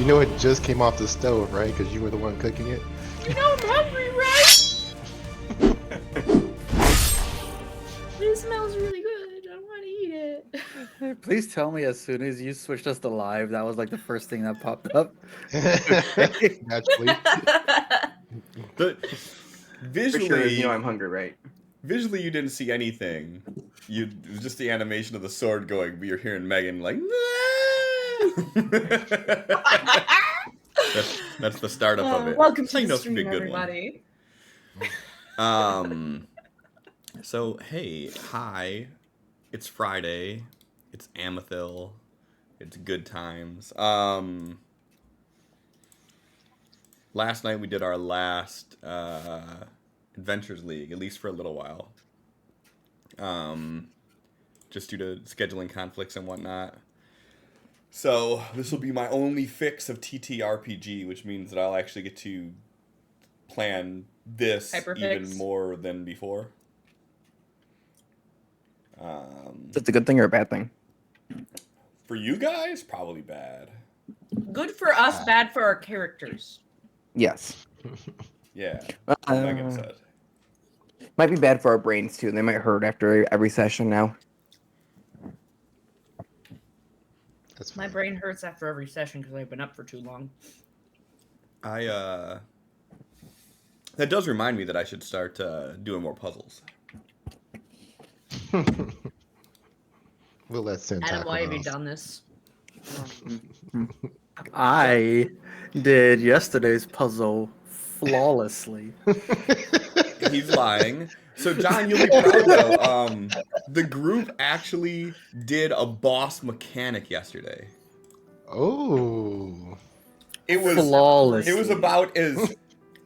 know it just came off the stove, right? Because you were the one cooking it. You know I'm hungry, right? It smells really good. I want to eat it. Please tell me as soon as you switched us to live, that was like the first thing that popped up. Naturally. Visually, For sure, you know I'm hungry, right? Visually, you didn't see anything. It was just the animation of the sword going. But you're hearing Megan like. that's the startup of it. Welcome So to you the know it's gonna be stream, a good one. everybody. So hey, hi. It's Friday. It's Amethil. It's good times. Last night we did our last Adventures League, at least for a little while. Just due to scheduling conflicts and whatnot. So this will be my only fix of TTRPG, which means that I'll actually get to plan this even more than before. Is that a good thing or a bad thing? For you guys, probably bad. Good for us, bad for our characters. Yes. Yeah, like Megan said. Might be bad for our brains too. They might hurt after every session now. That's My fine. brain hurts after every session because I've been up for too long. That does remind me that I should start doing more puzzles. We'll let Sin Adam, tackle why have you those. done this? I did yesterday's puzzle flawlessly. He's lying. So, John, you'll be proud, though. The group actually did a boss mechanic yesterday. Oh. It was flawless. It was about as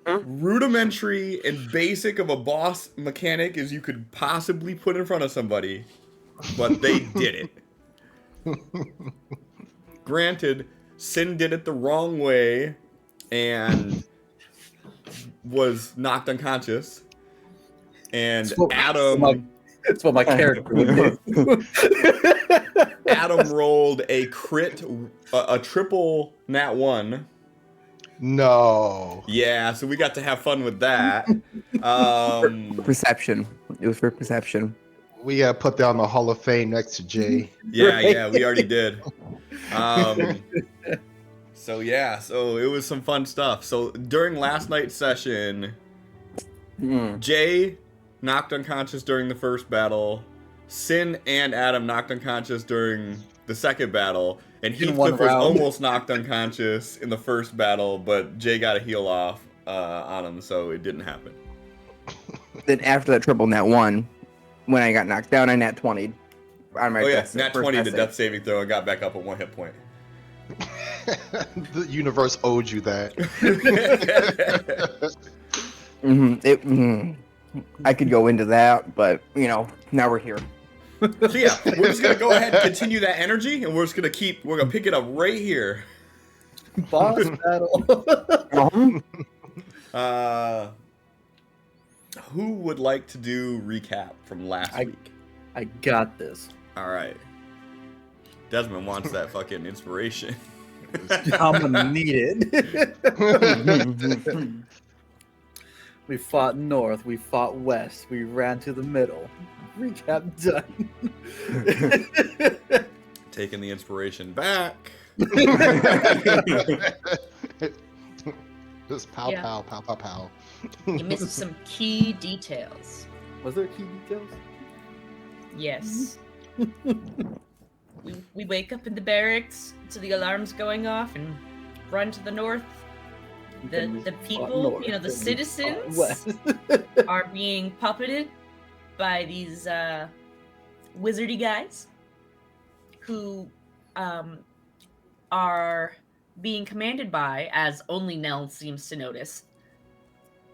rudimentary and basic of a boss mechanic as you could possibly put in front of somebody, but they did it. Granted, Sin did it the wrong way and was knocked unconscious. And Adam... That's what my character would do. Adam rolled a triple nat 1. No. Yeah, so we got to have fun with that. Perception. It was for perception. We gotta put that on the Hall of Fame next to Jay. Yeah, we already did. So it was some fun stuff. So during last night's session, Jay knocked unconscious during the first battle. Sin and Adam knocked unconscious during the second battle. And Heathcliff was almost knocked unconscious in the first battle, but Jay got a heal off on him, so it didn't happen. Then after that triple nat 1, when I got knocked down, I nat 20'd on my nat 20 to death saving throw and got back up at 1 hit point. The universe owed you that. I could go into that, but now we're here. So yeah, we're just gonna go ahead and continue that energy, and we're gonna pick it up right here. Boss battle. Who would like to do recap from last week? I got this. All right. Desmond wants that fucking inspiration. I'm gonna need it. We fought north, we fought west, we ran to the middle. Recap done. Taking the inspiration back. Just pow, pow, pow, pow, pow. You missed some key details. Was there key details? Yes. we wake up in the barracks to the alarms going off and run to the north. The people, the citizens are being puppeted by these wizardy guys who are being commanded by, as only Nell seems to notice,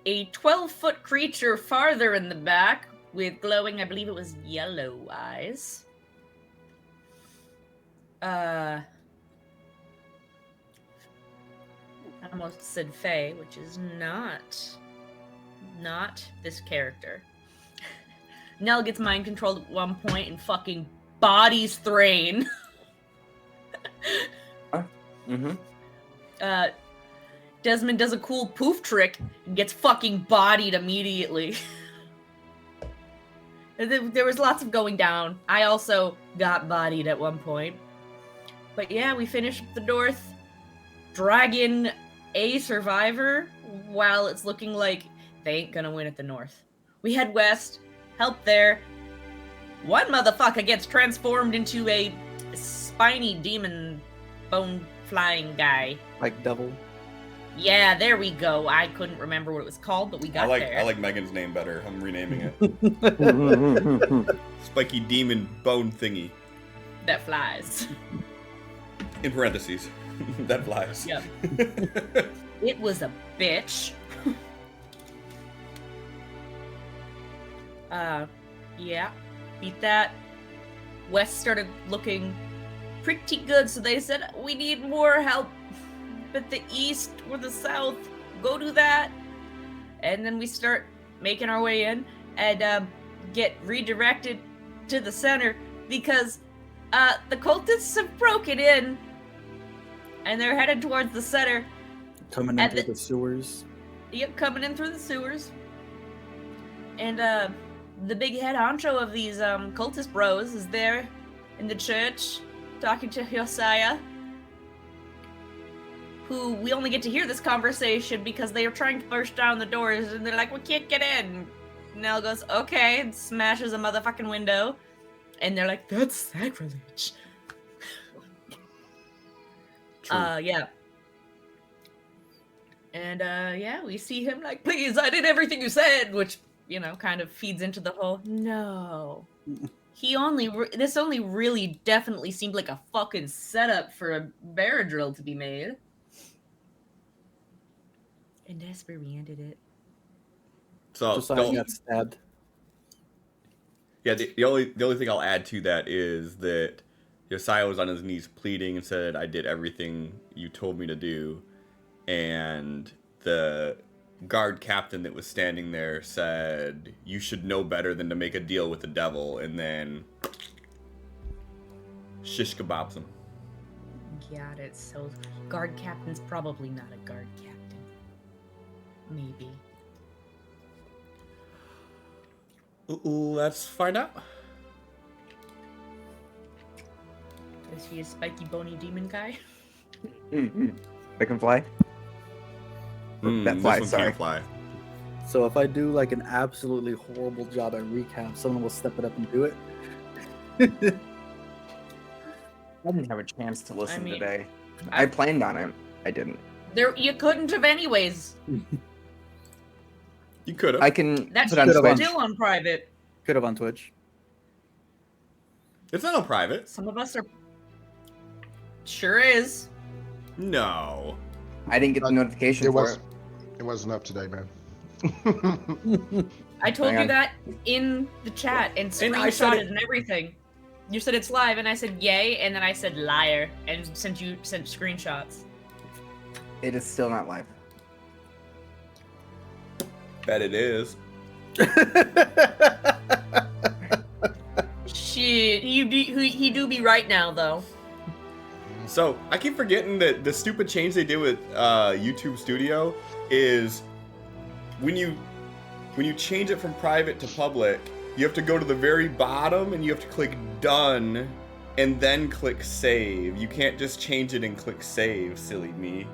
a 12-foot creature farther in the back with glowing, I believe it was yellow eyes. I almost said Faye, which is not this character. Nell gets mind controlled at one point and fucking bodies Thrain. Desmond does a cool poof trick and gets fucking bodied immediately. There was lots of going down. I also got bodied at one point. But yeah, we finished the north, dragging a survivor while it's looking like they ain't gonna win at the north. We head west, help there. One motherfucker gets transformed into a spiny demon bone flying guy. Like devil. Yeah, there we go. I couldn't remember what it was called, but we got there. I like Megan's name better. I'm renaming it. Spiky demon bone thingy. That flies. In parentheses. That flies. Yep. It was a bitch. Yeah. Beat that. West started looking pretty good, so they said, we need more help. But the east or the south, go do that. And then we start making our way in and get redirected to the center because the cultists have broken in and they're headed towards the center. Coming in through the sewers. Yep, coming in through the sewers. And the big head honcho of these cultist bros is there in the church talking to Josiah, who we only get to hear this conversation because they are trying to burst down the doors and they're like, we can't get in. Nell goes, okay, and smashes a motherfucking window. And they're like, that's sacrilege. Yeah. And yeah, we see him like, please, I did everything you said, which, you know, kind of feeds into the whole, no. This only really definitely seemed like a fucking setup for a Baradrill to be made. And that's where we ended it. So Josiah got stabbed. Yeah, the only thing I'll add to that is that Josiah was on his knees pleading and said, I did everything you told me to do. And the guard captain that was standing there said, you should know better than to make a deal with the devil. And then shish kebabs him. Got it. So guard captain's probably not a guard captain. Maybe. Let's find out. Is he a spiky bony demon guy? They can fly? That This flies, one sorry. can't fly. So if I do like an absolutely horrible job at recap, someone will step it up and do it. I didn't have a chance to listen today. I I planned on it. I didn't. you couldn't have anyways. You could have. I can That's put on Could've Twitch. still on private. Could have on Twitch. It's not on private. Some of us are. Sure is. No. I didn't get the notification It for was. it. It wasn't up today, man. I told Hang you on. that in the chat and And I said screenshotted it- and everything. You said it's live, and I said yay, and then I said liar, and sent screenshots. It is still not live. Bet it is. Shit, he do be right now though. So I keep forgetting that the stupid change they did with YouTube Studio is when you change it from private to public, you have to go to the very bottom and you have to click done and then click save. You can't just change it and click save, silly me.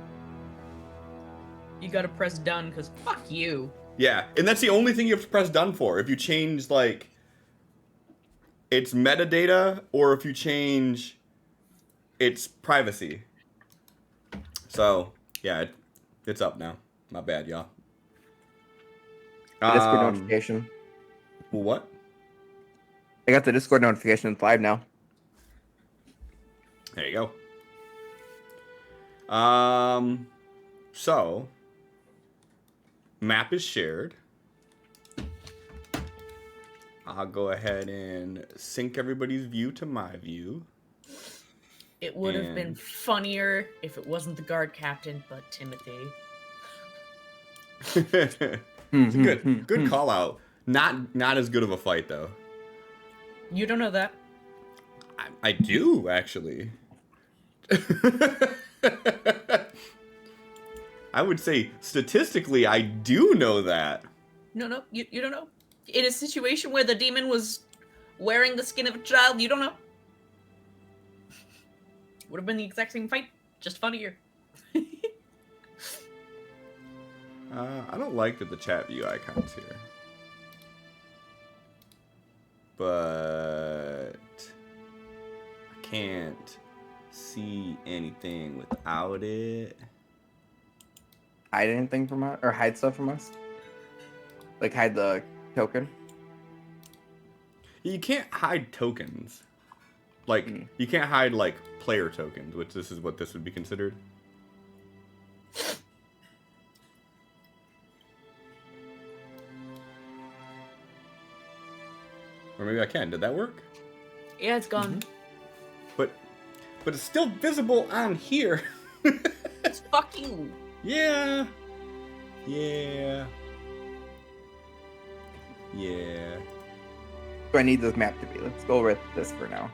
You gotta press done, cause fuck you. Yeah, and that's the only thing you have to press done for. If you change like its metadata or if you change its privacy. So yeah, it's up now. My bad, y'all. The Discord notification. What? I got the Discord notification. It's live now. There you go. So map is shared. I'll go ahead and sync everybody's view to my view. It would have been And- funnier if it wasn't the guard captain, but Timothy. It's a good call out. Not as good of a fight though. You don't know that. I do actually. I would say statistically, I do know that. No, you don't know. In a situation where the demon was wearing the skin of a child, you don't know. Would have been the exact same fight, just funnier. I don't like that the chat view icon's here. But I can't see anything without it. Hide anything from us, or hide stuff from us? Like hide the token? You can't hide tokens. Like, you can't hide, like, player tokens, which this is what this would be considered. Or maybe I can. Did that work? Yeah, it's gone. But it's still visible on here. It's fuck you. Yeah. Yeah. Yeah. Do I need this map to be? Let's go with this for now.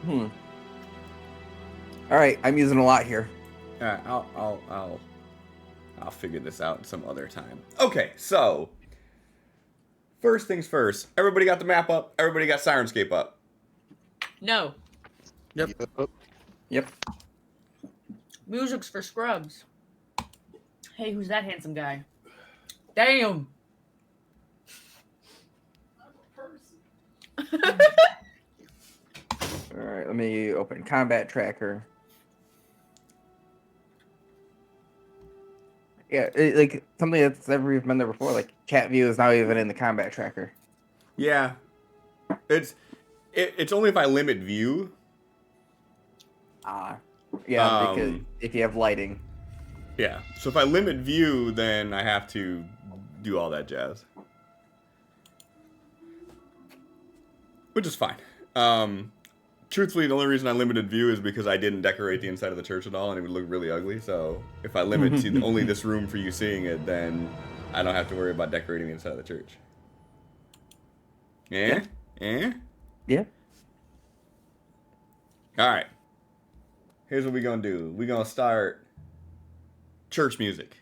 All right, I'm using a lot here. Alright, I'll figure this out some other time. Okay, so first things first. Everybody got the map up. Everybody got Sirenscape up. No. Yep. Music's for scrubs. Hey, who's that handsome guy? Damn. All right, let me open combat tracker. Yeah, like something that's never even been there before. Like chat view is now even in the combat tracker. Yeah. It's only if I limit view. Yeah, because if you have lighting. Yeah. So if I limit view, then I have to do all that jazz. Which is fine. Truthfully, the only reason I limited view is because I didn't decorate the inside of the church at all, and it would look really ugly. So if I limit to only this room for you seeing it, then I don't have to worry about decorating the inside of the church. Yeah? Yeah? Yeah. Alright. Here's what we're going to do. We're going to start church music.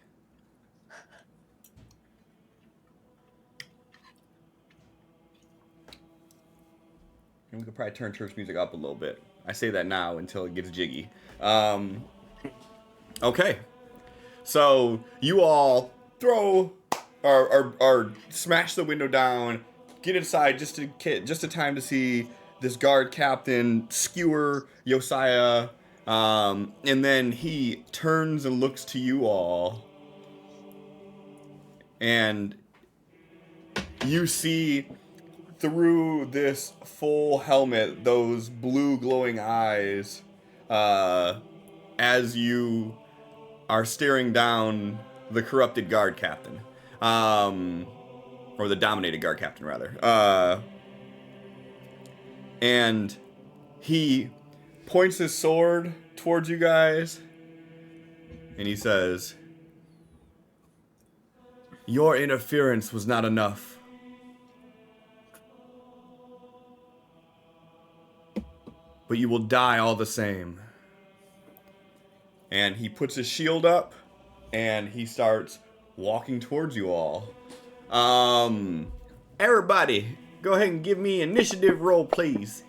And we could probably turn church music up a little bit. I say that now until it gets jiggy. Okay. So you all throw or smash the window down, get inside just a time to see this guard captain skewer Josiah, and then he turns and looks to you all, and you see through this full helmet those blue glowing eyes as you are staring down the corrupted guard captain, or the dominated guard captain rather, and he points his sword towards you guys and he says, "Your interference was not enough. But you will die all the same." And he puts his shield up, and he starts walking towards you all. Everybody, go ahead and give me initiative roll, please.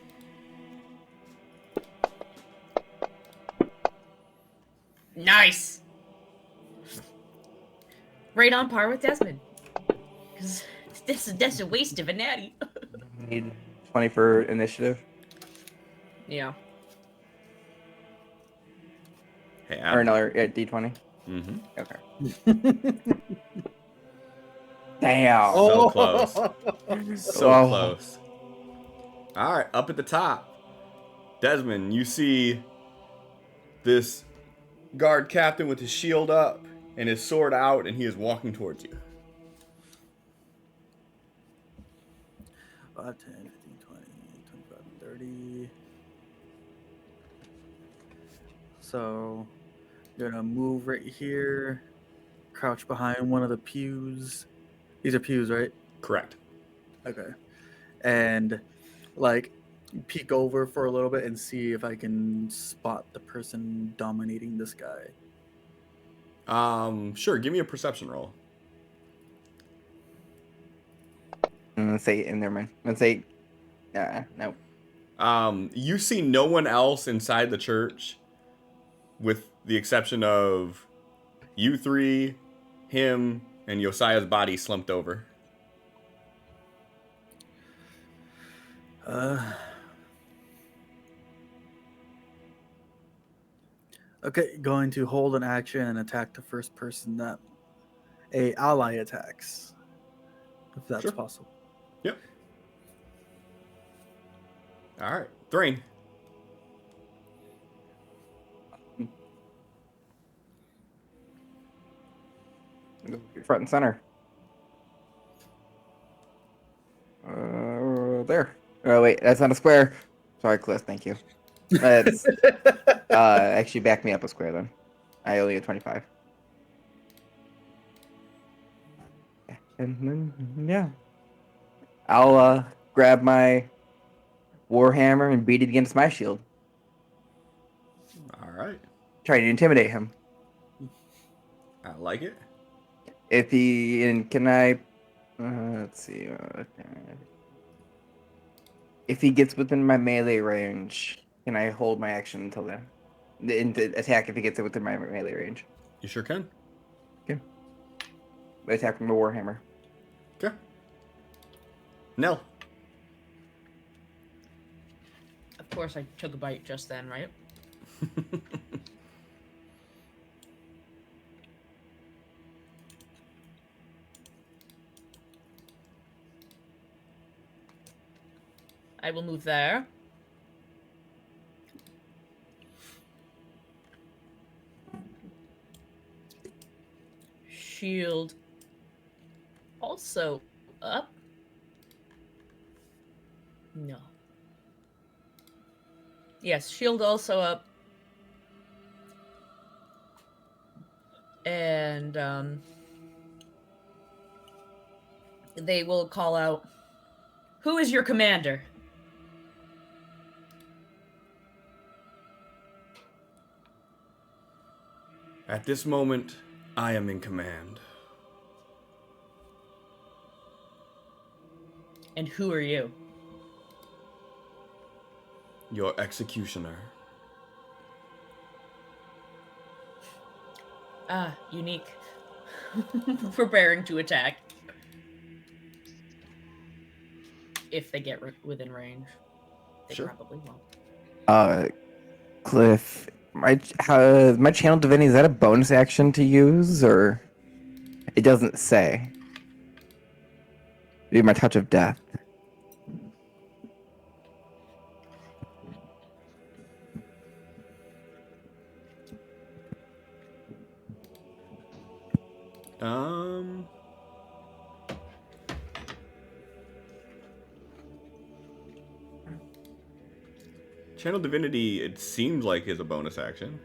Nice. Right on par with Desmond. Because that's a waste of a natty. Need 20 for initiative. Yeah. Hey, Or another D20. Mm-hmm. Okay. Damn. So close. So Oh. close. All right, up at the top. Desmond, you see this guard captain with his shield up and his sword out, and he is walking towards you. 5, 10, 15, 20, 25, 30. So, you're gonna move right here, crouch behind one of the pews. These are pews, right? Correct. Okay. And, like, peek over for a little bit and see if I can spot the person dominating this guy. Sure. Give me a perception roll. Let's say in there, man. Let's say, no. You see no one else inside the church, with the exception of you three, him, and Josiah's body slumped over. Okay, going to hold an action and attack the first person that a ally attacks, if that's Sure. possible. Yep. All right, Thrain. Front and center. There. Oh wait, that's not a square. Sorry, Cliff. Thank you. That's actually back me up a square then. I only get 25. And then yeah, I'll grab my warhammer and beat it against my shield. All right, Try to intimidate him. I like it. If he and can I, let's see. If he gets within my melee range, can I hold my action until then? The attack if he gets within my melee range. You sure can. Attack from the warhammer. Okay. Nell. Of course, I took a bite just then, right? I will move there. Shield also up. No. Yes, shield also up. And they will call out, "Who is your commander?" At this moment, I am in command. And who are you? Your executioner. Ah, unique. Preparing to attack. If they get within range. They Sure. probably won't. Cliff, my channel divinity, is that a bonus action to use, or it doesn't say? Maybe my touch of death. Channel Divinity, it seems like is a bonus action.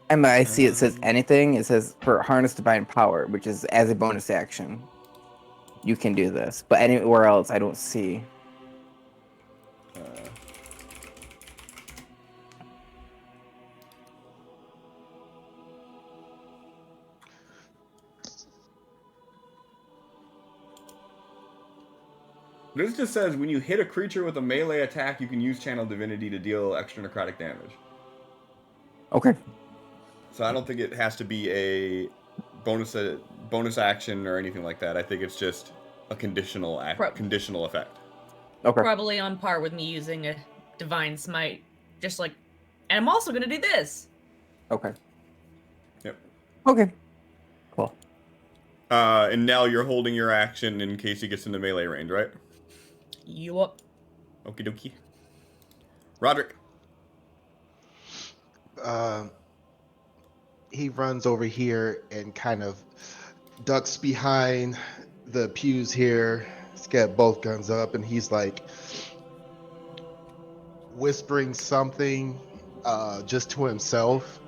And I see it says anything. It says for harness divine power, which is as a bonus action. You can do this, but anywhere else I don't see. This just says when you hit a creature with a melee attack, you can use Channel Divinity to deal extra necrotic damage. Okay. So I don't think it has to be a bonus action or anything like that. I think it's just a conditional conditional effect. Okay. Probably on par with me using a divine smite. Just like, and I'm also gonna do this. Okay. Yep. Okay. Cool. And now you're holding your action in case he gets into melee range, right? You up? Okie dokie. Roderick. He runs over here and kind of ducks behind the pews here. He's got both guns up and he's like whispering something just to himself.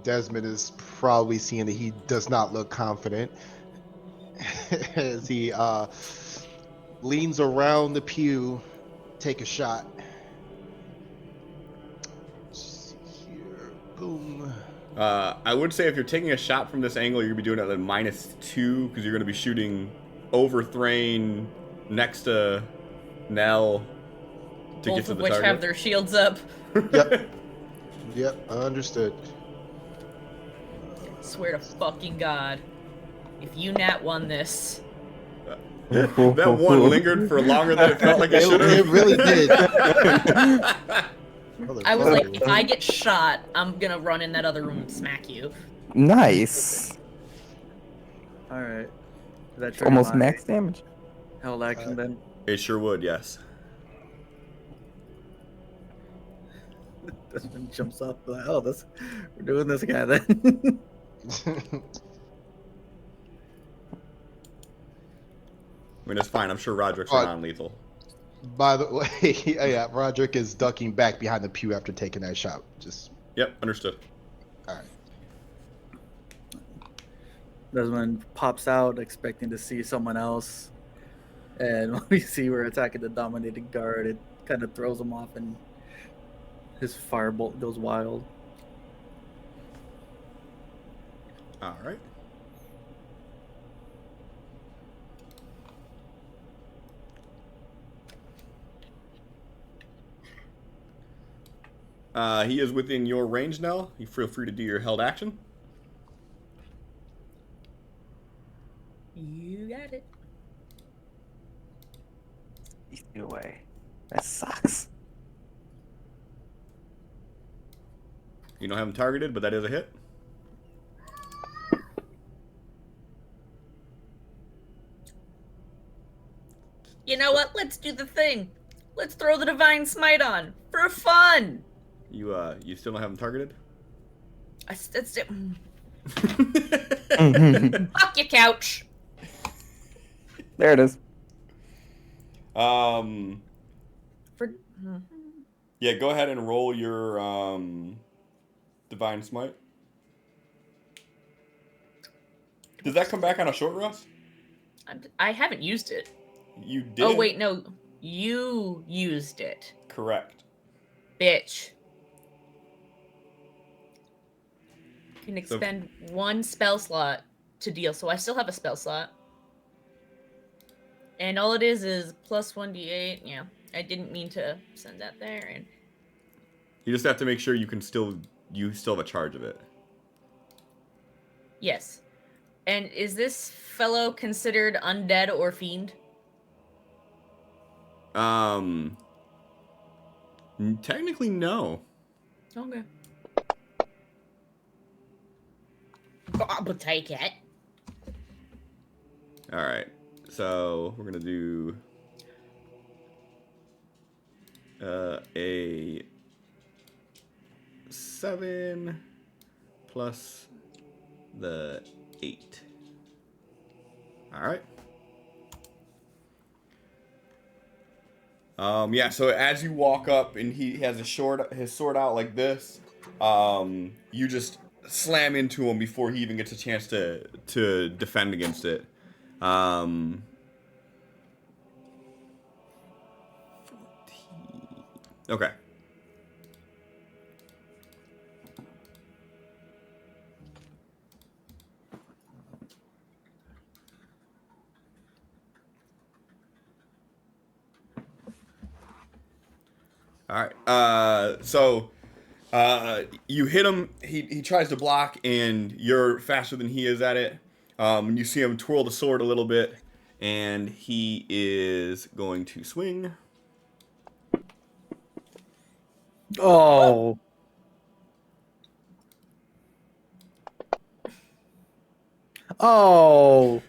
Desmond is probably seeing that he does not look confident. as he leans around the pew, take a shot. Let's see here. Boom. I would say if you're taking a shot from this angle, you're going to be doing it at -2 because you're going to be shooting over Thrain next to Nell to Both get to of the which target. have their shields up. Yep. Yep, understood. Swear to fucking God. If you Nat won this. That one lingered for longer than it felt like it should have. It really did. I was like, if I get shot, I'm gonna run in that other room and smack you. Nice. All right. That trigger Almost my max damage. held action then. It sure would, yes. This one jumps up like, oh, we're doing this again then. I mean, it's fine. I'm sure Roderick's non-lethal. By the way, yeah, Roderick is ducking back behind the pew after taking that shot. Just Yep, understood. all right. Desmond pops out expecting to see someone else. And when we see we're attacking the dominated guard, it kind of throws him off and his firebolt goes wild. All right. He is within your range now. You feel free to do your held action. You got it. He's feet away. That sucks. You don't have him targeted, but that is a hit. You know what? Let's do the thing. Let's throw the Divine Smite on for fun. You still don't have him targeted? Fuck your couch. There it is. Yeah, go ahead and roll your Divine Smite. Does that come back on a short rest? I haven't used it. You did. Oh wait, no. You used it. Correct. Bitch. Can expend one spell slot to deal, so I still have a spell slot. And all it is plus 1d8. Yeah, I didn't mean to send that there. And You just have to make sure you still have a charge of it. yes. And is this fellow considered undead or fiend? Technically no. Okay. But take it. All right. So we're gonna do a 7 plus the 8. All right. Yeah, so as you walk up and he has his sword out like this, you just slam into him before he even gets a chance to defend against it. Okay. All right. So you hit him. He tries to block, and you're faster than he is at it. You see him twirl the sword a little bit, and he is going to swing. Oh. Oh.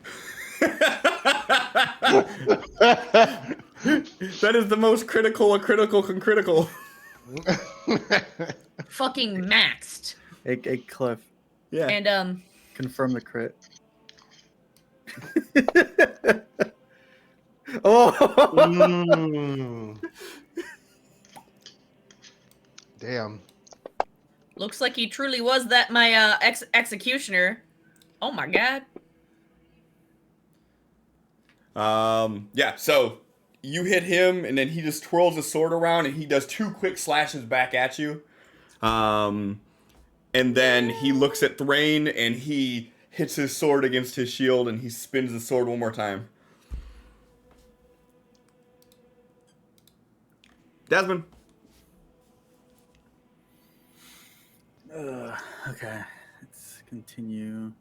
That is the most critical a critical can critical. Fucking maxed. A Cliff. Yeah. And Confirm the crit. Oh. Mm. Damn. looks like he truly was my executioner. Oh my god. Yeah, so you hit him, and then he just twirls his sword around, and he does 2 quick slashes back at you. And then he looks at Thrain, and he hits his sword against his shield, and he spins the sword one more time. Desmond. Okay, let's continue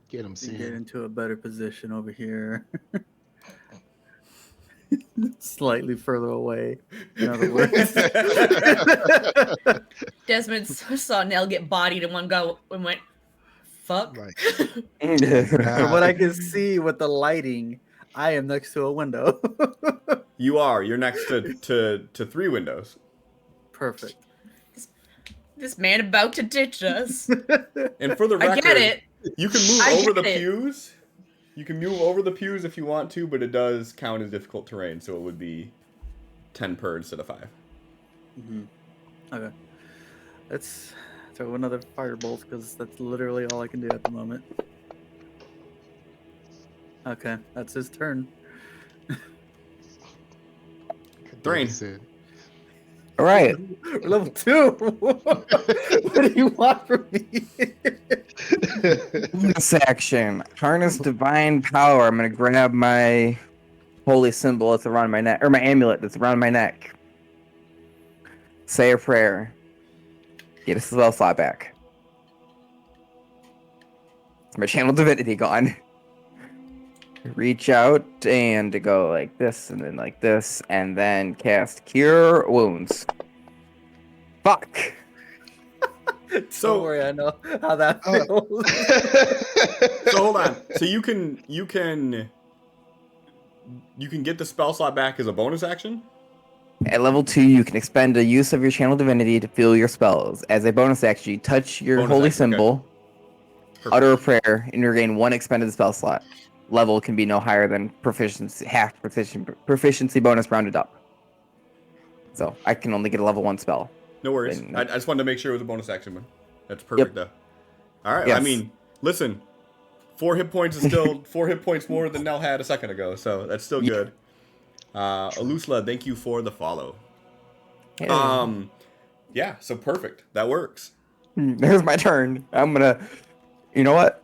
Get him, to get Sin. into a better position over here. Slightly further away, in other words. Desmond saw Nell get bodied in one go and went, fuck. Like, From what I can see with the lighting, I am next to a window. You are. You're next to 3 windows. Perfect. This man about to ditch us. And for the I record, get it. you can move I over the get it. pews. You can move over the pews if you want to, but it does count as difficult terrain, so it would be 10 per instead of 5. Mm-hmm. Okay. Let's throw another firebolt because that's literally all I can do at the moment. Okay, that's his turn. Thrain. Sin. All right. Level 2. What do you want from me? This action. Harness divine power. I'm gonna grab my holy symbol that's around my neck, or my amulet that's around my neck. Say a prayer. Get a spell slot back. My channel divinity gone. Reach out and go like this, and then like this, and then cast Cure Wounds. Fuck. So Don't worry, I know how that feels. So hold on. So you can get the spell slot back as a bonus action? At level 2, you can expend a use of your channel divinity to fill your spells. As a bonus action, you touch your Bonus holy action, okay. symbol, Perfect. utter a prayer, and you regain 1 expended spell slot. Level can be no higher than proficiency, half proficiency bonus rounded up. So I can only get a level 1 spell. No worries. And, I just wanted to make sure it was a bonus action one. That's perfect though. All right. Yes. I mean, listen, 4 hit points is still 4 hit points more than Nell had a second ago, so that's still good. Alusla, thank you for the follow. Hey. Yeah, so perfect. That works. There's my turn. I'm gonna. You know what?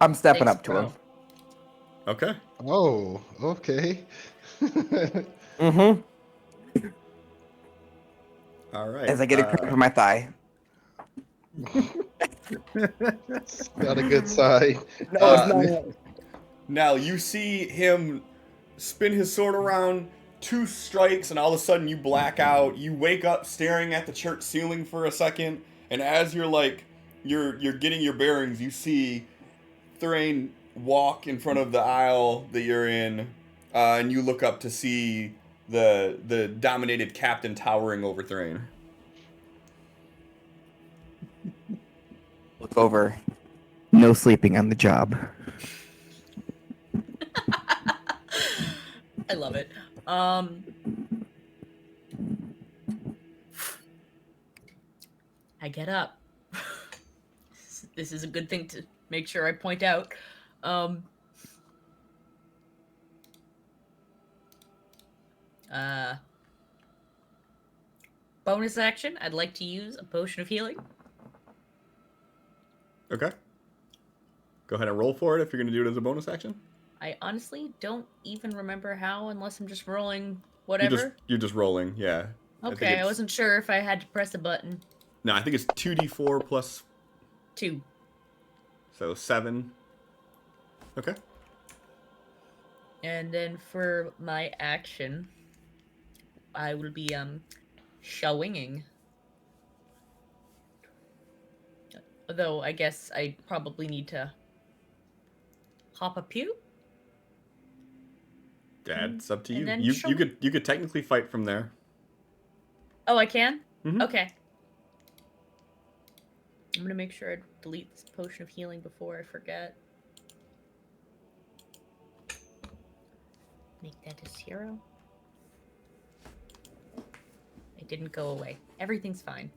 I'm stepping Thanks, up to bro. him. Okay. Oh, okay. Mm-hmm. All right. As I get a crack on my thigh. It's not a good sign. No, it's not. Now you see him spin his sword around, 2 strikes, and all of a sudden you black out. You wake up staring at the church ceiling for a second, and as you're like you're getting your bearings, you see Thrain walk in front of the aisle that you're in, and you look up to see the dominated captain towering over Thrain. Look over. No sleeping on the job. I love it. I get up. This is a good thing to make sure I point out. Bonus action, I'd like to use a potion of healing. Okay. Go ahead and roll for it if you're going to do it as a bonus action. I honestly don't even remember how, unless I'm just rolling whatever. You're just rolling, yeah. Okay, I wasn't sure if I had to press a button. No, I think it's 2d4 plus 2. So 7. Okay. And then for my action, I will be showinging. Though I guess I probably need to hop a pew. That's up to you. And then You could technically fight from there. Oh, I can? Mhm. Okay. I'm gonna make sure I delete this potion of healing before I forget. Make that a 0. It didn't go away. Everything's fine.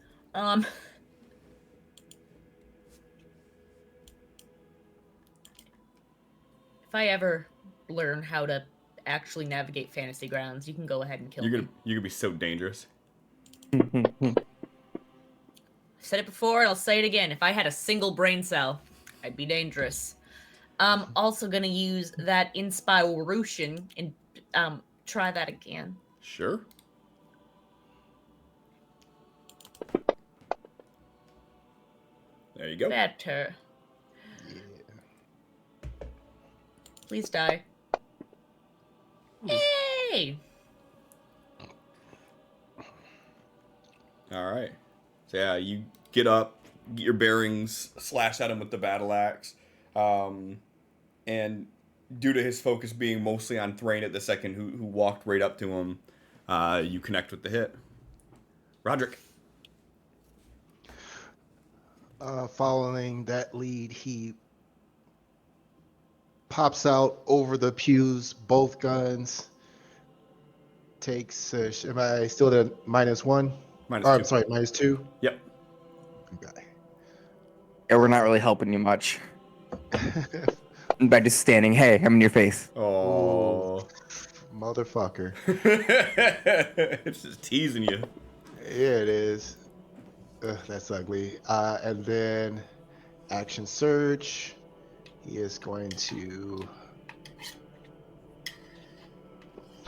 If I ever learn how to actually navigate Fantasy Grounds, you can go ahead and kill me. You're gonna be so dangerous. I said it before, and I'll say it again. If I had a single brain cell, I'd be dangerous. I'm also gonna use that Inspiration and try that again. Sure. There you go. Better. Yeah. Please die. Yay! All right. So yeah, you get up, get your bearings, slash at him with the battle axe, and due to his focus being mostly on Thrain at the second, who walked right up to him, you connect with the hit. Roderick. Following that lead, he pops out over the pews, both guns. Takes. Am I still at -1? -2. I'm sorry, -2. Yep. Okay. Yeah, we're not really helping you much by just standing. Hey, I'm in your face. Oh. Motherfucker. It's just teasing you. Yeah, it is. That's ugly. And then action search. He is going to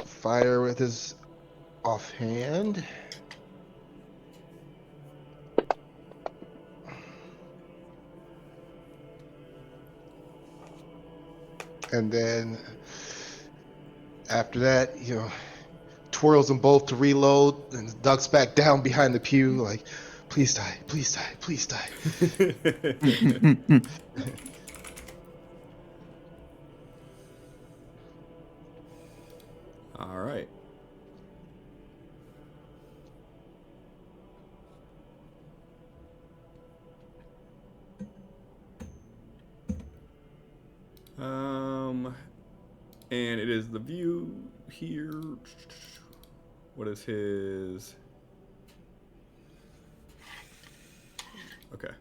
fire with his offhand. And then after that, twirls them both to reload and ducks back down behind the pew like, please die, please die, please die. All right. And it is the view here. What is his? Okay.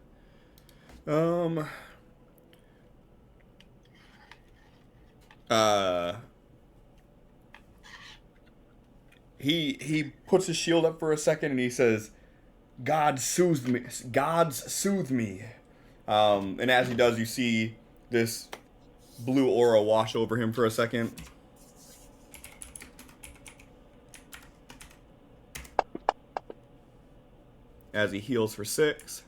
He puts his shield up for a second and he says, Gods soothe me. And as he does, you see this blue aura wash over him for a second. As he heals for 6.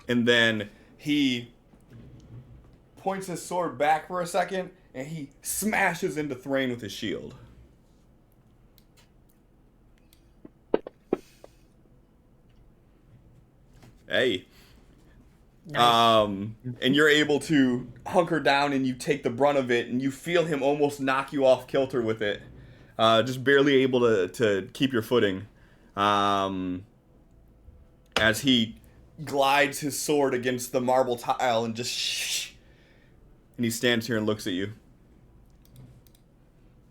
And then he points his sword back for a second and he smashes into Thrain with his shield. Hey. Nice. And you're able to hunker down and you take the brunt of it and you feel him almost knock you off kilter with it. Just barely able to keep your footing. As he glides his sword against the marble tile and just and he stands here and looks at you.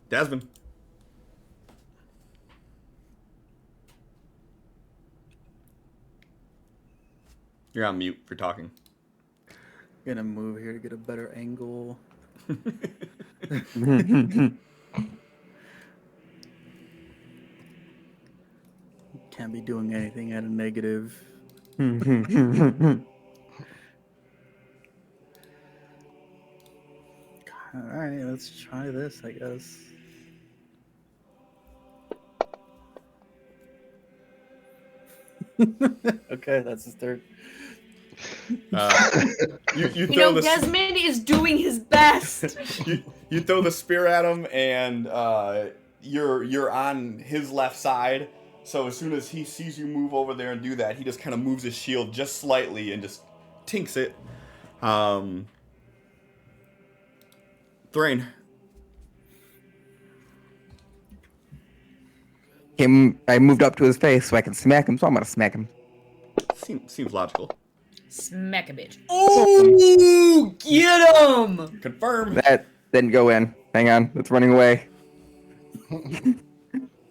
Desmond. You're on mute for talking. Gonna move here to get a better angle. Can't be doing anything at a negative. Alright, let's try this, I guess. Okay, that's his third. You throw the Desmond is doing his best. you throw the spear at him, and you're on his left side. So as soon as he sees you move over there and do that, he just kind of moves his shield just slightly and just tinks it. Thrain. I moved up to his face so I can smack him, so I'm gonna smack him. Seems logical. Smack a bitch. Ooh, get him! Confirm. That didn't go in. Hang on, it's running away.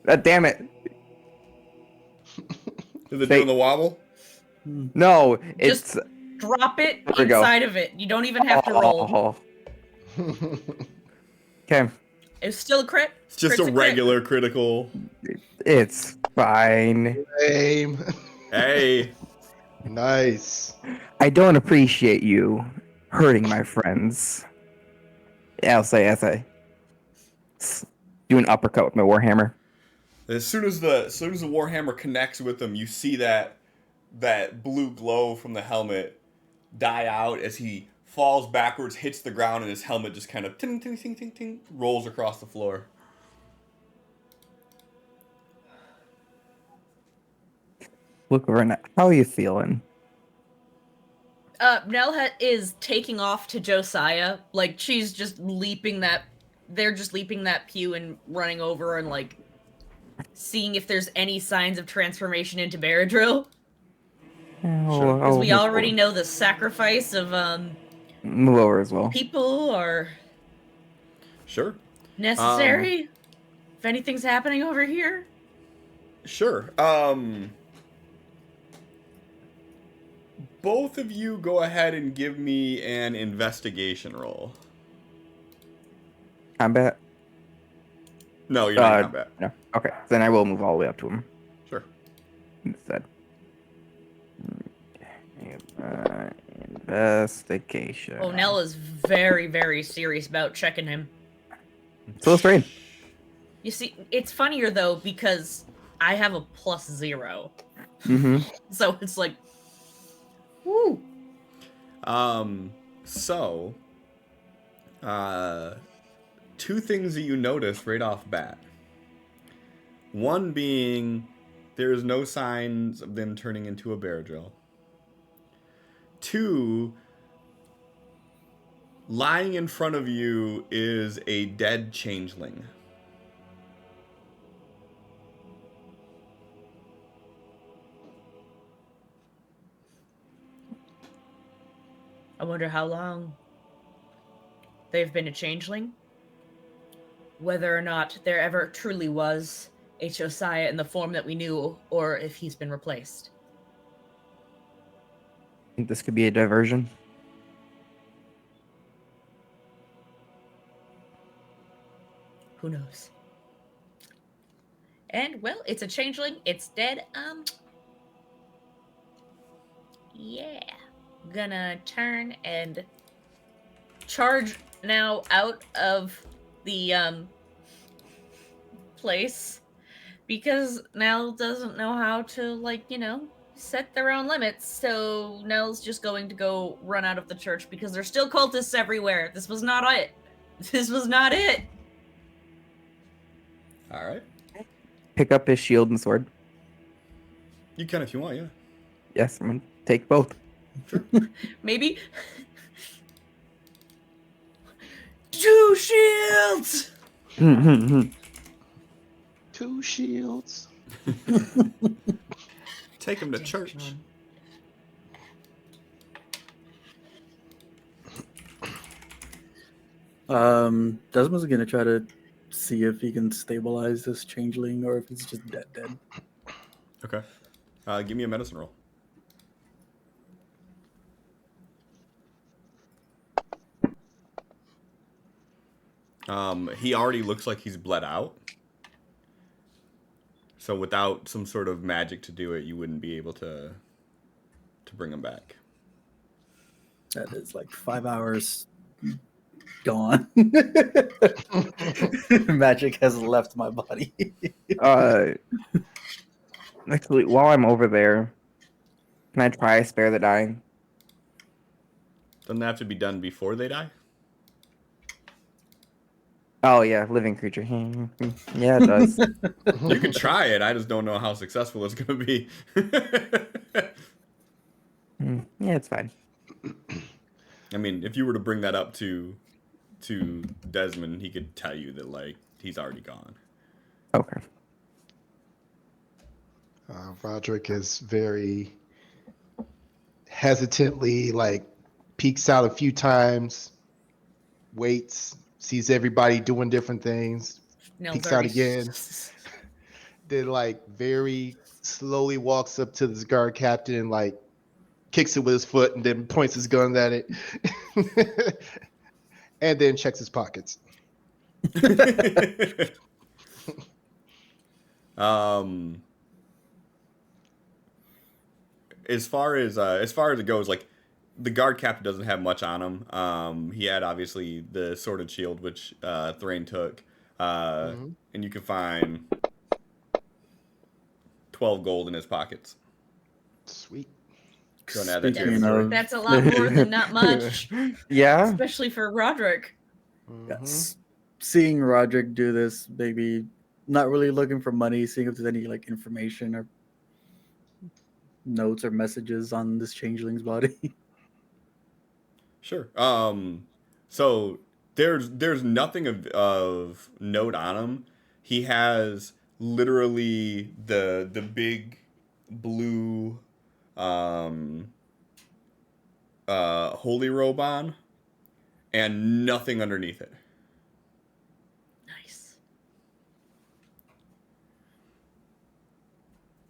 God damn it. Is it doing the wobble? No, it's drop it There we go. inside of it. You don't even have to roll. Oh. Okay, It's still a crit. It's just Crit's a crit. regular critical. it's fine. Aim. Hey. Nice. I don't appreciate you hurting my friends. Yeah, I'll say do an uppercut with my warhammer. As soon as the warhammer connects with him, you see that blue glow from the helmet die out as he falls backwards, hits the ground, and his helmet just kind of ting ting ting ting ting rolls across the floor. Look over now. How are you feeling? Nell is taking off to Josiah. Like, she's just leaping that. They're just leaping that pew and running over and, like, seeing if there's any signs of transformation into Beradrill. Sure. Because we already know the sacrifice of, move over as well. people are Sure. necessary. If anything's happening over here. Sure. Both of you go ahead and give me an investigation roll. Combat? No, you're not in combat. No. Okay, then I will move all the way up to him Sure. instead. Investigation. Oh, Nell is very, very serious about checking him. So let's rain. You see, it's funnier, though, because I have a +0. Mm-hmm. So it's like, woo. So, two things that you notice right off bat. One being, there is no signs of them turning into a Beradrill. Two, lying in front of you is a dead changeling. I wonder how long they've been a changeling. Whether or not there ever truly was a Josiah in the form that we knew, or if he's been replaced. I think this could be a diversion. Who knows? And, well, it's a changeling. It's dead. Yeah. Gonna turn and charge now out of the, place. Because Nell doesn't know how to, like, set their own limits. So Nell's just going to go run out of the church because there's still cultists everywhere. This was not it. This was not it. All right. Pick up his shield and sword. You can if you want, yeah. Yes, I'm gonna take both. Maybe. 2 shields! Mm-hmm. 2 shields. Take him to church. Desmond's gonna try to see if he can stabilize this changeling or if he's just dead. Okay. Give me a medicine roll. He already looks like he's bled out. So without some sort of magic to do it, you wouldn't be able to bring him back. That is like 5 hours gone. Magic has left my body. Actually, while I'm over there, can I try spare the dying? Doesn't that have to be done before they die? Oh yeah, living creature. Yeah, it does. You can try it. I just don't know how successful it's going to be. Yeah, it's fine. I mean, if you were to bring that up to Desmond, he could tell you that, like, he's already gone. Okay. Roderick is very hesitantly, like, peeks out a few times, waits, sees everybody doing different things, peeks out again, then, like, very slowly walks up to this guard captain and, like, kicks it with his foot, and then points his gun at it, and then checks his pockets. As far as it goes, like the guard captain doesn't have much on him. He had obviously the sword and shield, which Thrain took, and you can find 12 gold in his pockets. Sweet. Go and add that to your Speaking inventory. of- That's a lot more than not much, Yeah. especially for Roderick. Yes. Seeing Roderick do this, maybe not really looking for money, seeing if there's any like information or notes or messages on this changeling's body. Sure. So there's nothing of note on him. He has literally the big blue holy robe on and nothing underneath it. Nice.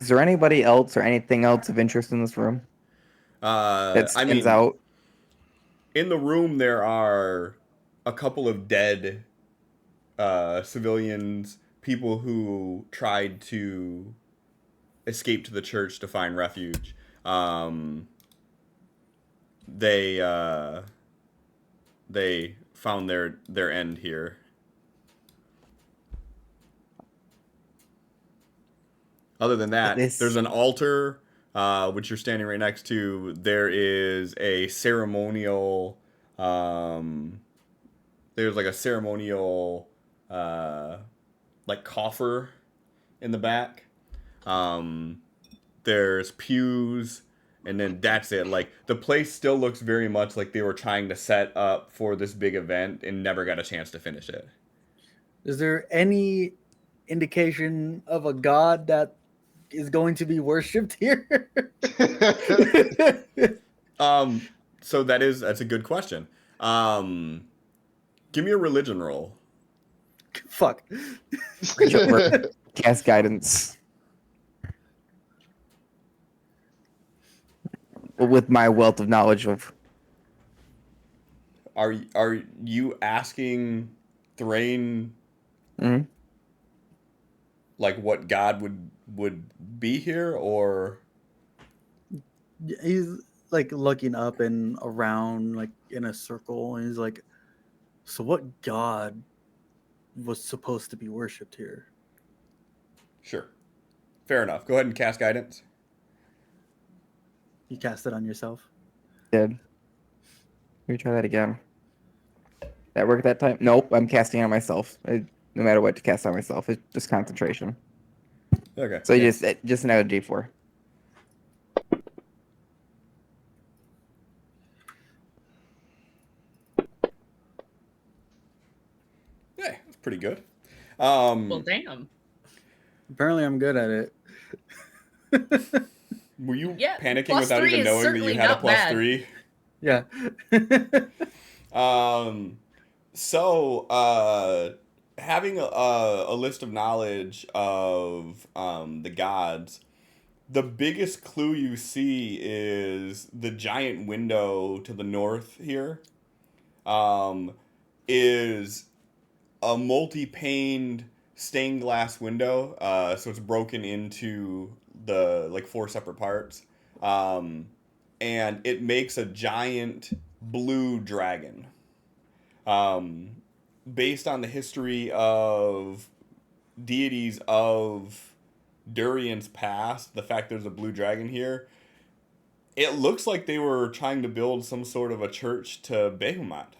Is there anybody else or anything else of interest in this room that I stands mean, out? in the room there are a couple of dead civilians, people who tried to escape to the church to find refuge. They found their end here. Other than that, there's an altar, which you're standing right next to. There is a ceremonial. There's like a ceremonial, like coffer in the back. There's pews, and then that's it. Like the place still looks very much like they were trying to set up for this big event and never got a chance to finish it. Is there any indication of a god that is going to be worshipped here? So that's a good question. Give me a religion roll. Fuck. Cast guidance. With my wealth of knowledge of. Are you asking Thrain Mhm. like what god would be here, or He's like looking up and around like in a circle, and he's like, so what god was supposed to be worshipped here? Sure, fair enough. Go ahead and cast guidance. You cast it on yourself. Did. Let me try that again. That work that time? Nope, I'm casting on myself. No matter what to cast on myself, it's just concentration. Okay. So yeah. just another D4. Yeah, that's pretty good. Well, damn. Apparently, I'm good at it. Were you Yeah, panicking plus without 3 even is knowing that certainly you had a not plus bad. 3? Yeah. So having a list of knowledge of the gods, the biggest clue you see is the giant window to the north here. Is a multi-paned stained glass window, so it's broken into the like 4 separate parts, and it makes a giant blue dragon. Based on the history of deities of Durian's past, the fact there's a blue dragon here, it looks like they were trying to build some sort of a church to Behemoth.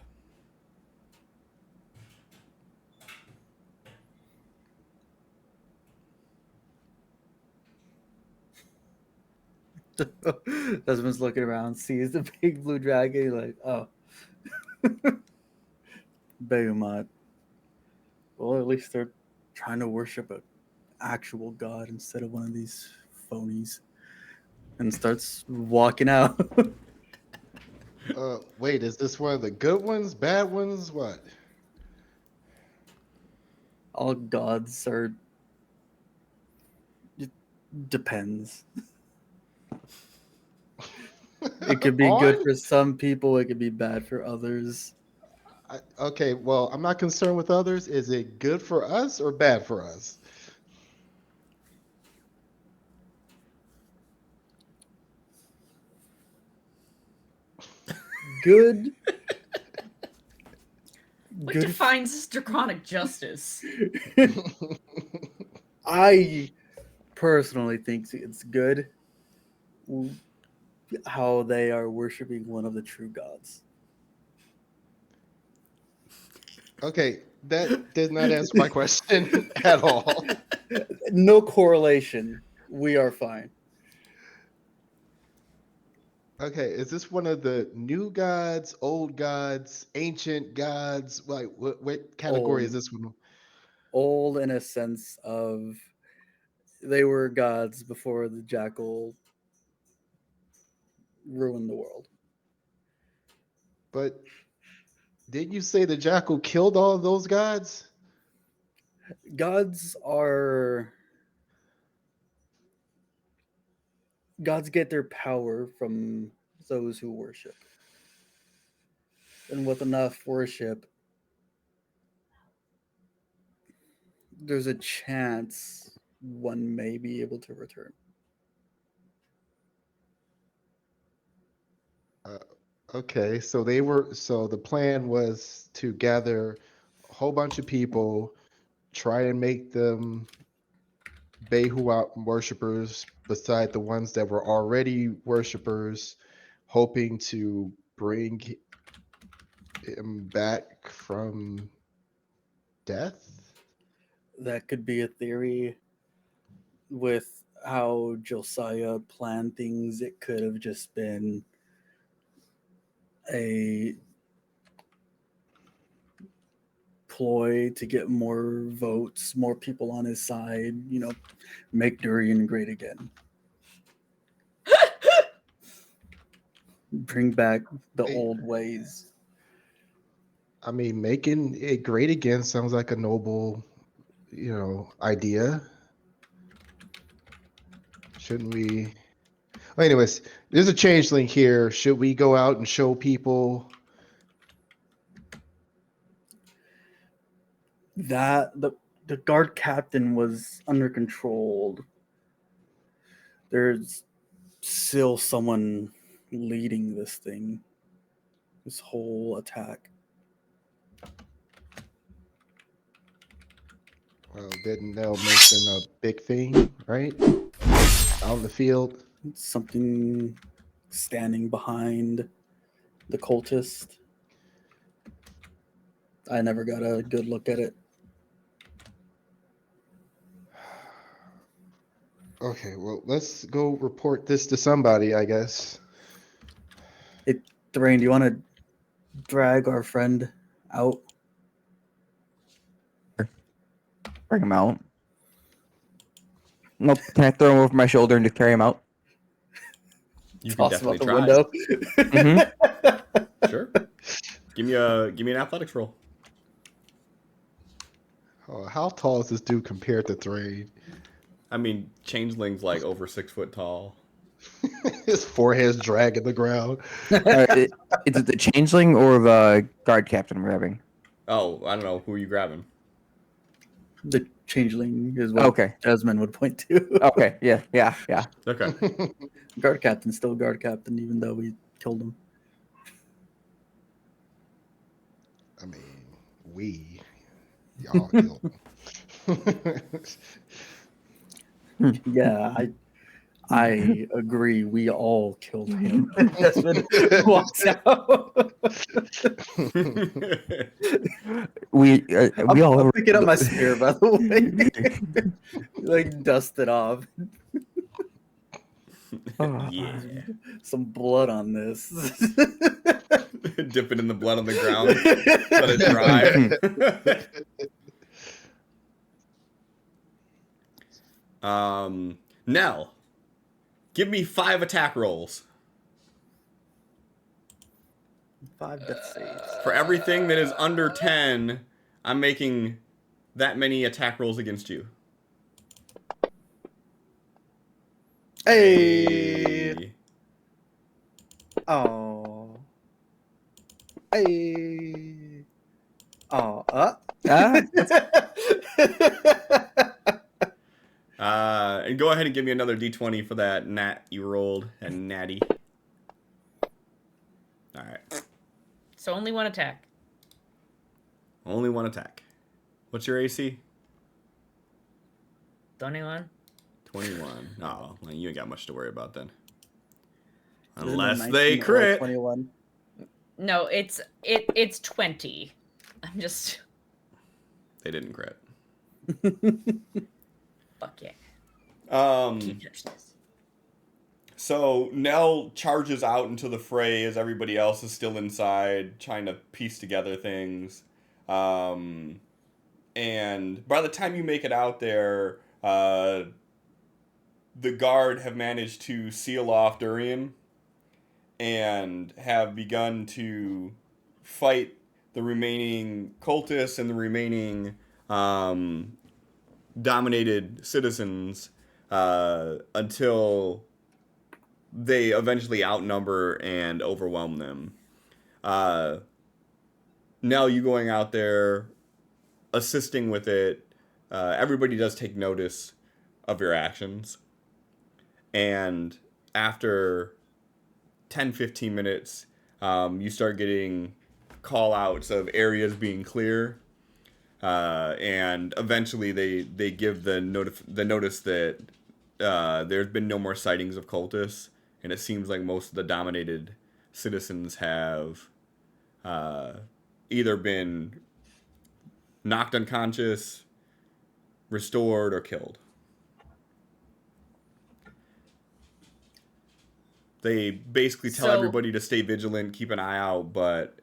Desmond's looking around, sees the big blue dragon, like, oh. Behemoth. Well, at least they're trying to worship an actual god instead of one of these phonies. And starts walking out. Wait, is this one of the good ones, bad ones? What? All gods are. It depends. It could be good On? for some people. It could be bad for others. Okay, well, I'm not concerned with others. Is it good for us or bad for us? Good. What Good. defines as draconic justice? I personally think it's good how they are worshiping one of the true gods. Okay, that did not answer my question at all. No correlation. We are fine. Okay, is this one of the new gods, old gods, ancient gods? Like, what category is Old. this one? Old in a sense of they were gods before the jackal ruined the world. But didn't you say the jackal killed all of those gods? Gods get their power from those who worship. And with enough worship, there's a chance one may be able to return. Uh, okay, so so the plan was to gather a whole bunch of people, try and make them Behua worshippers beside the ones that were already worshippers, hoping to bring him back from death. That could be a theory. With how Josiah planned things, it could have just been a ploy to get more votes, more people on his side, make Durian great again. Bring back the old ways. I mean, making it great again sounds like a noble, idea. Shouldn't we? Well, anyways, there's a changeling here. Should we go out and show people? That the guard captain was under control. There's still someone leading this thing, this whole attack. Well, didn't Nell mention a big thing, right? Out in the field. Something standing behind the cultist. I never got a good look at it. Okay, well, let's go report this to somebody, I guess. Thrain, do you want to drag our friend out? Bring him out. Nope. Can I throw him over my shoulder and just carry him out? You can Toss him out definitely the try. window. Mm-hmm. Sure. Give me an athletics roll. Oh, how tall is this dude compared to Thrain? I mean, changeling's like over 6 foot tall. His forehead's dragging the ground. Is it the changeling or the guard captain we're having? Oh, I don't know. Who are you grabbing? The changeling is what Okay. Desmond would point to. Okay. Yeah. Okay. Guard captain, still guard captain, even though we killed him. I mean, y'all killed him. Yeah, I agree. We all killed him. Desmond walks out. We all I'm picking up my spear, by the way. Like dust it off. Yeah. Some blood on this. Dip it in the blood on the ground. Let it dry. Nell, give me 5 attack rolls. 5 death saves. For everything that is under 10, I'm making that many attack rolls against you. Hey! Oh. Hey. Oh. Ah, And go ahead and give me another d20 for that nat you rolled, and natty. All right. So only one attack. Only one attack. What's your AC? 21. 21. Oh, well, you ain't got much to worry about then. Isn't it Unless 19 they or crit. 21. No, it's 20. I'm just They didn't crit. fuck yeah. Can't touch this. So Nell charges out into the fray as everybody else is still inside, trying to piece together things. And by the time you make it out there, the guard have managed to seal off Durian and have begun to fight the remaining cultists and the remaining dominated citizens until they eventually outnumber and overwhelm them. Nell, you going out there, assisting with it, everybody does take notice of your actions. And after 10-15 minutes, you start getting call outs of areas being clear. And eventually they give the notice that there's been no more sightings of cultists, and it seems like most of the dominated citizens have either been knocked unconscious, restored, or killed. They basically tell everybody to stay vigilant, keep an eye out, but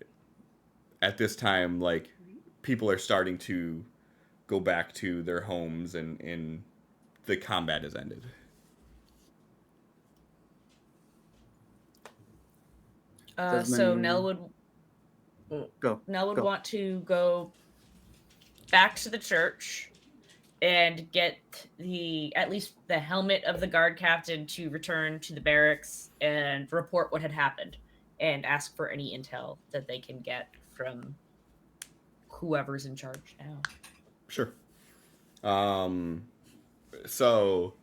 at this time, like, people are starting to go back to their homes and the combat has ended. So Nell would Go. want to go back to the church and get at least the helmet of the guard captain to return to the barracks and report what had happened and ask for any intel that they can get from whoever's in charge now. Sure. So,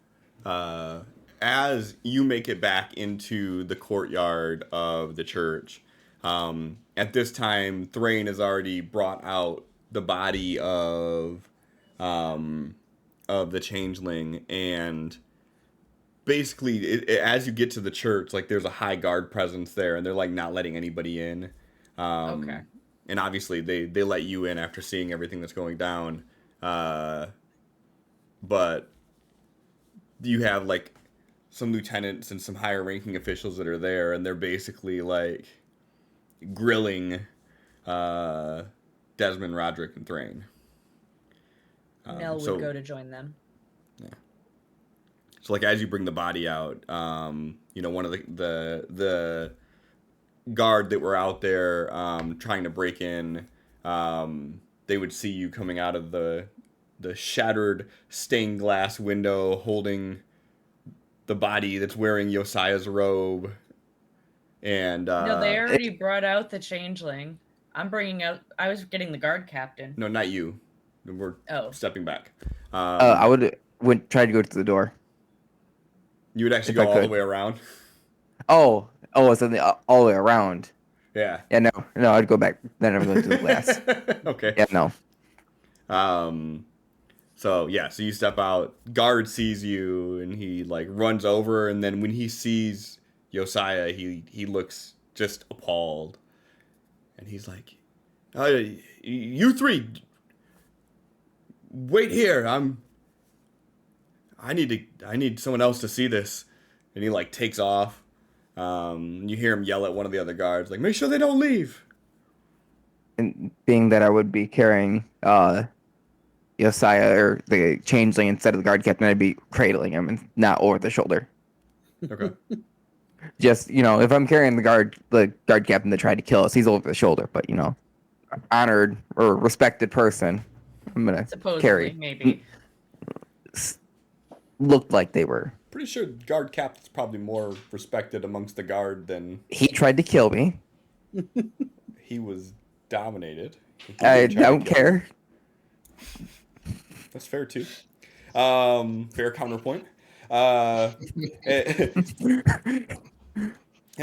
as you make it back into the courtyard of the church, at this time, Thrain has already brought out the body of the changeling, and basically, as you get to the church, like, there's a high guard presence there, and they're like not letting anybody in. Okay. And obviously, they let you in after seeing everything that's going down. But you have like some lieutenants and some higher ranking officials that are there, and they're basically like grilling Desmond, Roderick, and Thrain. Nell would go to join them. Yeah. So like as you bring the body out, one of the guard that were out there trying to break in, they would see you coming out of the shattered stained glass window holding the body that's wearing Josiah's robe. And no, they already brought out the changeling. I was getting the guard captain. No, not you. We're stepping back. I would try to go to the door. You would actually go all the way around? It's all the way around. Yeah. Yeah, no, I'd go back. Then I'm going to the glass. Okay. Yeah, no. So you step out. Guard sees you, and he like runs over, and then when he sees Josiah, he looks just appalled, and he's like, "You three, wait here. I need someone else to see this," and he like takes off. You hear him yell at one of the other guards, like, "Make sure they don't leave." And being that I would be carrying Josiah or the changeling instead of the guard captain, I'd be cradling him and not over the shoulder. Okay. Just, if I'm carrying the guard captain that tried to kill us, he's over the shoulder. But, honored or respected person, I'm going to carry. Maybe. looked like they were. Pretty sure guard captain's probably more respected amongst the guard than He tried to kill me. he was dominated. He I didn't try to don't kill you. care. That's fair too. Fair counterpoint. And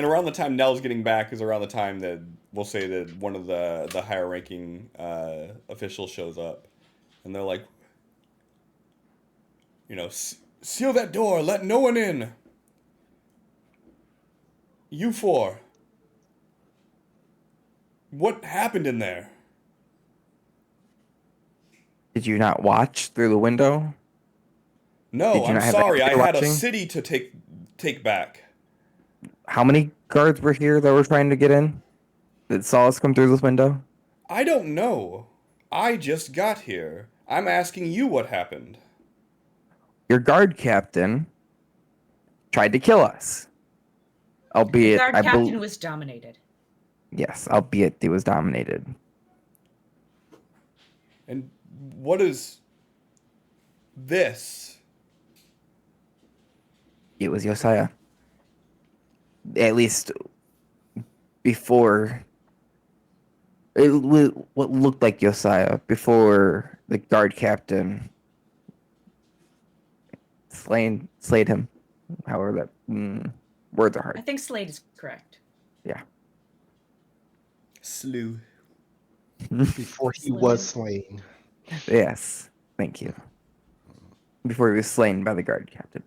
around the time Nell's getting back is around the time that we'll say that one of the higher ranking officials shows up, and they're like, seal that door, let no one in. You four. What happened in there? Did you not watch through the window? No, Did you I'm not have sorry. I anybody had a watching? city to take back. How many guards were here that were trying to get in? That saw us come through this window? I don't know. I just got here. I'm asking you what happened. Your guard captain tried to kill us. The Albeit, guard captain was dominated. Yes, albeit he was dominated. And what is this? It was Josiah. At least before what looked like Josiah before the guard captain slayed him. However, that words are I hard. think Slade is correct. Yeah. Slew. Before he was slain. Yes. Thank you. Before he was slain by the guard captain.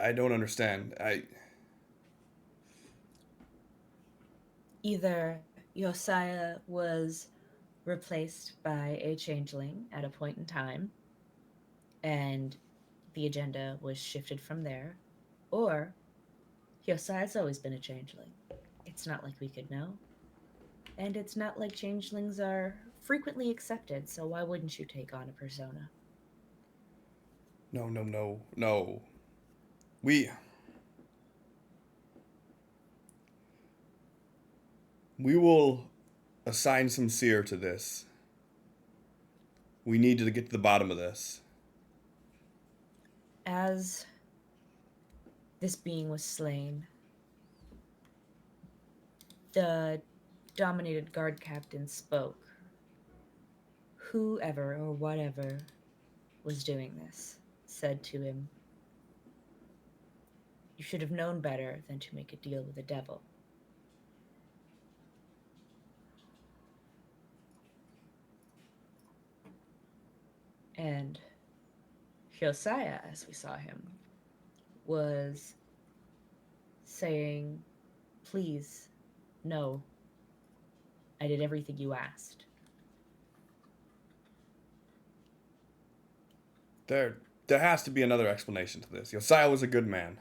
I don't understand. Either Josiah was replaced by a changeling at a point in time, and the agenda was shifted from there, or Josiah's always been a changeling. It's not like we could know. And it's not like changelings are frequently accepted, so why wouldn't you take on a persona? No. We will assign some seer to this. We need to get to the bottom of this. As this being was slain, the dominated guard captain spoke. Whoever or whatever was doing this said to him, "You should have known better than to make a deal with the devil." And Josiah, as we saw him, was saying, "Please, no. I did everything you asked." There has to be another explanation to this. Josiah was a good man.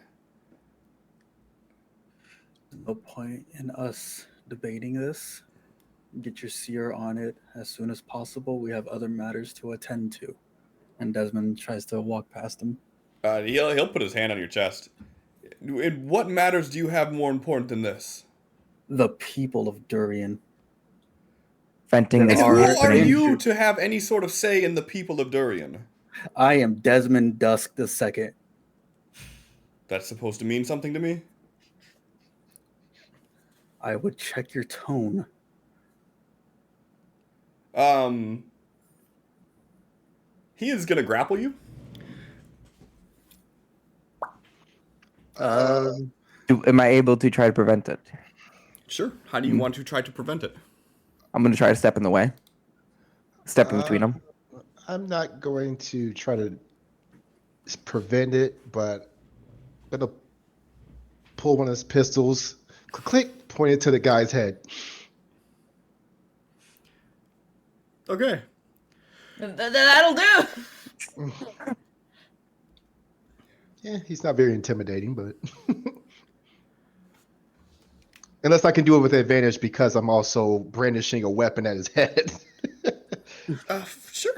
No point in us debating this. Get your seer on it as soon as possible. We have other matters to attend to. And Desmond tries to walk past him. He'll put his hand on your chest. And what matters do you have more important than this? The people of Durian. Venting this And Are who are weird you to have any sort of say in the people of Durian? I am Desmond Dusk II. That's supposed to mean something to me? I would check your tone. He is gonna grapple you. Am I able to try to prevent it? Sure. How do you want to try to prevent it? I'm going to try to step in the way. Step in between them. I'm not going to try to prevent it, but I'm going to pull one of his pistols, click, point it to the guy's head. Okay. That'll do! Yeah, he's not very intimidating, but unless I can do it with advantage because I'm also brandishing a weapon at his head. Sure.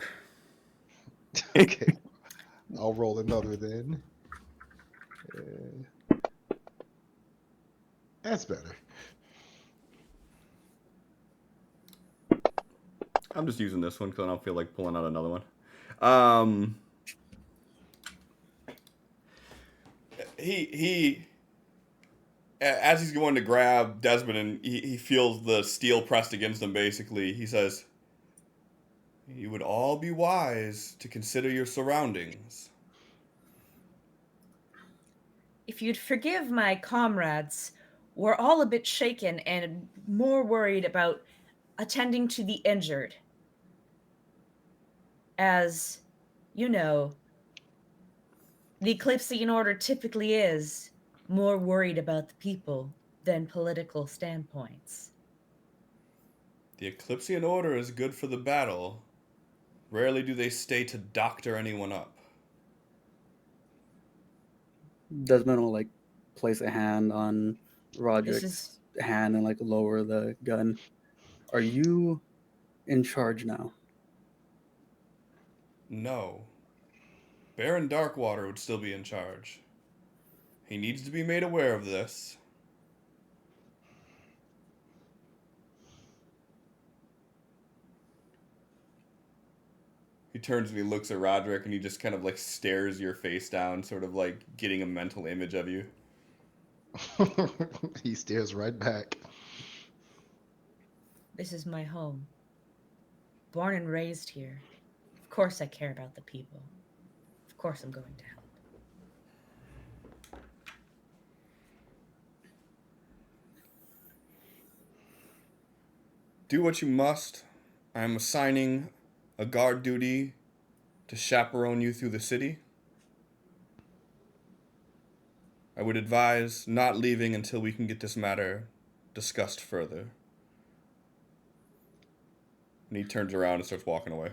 Okay, I'll roll another then. That's better. I'm just using this one because I don't feel like pulling out another one. He as he's going to grab Desmond and he feels the steel pressed against him. Basically, he says, "You would all be wise to consider your surroundings." If you'd forgive my comrades, we're all a bit shaken and more worried about attending to the injured. As you know, the Eclipsean Order typically is more worried about the people than political standpoints. The Eclipsean Order is good for the battle. Rarely do they stay to doctor anyone up. Desmond will like place a hand on This Roderick's is hand and like lower the gun. Are you in charge now? No. Baron Darkwater would still be in charge. He needs to be made aware of this. He turns and he looks at Roderick and he just kind of like stares your face down, sort of like getting a mental image of you. He stares right back. this is my home. Born and raised here. Of course I care about the people. Of course I'm going to help. Do what you must. I am assigning a guard duty to chaperone you through the city. I would advise not leaving until we can get this matter discussed further. And he turns around and starts walking away.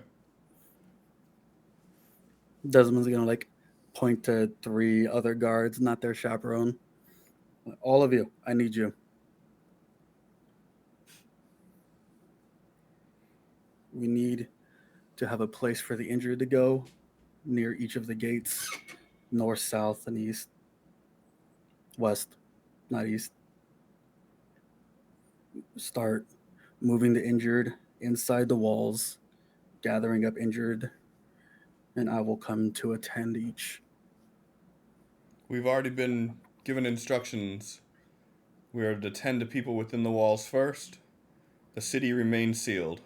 Desmond's gonna like point to 3 other guards, not their chaperone. All of you, I need you. We need to have a place for the injured to go near each of the gates, north, south, and east. West, not east. Start moving the injured inside the walls, gathering up injured, and I will come to attend each. We've already been given instructions. We are to tend to people within the walls first. The city remains sealed.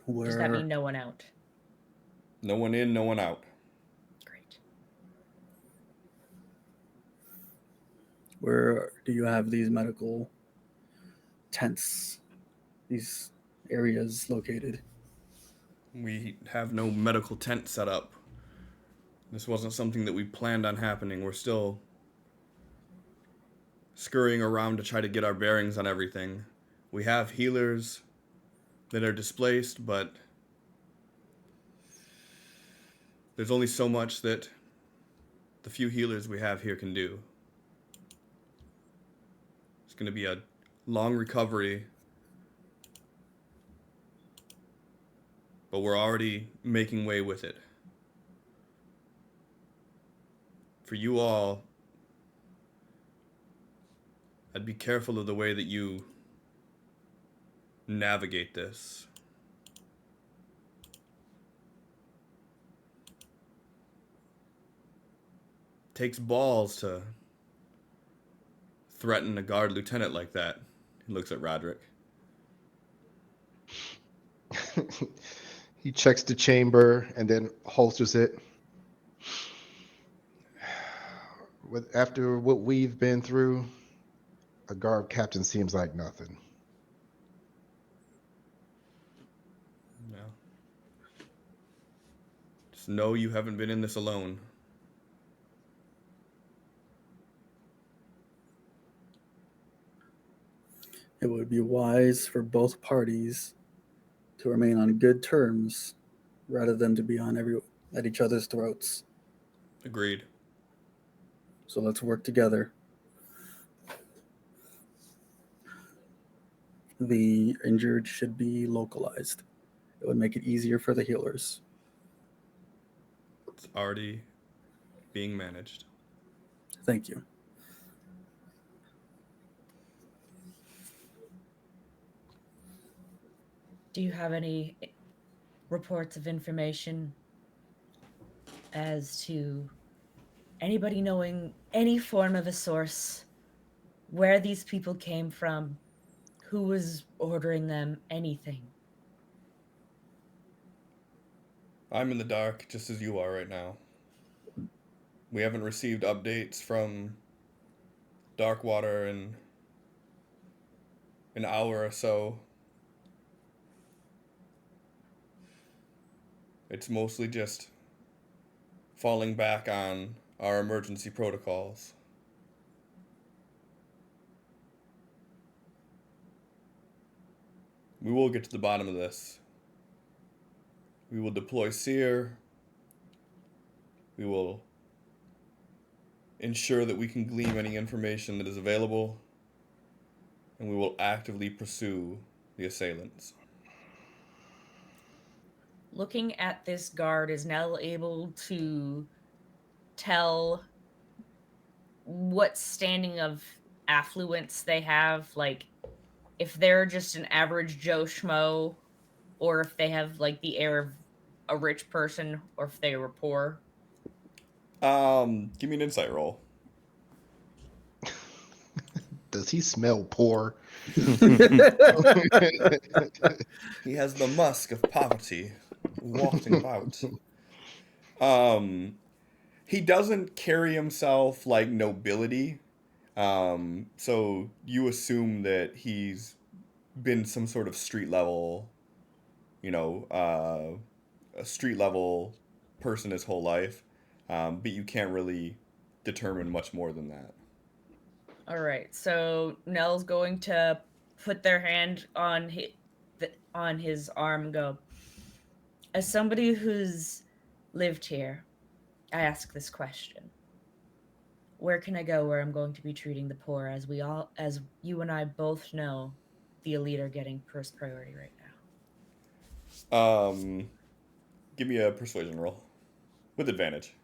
Does that Where mean no one out? No one in, no one out. Great. where do you have these medical tents, these areas located? We have no medical tent set up. This wasn't something that we planned on happening. We're still scurrying around to try to get our bearings on everything. We have healers that are displaced, but there's only so much that the few healers we have here can do. It's going to be a long recovery, but we're already making way with it. For you all, I'd be careful of the way that you navigate this. It takes balls to threaten a guard lieutenant like that. He looks at Roderick. He checks the chamber and then holsters it. After what we've been through, a guard captain seems like nothing. No. Just know you haven't been in this alone. It would be wise for both parties to remain on good terms rather than to be at each other's throats. Agreed. So let's work together. The injured should be localized. It would make it easier for the healers. It's already being managed. Thank you. Do you have any reports of information as to anybody knowing any form of a source, where these people came from, who was ordering them, anything? I'm in the dark, just as you are right now. We haven't received updates from Darkwater in an hour or so. It's mostly just falling back on our emergency protocols. We will get to the bottom of this. We will deploy Seer. We will ensure that we can glean any information that is available, and we will actively pursue the assailants. Looking at this guard, is Nell able to tell what standing of affluence they have? Like, if they're just an average Joe Schmo, or if they have, like, the air of a rich person, or if they were poor? Give me an insight roll. Does he smell poor? He has the musk of poverty wafting about. He doesn't carry himself like nobility. So you assume that he's been some sort of street level, a street level person his whole life. But you can't really determine much more than that. All right, so Nell's going to put their hand on his arm and go, as somebody who's lived here, I ask this question. Where can I go where I'm going to be treating the poor? As you and I both know, the elite are getting first priority right now. Give me a persuasion roll with advantage.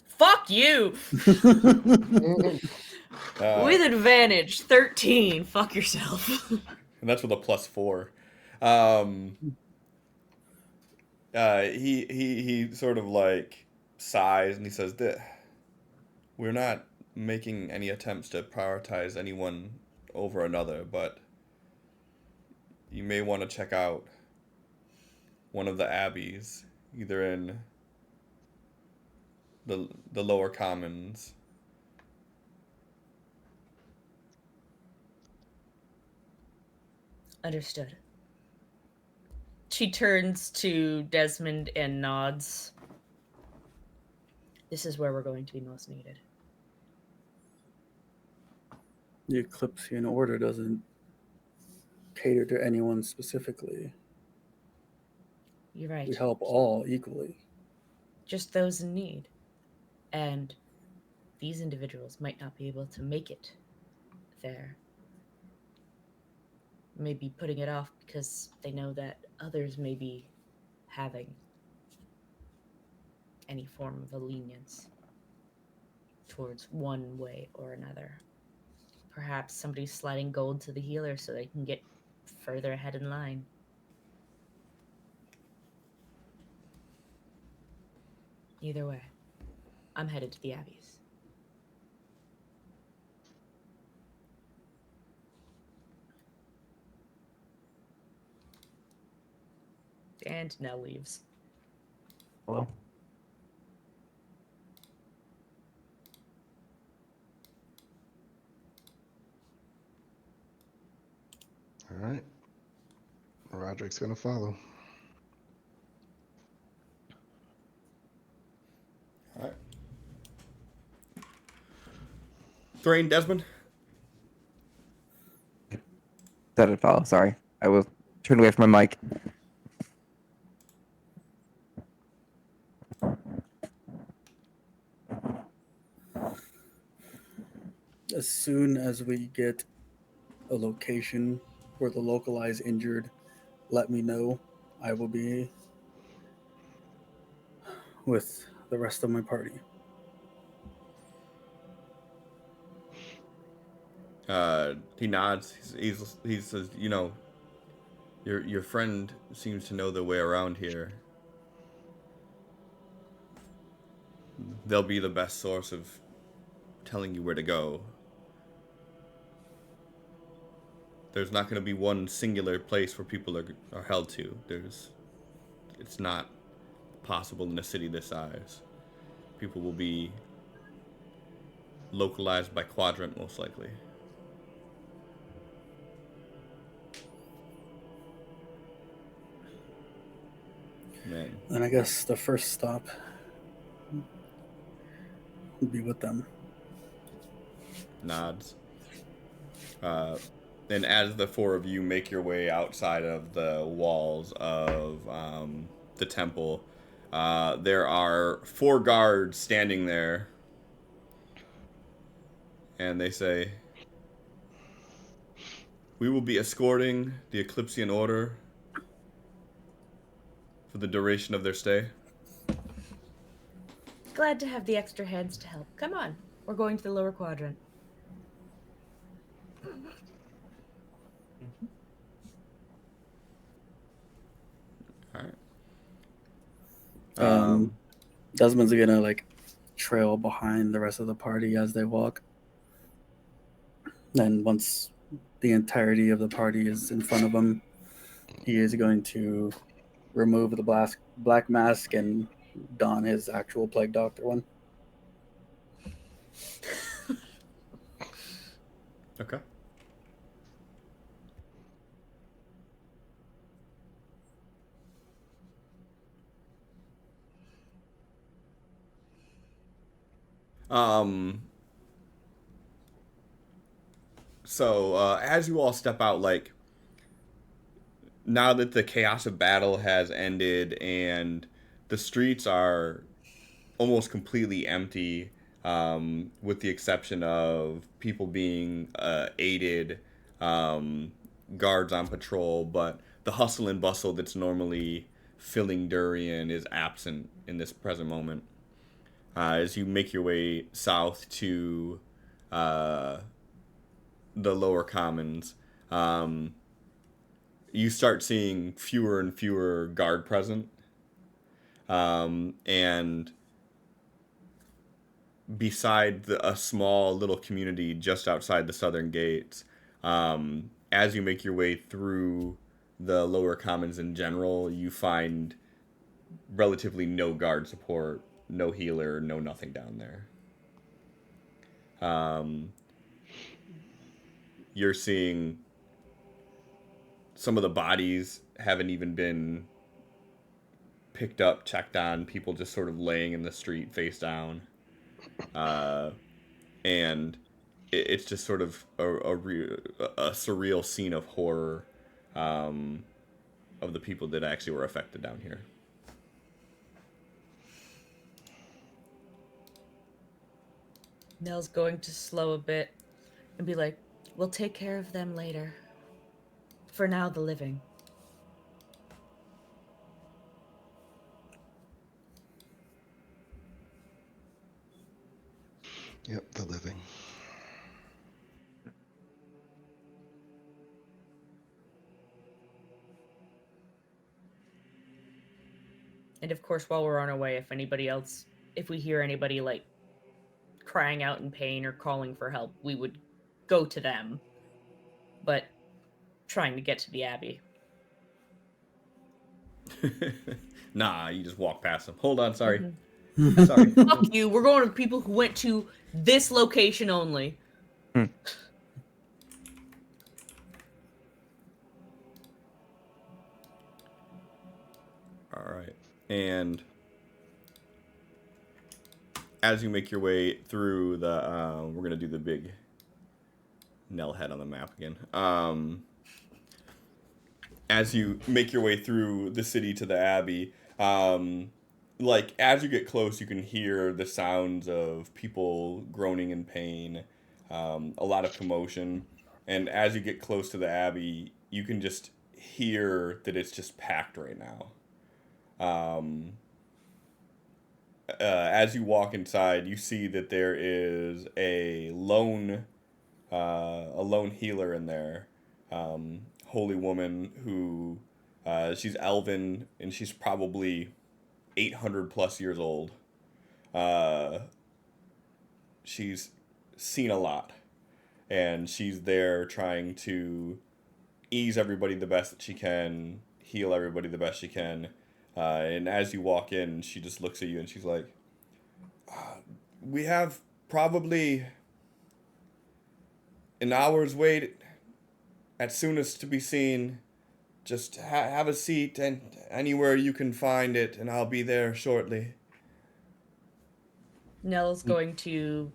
Fuck you! With advantage, 13. Fuck yourself. And that's with a +4. He sort of like sighs and he says that we're not making any attempts to prioritize anyone over another, but you may want to check out one of the abbeys, either in the lower commons. Understood. She turns to Desmond and nods. This is where we're going to be most needed. The Eclipsean Order doesn't cater to anyone specifically. You're right. We help all equally. Just those in need. And these individuals might not be able to make it there. Maybe putting it off because they know that others may be having any form of a lenience towards one way or another. Perhaps somebody's sliding gold to the healer so they can get further ahead in line. Either way, I'm headed to the Abbeys. And Nell leaves. Hello. All right. Roderick's gonna follow. All right. Thrain, Desmond? Said it follow. Sorry, I was turned away from my mic. As soon as we get a location where the localized injured, let me know. I will be with the rest of my party. He nods. He says, your friend seems to know the way around here. They'll be the best source of telling you where to go. There's not going to be one singular place where people are held to. It's not possible in a city this size. People will be localized by quadrant, most likely. Man. Then I guess the first stop would be with them. Nods. And as the four of you make your way outside of the walls of the temple, there are 4 guards standing there. And they say, "We will be escorting the Eclipsean Order for the duration of their stay." Glad to have the extra hands to help. Come on. We're going to the lower quadrant. All right. Desmond's gonna like trail behind the rest of the party as they walk. Then once the entirety of the party is in front of him, he is going to remove the black mask and don his actual Plague Doctor one. Okay. So as you all step out, like, now that the chaos of battle has ended and the streets are almost completely empty, with the exception of people being aided, guards on patrol, but the hustle and bustle that's normally filling Durian is absent in this present moment. As you make your way south to the lower commons, you start seeing fewer and fewer guard present, and beside a small little community just outside the southern gates, as you make your way through the lower commons in general, you find relatively no guard support, no healer, no nothing down there. You're seeing some of the bodies haven't even been picked up, checked on, people just sort of laying in the street face down. And it's just sort of a surreal scene of horror, of the people that actually were affected down here. Nell's going to slow a bit and be like, "We'll take care of them later. For now, the living." Yep, the living. And of course, while we're on our way, if we hear anybody like crying out in pain or calling for help, we would go to them. But trying to get to the Abbey. Nah, you just walk past them. Hold on, sorry. Mm-hmm. Sorry. Fuck you. We're going to people who went to this location only. All right. And as you make your way through we're going to do the big Nell head on the map again. As you make your way through the city to the Abbey, like, as you get close, you can hear the sounds of people groaning in pain, a lot of commotion. And as you get close to the Abbey, you can just hear that it's just packed right now. As you walk inside, you see that there is a lone a lone healer in there, holy woman who she's elven and she's probably 800 plus years old. She's seen a lot, and she's there trying to ease everybody the best that she can, heal everybody the best she can. And as you walk in, she just looks at you and she's like, "We have probably an hour's wait at soonest to be seen. Just have a seat and anywhere you can find it, and I'll be there shortly." Nell's going to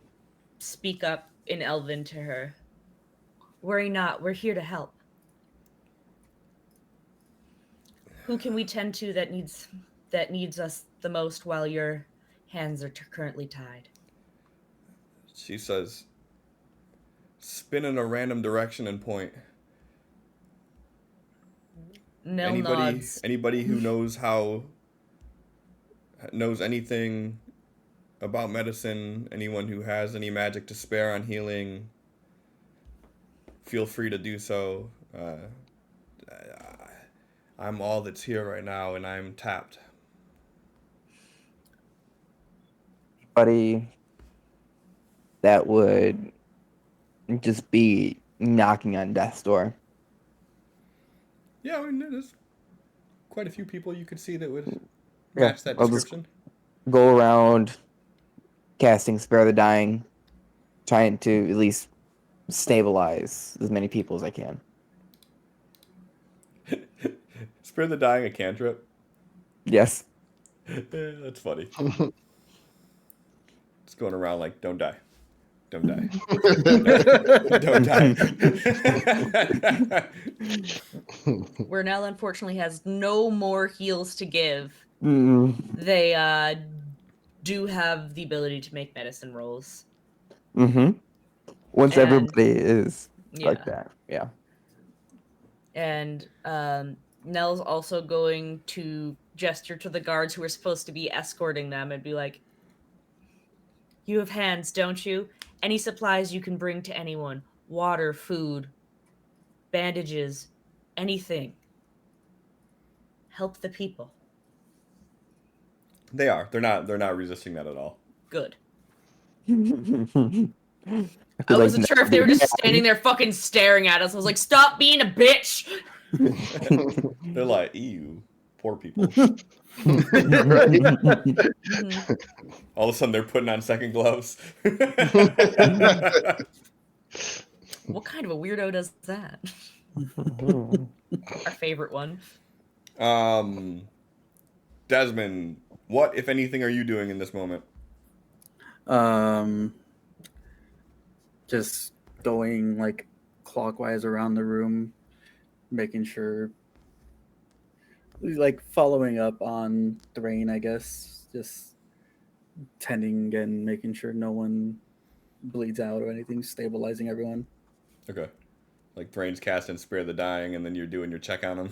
speak up in Elven to her. Worry not, we're here to help. Who can we tend to that needs us the most while your hands are currently tied? She says, "Spin in a random direction and point. Nell nods. Anybody who knows anything about medicine, anyone who has any magic to spare on healing, feel free to do so. I'm all that's here right now, and I'm tapped." Buddy, that would just be knocking on death's door. Yeah, I mean, there's quite a few people you could see that would match that I'll just description. go around casting Spare the Dying, trying to at least stabilize as many people as I can. Spare the dying a cantrip. Yes. That's funny. It's going around like, "Don't die. Don't die. Don't die." Where Nell unfortunately has no more heals to give, Mm. they do have the ability to make medicine rolls. Mm-hmm. Once And- everybody is Yeah. like that. Yeah. And Nell's also going to gesture to the guards who are supposed to be escorting them and be like, "You have hands, don't you? Any supplies you can bring to anyone. Water, food, bandages, anything. Help the people." They are. They're not resisting that at all. Good. I I feel wasn't like sure if they were just standing there fucking staring at us. I was like, "Stop being a bitch!" They're like, "Ew, poor people." Right? Mhm. All of a sudden, they're putting on second gloves. What kind of a weirdo does that? Our favorite one. Desmond, what, if anything, are you doing in this moment? Just going like clockwise around the room, making sure, like following up on Thrain, I guess, just tending and making sure no one bleeds out or anything, stabilizing everyone. Okay. Like Thrain's casting Spare the Dying, and then you're doing your check on him.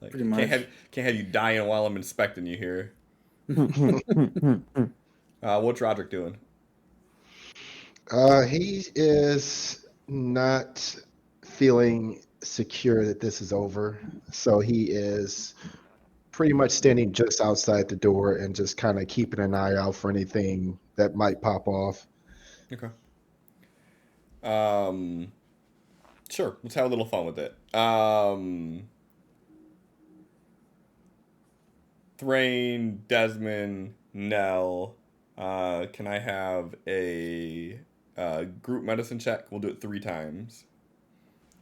Like, Pretty much. Can't have you dying while I'm inspecting you here. What's Roderick doing? He is not feeling secure that this is over, so he is pretty much standing just outside the door and just kind of keeping an eye out for anything that might pop off. Okay. Sure. Let's have a little fun with it. Thrain, Desmond, Nell. Can I have a group medicine check? We'll do it 3 times.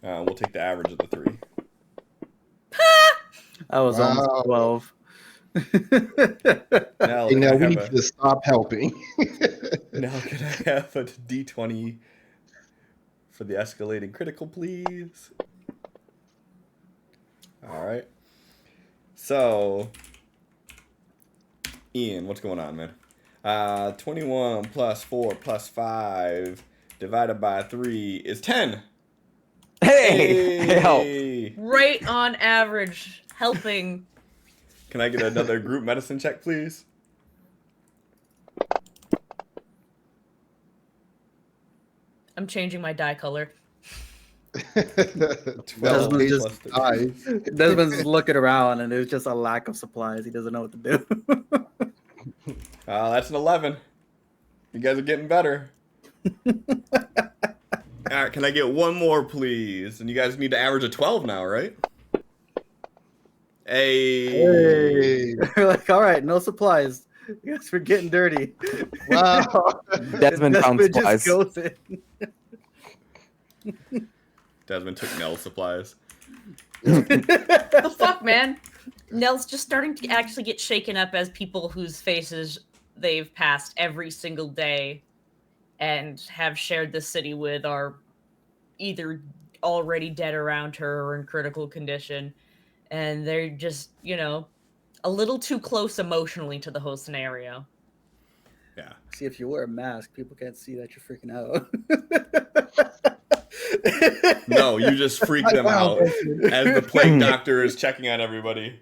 We'll take the average of the 3. I was Wow. almost 12. Nell, Hey, can now I we have need a, to stop helping. Nell, can I have a D20 for the escalating critical, please? All right. So, Ian, what's going on, man? 21 plus 4 plus 5 divided by 3 is 10. Hey, I helped. Right on average, helping. Can I get another group medicine check, please? I'm changing my dye color. 12 Desmond's plus just- 13. Desmond's looking around, and there's just a lack of supplies. He doesn't know what to do. That's an 11. You guys are getting better. All right, can I get one more, please? And you guys need to average a 12 now, right? Hey. We're like, all right, no supplies. You guys, we're getting dirty. Wow. Desmond found supplies. just goes in. Desmond took Nell's supplies. The fuck, man? Nell's just starting to actually get shaken up as people whose faces they've passed every single day and have shared the city with are either already dead around her or in critical condition. And they're just, a little too close emotionally to the whole scenario. Yeah. See, if you wear a mask, people can't see that you're freaking out. No, you just freak them out as the plague doctor is checking on everybody.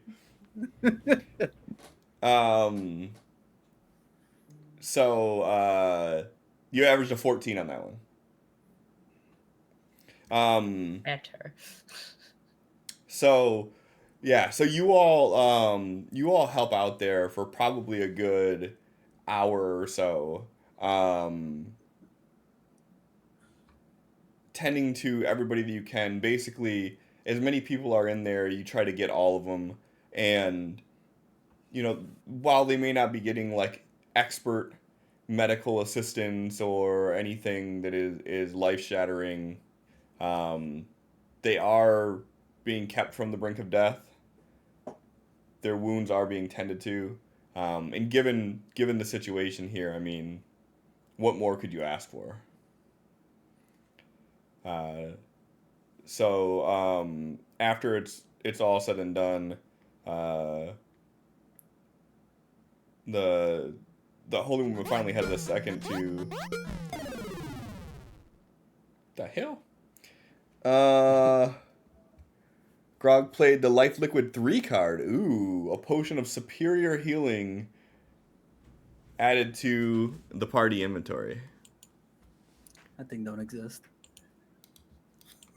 So you averaged a 14 on that one. Better. So yeah, so you all help out there for probably a good hour or so. Tending to everybody that you can. Basically, as many people are in there, you try to get all of them. And, while they may not be getting like expert medical assistance or anything that is life shattering, they are being kept from the brink of death. Their wounds are being tended to. And given the situation here, I mean, what more could you ask for? So after it's all said and done, the Holy Woman finally has a second to the hell. Grog played the Life Liquid 3 card. Ooh, a potion of superior healing added to the party inventory. That thing don't exist.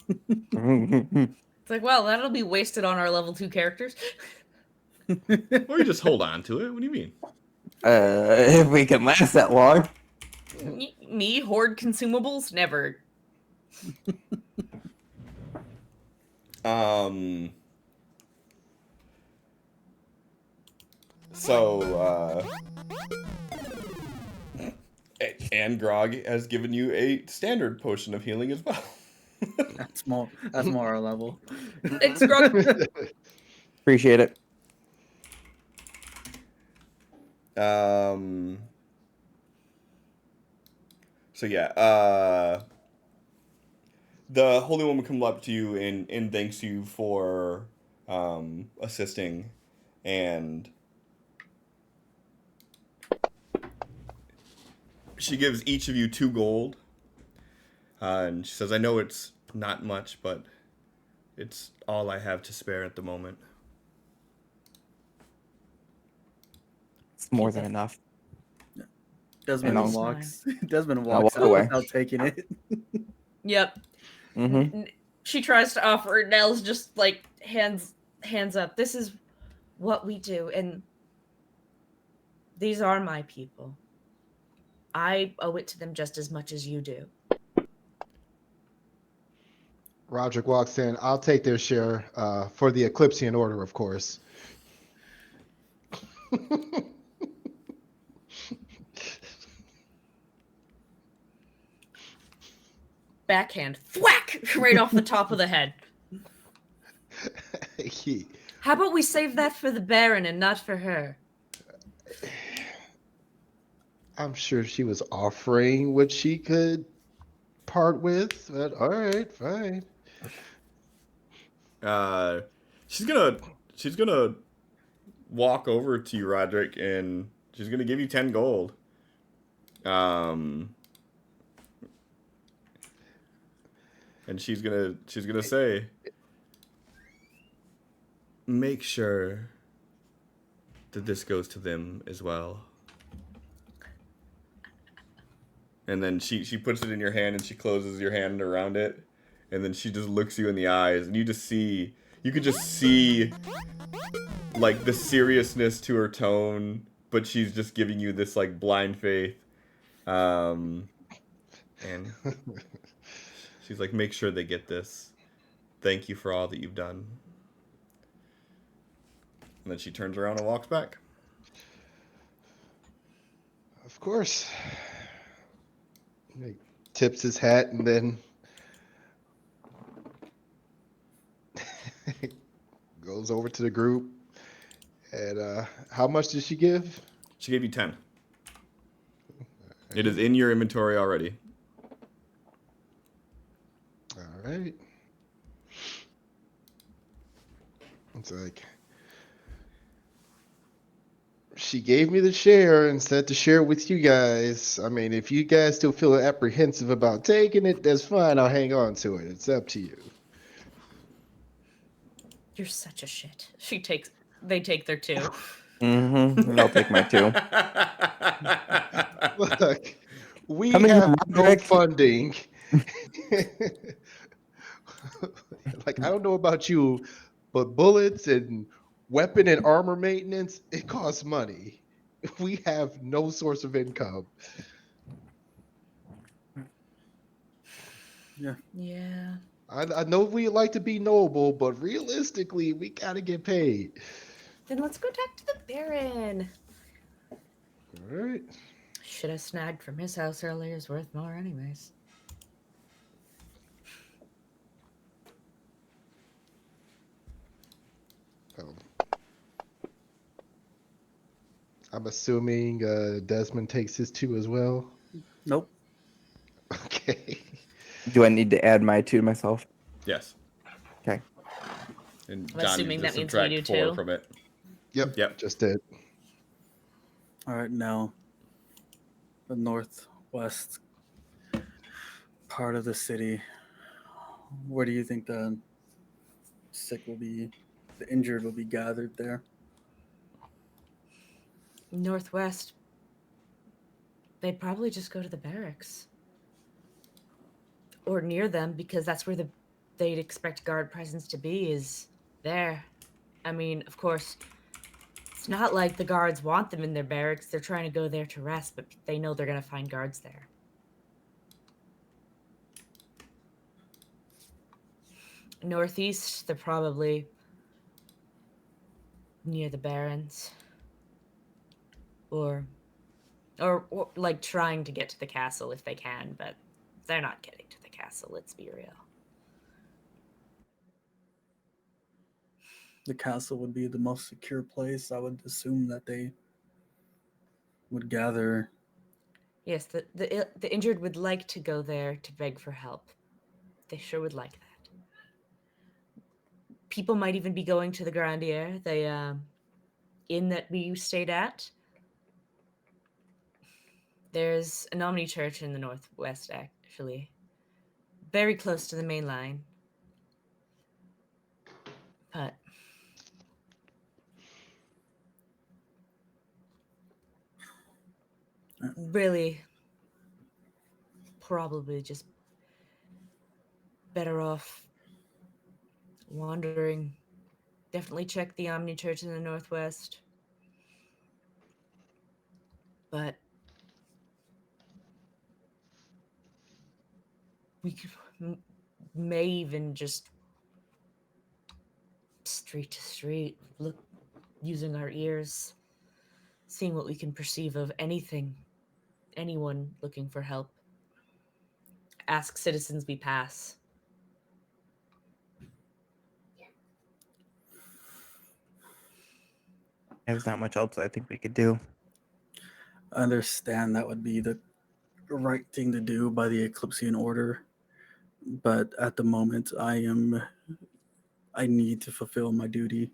It's like, well, that'll be wasted on our level 2 characters. Or you just hold on to it. What do you mean? If we can last that long. Me, hoard consumables? Never. So, and Grog has given you a standard potion of healing as well. That's more our level. Thanks, Grog. Appreciate it. So yeah, the Holy Woman comes up to you and thanks you for assisting, and she gives each of you 2 gold, and she says, "I know it's not much, but it's all I have to spare at the moment." It's more than enough. Desmond I'll- walks. Desmond I'll walks walk out away. without taking it. Yep. Mm-hmm. She tries to offer. Nell's just like hands up. This is what we do, and these are my people. I owe it to them just as much as you do. Roderick walks in. I'll take their share for the Eclipsean Order, of course. Backhand, thwack, right off the top of the head. How about we save that for the Baron and not for her? I'm sure she was offering what she could part with, but all right, fine. She's gonna walk over to you, Roderick, and she's gonna give you 10 gold. And she's gonna say, make sure that this goes to them as well. And then she puts it in your hand and she closes your hand around it. And then she just looks you in the eyes and you could just see like the seriousness to her tone, but she's just giving you this like blind faith. And she's like, make sure they get this. Thank you for all that you've done. And then she turns around and walks back. Of course. He tips his hat and then goes over to the group. And how much did she give? She gave you 10. It is in your inventory already. All right. It's like she gave me the share and said to share with you guys. I mean, if you guys still feel apprehensive about taking it, that's fine. I'll hang on to it. It's up to you. You're such a shit. They take their 2. Mm-hmm. I'll take my 2. Look, we Come in here, have no Roderick. funding. Like, I don't know about you, but bullets and weapon and armor maintenance, it costs money. We have no source of income. Yeah. I know we like to be noble, but realistically, we gotta get paid. Then let's go talk to the Baron. All right. Should have snagged from his house earlier. Is worth more, anyways. I'm assuming Desmond takes his 2 as well. Nope. Okay. Do I need to add my 2 to myself? Yes. Okay. And I'm John assuming needs to that means we subtract do 4 too. from it. Yep. Just did. All right, now the northwest part of the city. Where do you think the injured will be gathered there? Northwest. They'd probably just go to the barracks. Or near them, because that's where they'd expect guard presence to be, is there. I mean, of course, it's not like the guards want them in their barracks. They're trying to go there to rest, but they know they're going to find guards there. Northeast, they're probably near the barons. Or like trying to get to the castle if they can, but they're not getting to the castle, let's be real. The castle would be the most secure place. I would assume that they would gather. Yes, the injured would like to go there to beg for help. They sure would like that. People might even be going to the Grandier, the inn that we stayed at. There's an Omni church in the northwest, actually. Very close to the main line. But really, probably just better off wandering. Definitely check the Omni Church in the Northwest. But we may even just street to street, look using our ears, seeing what we can perceive of anything, anyone looking for help. Ask citizens we pass. There's not much else I think we could do. I understand that would be the right thing to do by the Eclipsean Order, but at the moment I need to fulfill my duty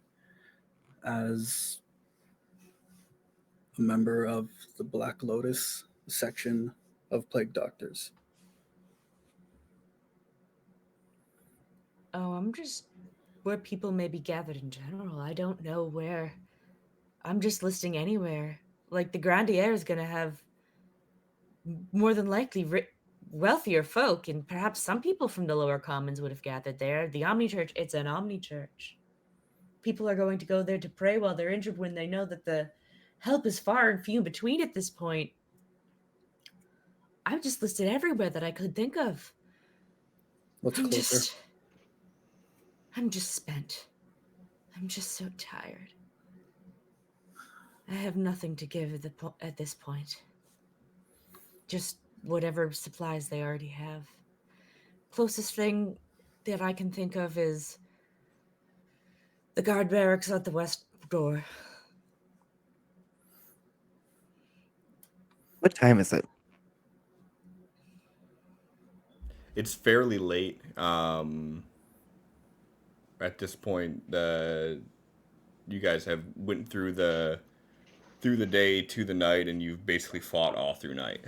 as a member of the Black Lotus section of Plague Doctors. Oh, I'm just where people may be gathered in general. I don't know where. I'm just listing anywhere. Like the Grandier is gonna have more than likely wealthier folk, and perhaps some people from the lower commons would have gathered there. The Omni Church, it's an Omni Church. People are going to go there to pray while they're injured when they know that the help is far and few between at this point. I've just listed everywhere that I could think of. What's closer? I'm just spent. I'm just so tired. I have nothing to give at this point. Just whatever supplies they already have. Closest thing that I can think of is the guard barracks at the west door. What time is it? It's fairly late. At this point, you guys have went through the day to the night, and you've basically fought all through night.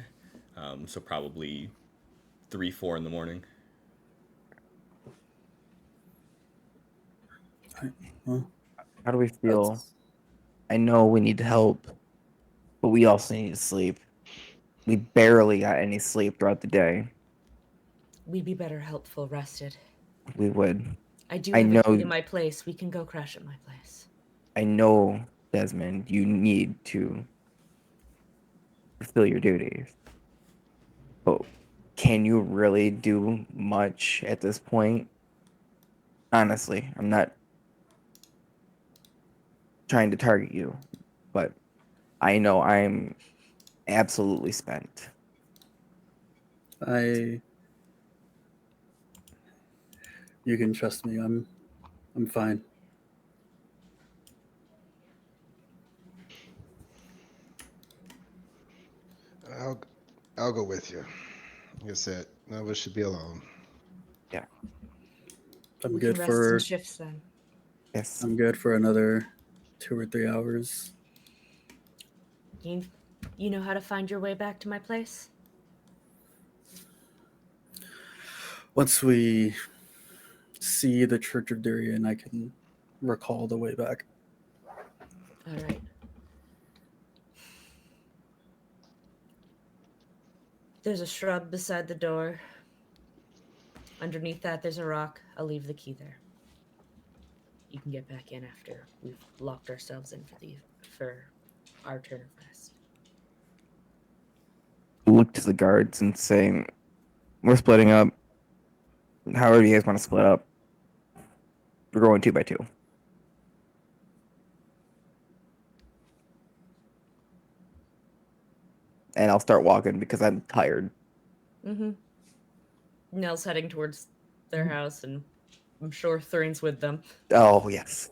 So probably 3, 4 in the morning. Well, How do we feel? I know we need help, but we also need to sleep. We barely got any sleep throughout the day. We'd be better helpful rested. We would. I do I have a key know- to my place. We can go crash at my place. I know, Desmond, you need to fulfill your duties. But can you really do much at this point? Honestly, I'm not trying to target you, but I know I'm absolutely spent. You can trust me. I'm fine. I'll go with you. Like I said, none of us should be alone. I'm We good can rest for in shifts then. Yes. I'm good for another 2 or 3 hours. You know how to find your way back to my place? Once we see the Church of Durian, I can recall the way back. All right. There's a shrub beside the door. Underneath that, there's a rock. I'll leave the key there. You can get back in after we've locked ourselves in for our turn of rest. Look to the guards and say, we're splitting up. However you guys want to split up. We're going 2 by 2. And I'll start walking because I'm tired. Mm-hmm. Nell's heading towards their house, and I'm sure Thrain's with them. Oh, yes.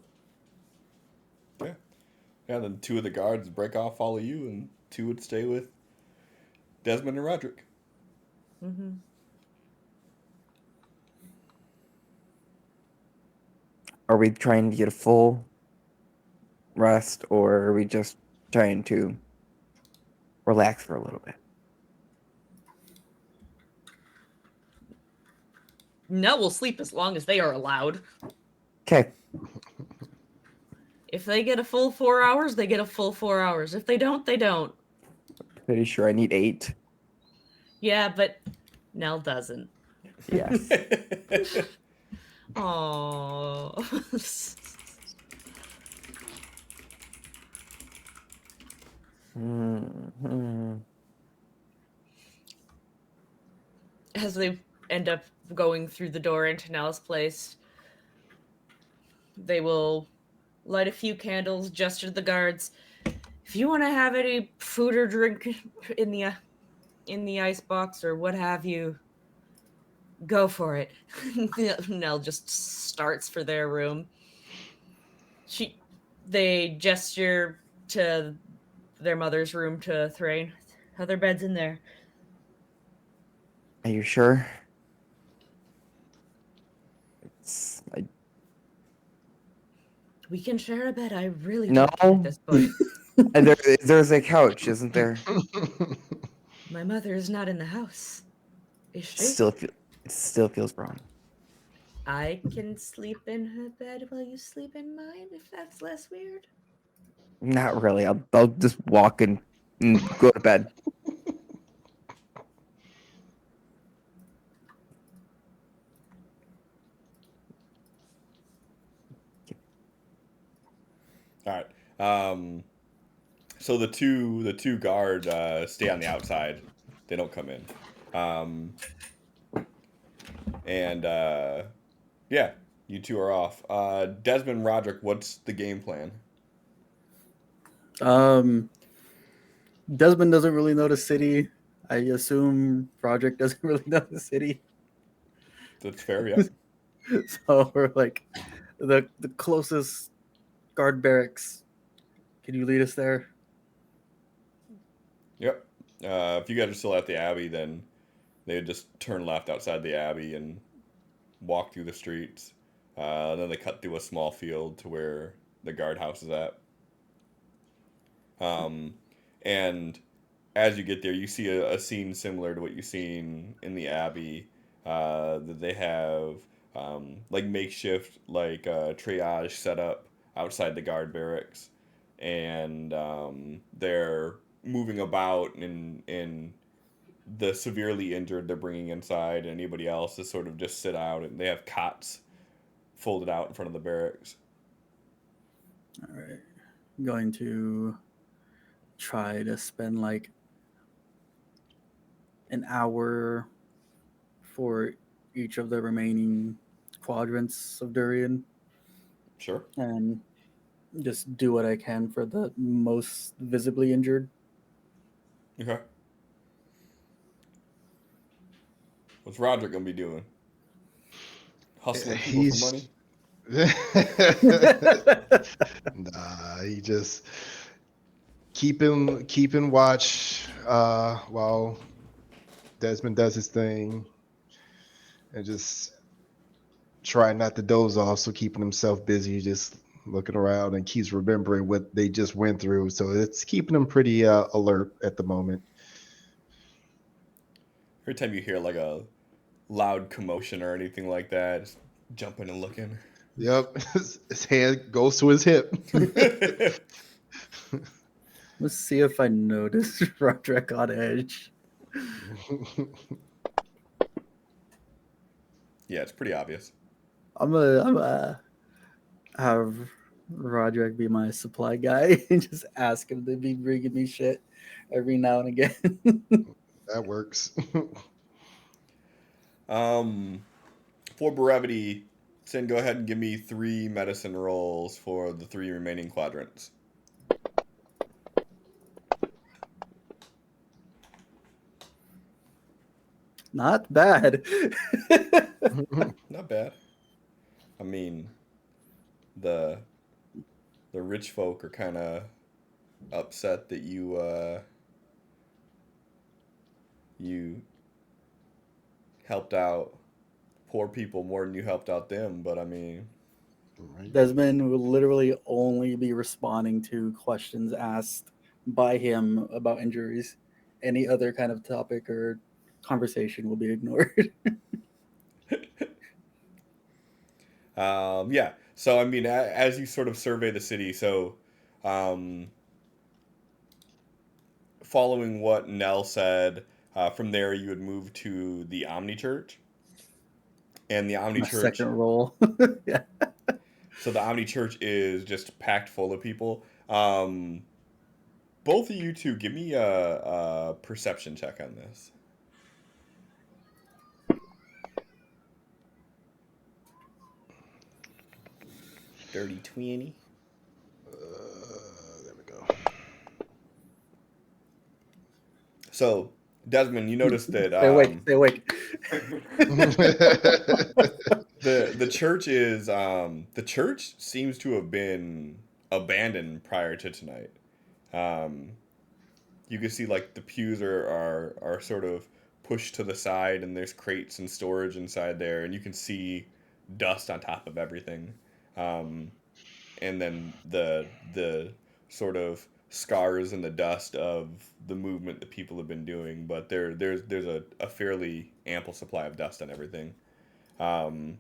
Yeah, then 2 of the guards break off, follow you, and 2 would stay with Desmond and Roderick. Mm-hmm. Are we trying to get a full rest, or are we just trying to relax for a little bit? Nell will sleep as long as they are allowed. Okay. If they get a full 4 hours, they get a full 4 hours. If they don't, they don't. Pretty sure I need 8. Yeah, but Nell doesn't. Yes. Aww. Mm-hmm. As they end up going through the door into Nell's place, they will light a few candles, gesture to the guards. If you want to have any food or drink in the ice box or what have you, go for it. Nell just starts for their room. They gesture to their mother's room to Thrain. Other beds in there. Are you sure? We can share a bed. I really No. don't care at this point. There's a couch, isn't there? My mother is not in the house. Is she? It still feels wrong. I can sleep in her bed while you sleep in mine, if that's less weird. Not really. I'll just walk and go to bed. All right. So the two guard stay on the outside. They don't come in. Um, and yeah, you two are off. Desmond, Roderick, what's the game plan? Um, Desmond doesn't really know the city. I assume Project doesn't really know the city. That's fair. Yep. So we're like the closest guard barracks. Can you lead us there? Yep. If you guys are still at the Abbey, then they would just turn left outside the Abbey and walk through the streets. Then they cut through a small field to where the guardhouse is at. Um, and as you get there, you see a scene similar to what you've seen in the Abbey. That they have like makeshift like triage set up outside the guard barracks, and they're moving about and the severely injured they're bringing inside. Anybody else is sort of just sit out, and they have cots folded out in front of the barracks. All right. I'm going to try to spend like an hour for each of the remaining quadrants of Durian Sure. and just do what I can for the most visibly injured. Okay. What's Roger gonna be doing? Hustling people for He's money? nah, he just keeping watch while Desmond does his thing, and just trying not to doze off, so keeping himself busy, just looking around and keeps remembering what they just went through. So it's keeping him pretty alert at the moment. Every time you hear like a loud commotion or anything like that, just jumping and looking. Yep, his hand goes to his hip. Let's see if I notice Roderick on edge. Yeah, it's pretty obvious. I'm gonna have Roderick be my supply guy and just ask him to be bringing me shit every now and again. That works. For brevity, Sin, go ahead and give me 3 medicine rolls for the 3 remaining quadrants. Not bad. Not bad. I mean, the rich folk are kind of upset that you helped out poor people more than you helped out them, but I mean, Right. Desmond will literally only be responding to questions asked by him about injuries. Any other kind of topic or conversation will be ignored. yeah. So I mean, as you sort of survey the city, so um, following what Nell said, from there you would move to the Omni Church, and the Omni My Church. second role. Yeah. So the Omni Church is just packed full of people. Both of you two, give me a perception check on this. Dirty 20. There we go. So, Desmond, you noticed that Stay awake. Stay awake. the church is the church seems to have been abandoned prior to tonight. Um, you can see like the pews are sort of pushed to the side, and there's crates and storage inside there, and you can see dust on top of everything. Um, and then the sort of scars and the dust of the movement that people have been doing, but there's a fairly ample supply of dust on everything. Um,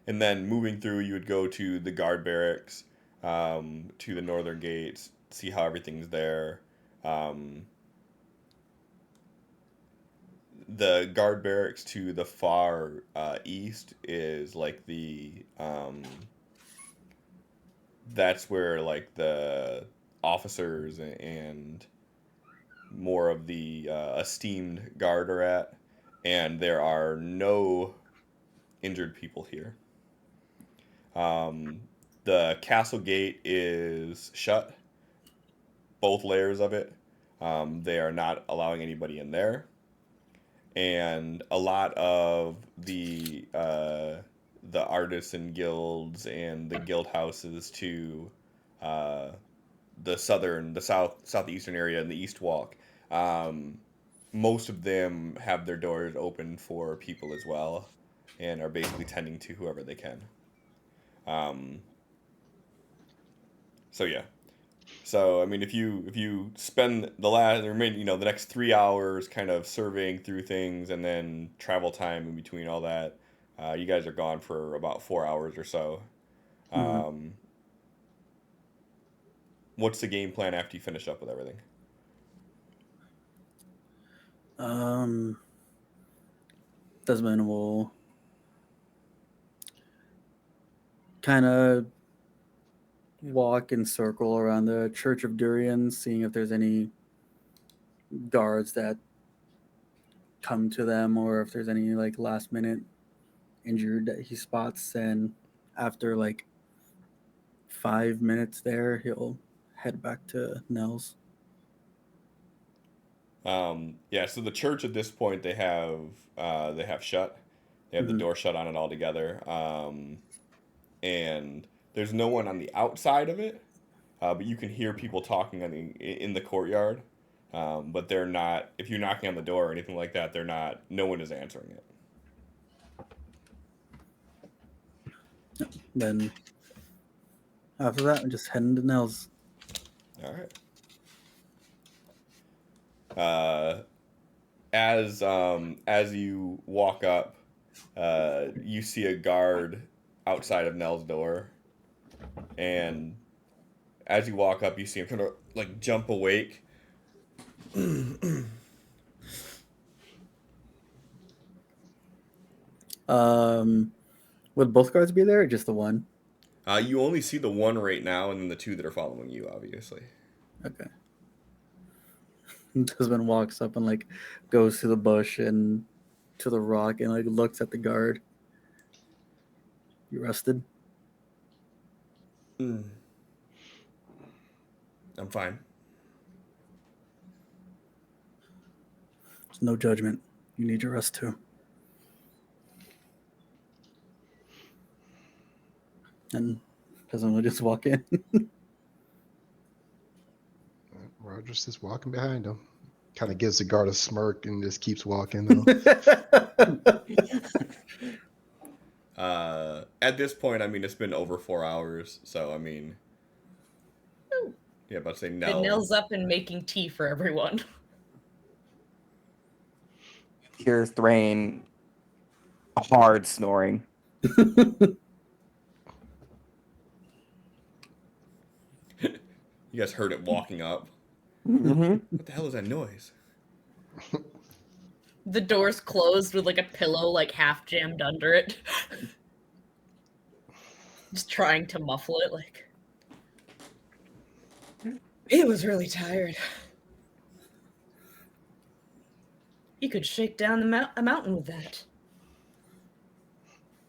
and then moving through, you would go to the guard barracks, to the northern gates, see how everything's there. Um, the guard barracks to the far east is like that's where like the officers and more of the esteemed guard are at, and there are no injured people here. Um, the castle gate is shut, both layers of it. They are not allowing anybody in there, and a lot of the artisan guilds and the guild houses to uh, southeastern area and the East Walk. Um, Most of them have their doors open for people as well, and are basically tending to whoever they can. Um, so yeah. So I mean, if you spend the next 3 hours kind of surveying through things, and then travel time in between all that, you guys are gone for about 4 hours or so. Mhm. Um, what's the game plan after you finish up with everything? Desmond will kind of walk in circle around the Church of Durian, seeing if there's any guards that come to them or if there's any like last minute injured that he spots. And after like 5 minutes there, he'll head back to Nell's. Yeah, so the church at this point they have shut. They have the Mhm. door shut on it altogether, and there's no one on the outside of it. But you can hear people talking in the courtyard. But they're not. If you're knocking on the door or anything like that, they're not. No one is answering it. Then after that, I'm just heading to Nell's. All right. Uh, as you walk up, you see a guard outside of Nell's door, and as you walk up, you see him kind of like jump awake. Would both guards be there or just the one? You only see the one right now, and then the two that are following you, obviously. Okay. Desmond walks up and like goes to the bush and to the rock and like looks at the guard. You rested? I'm fine. There's no judgment. You need your rest too. And Desmond will just walk in. Roger's just walking behind him. Kind of gives the guard a smirk and just keeps walking. Though. At this point, I mean, it's been over 4 hours, so I mean, Oh. yeah, about to say And no. Nell's up and making tea for everyone. Here's Thrain hard snoring. You guys heard it walking up. Mm-hmm. What the hell is that noise? The door's closed with like a pillow like half jammed under it. Just trying to muffle it like. He was really tired. He could shake down a mountain with that.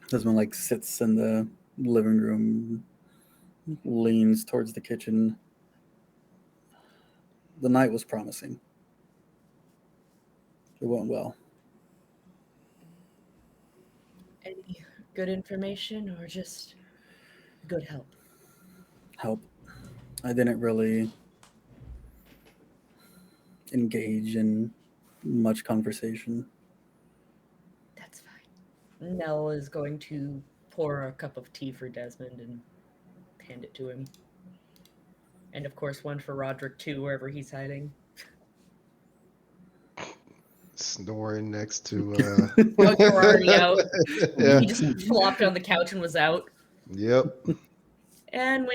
Desmond like sits in the living room, leans towards the kitchen. The night was promising. It went well. Any good information or just good help? Help. I didn't really engage in much conversation. That's fine. Nell is going to pour a cup of tea for Desmond and hand it to him. And of course, one for Roderick too, wherever he's hiding. Snoring next to. Oh, you're already out. Yeah. He just flopped on the couch and was out. Yep. And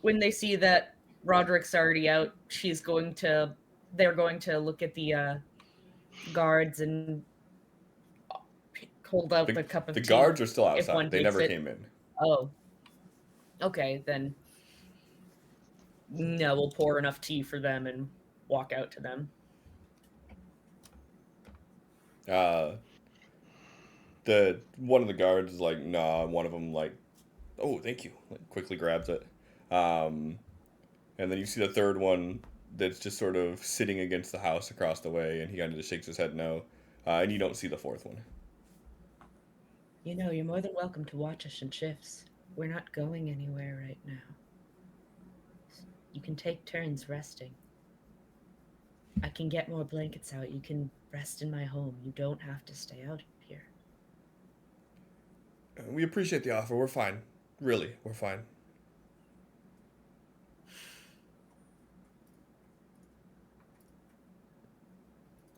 when they see that Roderick's already out, they're going to look at the guards and hold out the cup of The tea. guards are still if one outside. They takes never it. came in. Oh. Okay, then No, we'll pour enough tea for them and walk out to them. The one of the guards is like, nah. One of them like, oh, thank you. Like, quickly grabs it. And then you see the third one that's just sort of sitting against the house across the way, and he kind of just shakes his head no. And you don't see the fourth one. You know, you're more than welcome to watch us in shifts. We're not going anywhere right now. You can take turns resting. I can get more blankets out. You can rest in my home. You don't have to stay out here. We appreciate the offer. We're fine. Really, we're fine.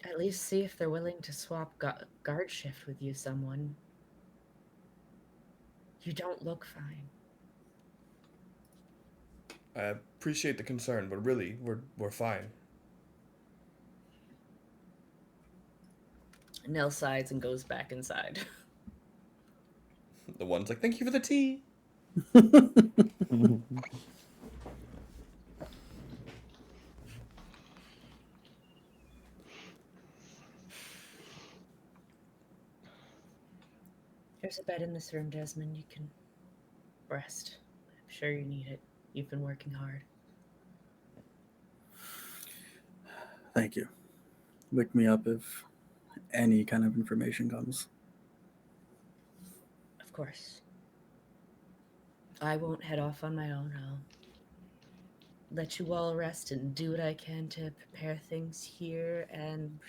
At least see if they're willing to swap guard shift with you, someone. You don't look fine. I appreciate the concern, but really, we're fine. Nell sighs and goes back inside. The one's like, thank you for the tea. There's a bed in this room, Desmond. You can rest. I'm sure you need it. You've been working hard. Thank you. Wake me up if any kind of information comes. Of course. I won't head off on my own. I'll let you all rest and do what I can to prepare things here. And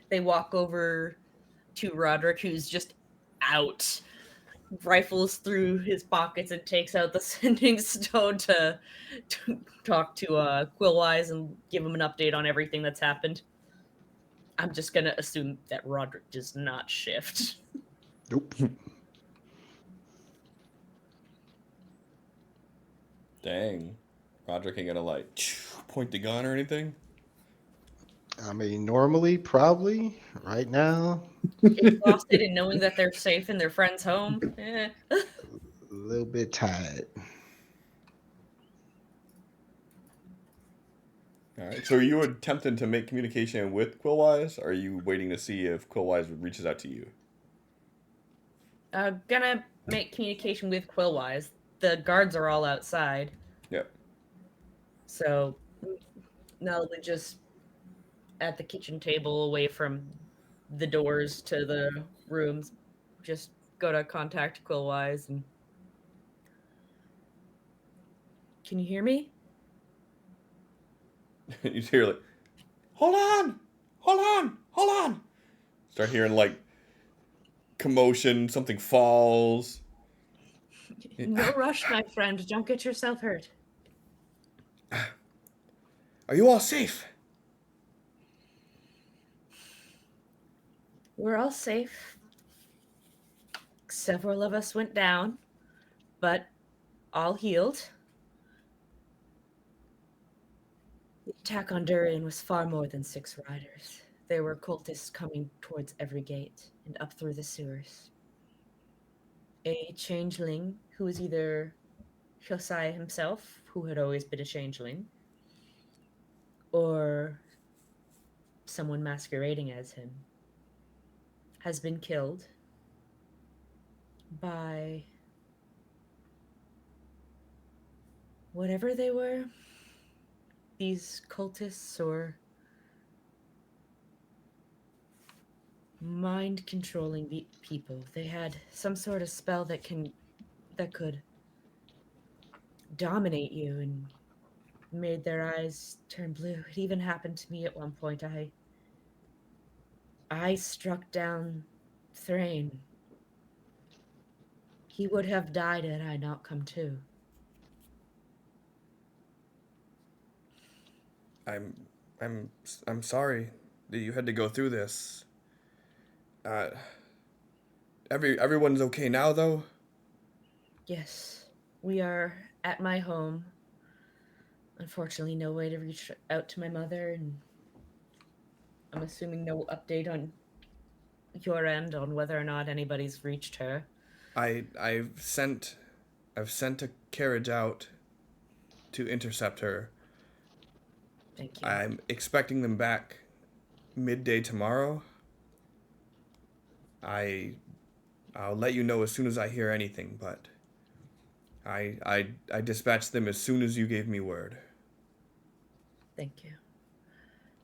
they walk over to Roderick, who's just out, rifles through his pockets and takes out the sending stone to talk to Quillwise and give him an update on everything that's happened. I'm just gonna assume that Roderick does not shift. Nope. Dang. Roderick ain't gonna like point the gun or anything? I mean, normally, probably. Right now, Exhausted and knowing that they're safe in their friend's home. a little bit tired. Alright, so are you attempting to make communication with Quillwise, or are you waiting to see if Quillwise reaches out to you? Gonna make communication with Quillwise. The guards are all outside. Yep. So, Nell would just at the kitchen table away from the doors to the rooms, just go to contact Quillwise and... Can you hear me? You hear like, hold on! Hold on! Hold on! Start hearing like commotion, something falls. No rush, my friend. Don't get yourself hurt. Are you all safe? We're all safe. Several of us went down, but all healed. The attack on Durian was far more than 6 riders. There were cultists coming towards every gate and up through the sewers. A changeling who was either Josiah himself, who had always been a changeling, or someone masquerading as him, has been killed by whatever they were, these cultists or mind controlling people. They had some sort of spell that could dominate you and made their eyes turn blue. It even happened to me at one point. I struck down Thrain. He would have died had I not come to. I'm sorry that you had to go through this. Everyone's okay now though? Yes, we are at my home. Unfortunately, no way to reach out to my mother, and I'm assuming no update on your end on whether or not anybody's reached her. I've sent a carriage out to intercept her. Thank you. I'm expecting them back midday tomorrow. I'll let you know as soon as I hear anything, but I dispatched them as soon as you gave me word. Thank you.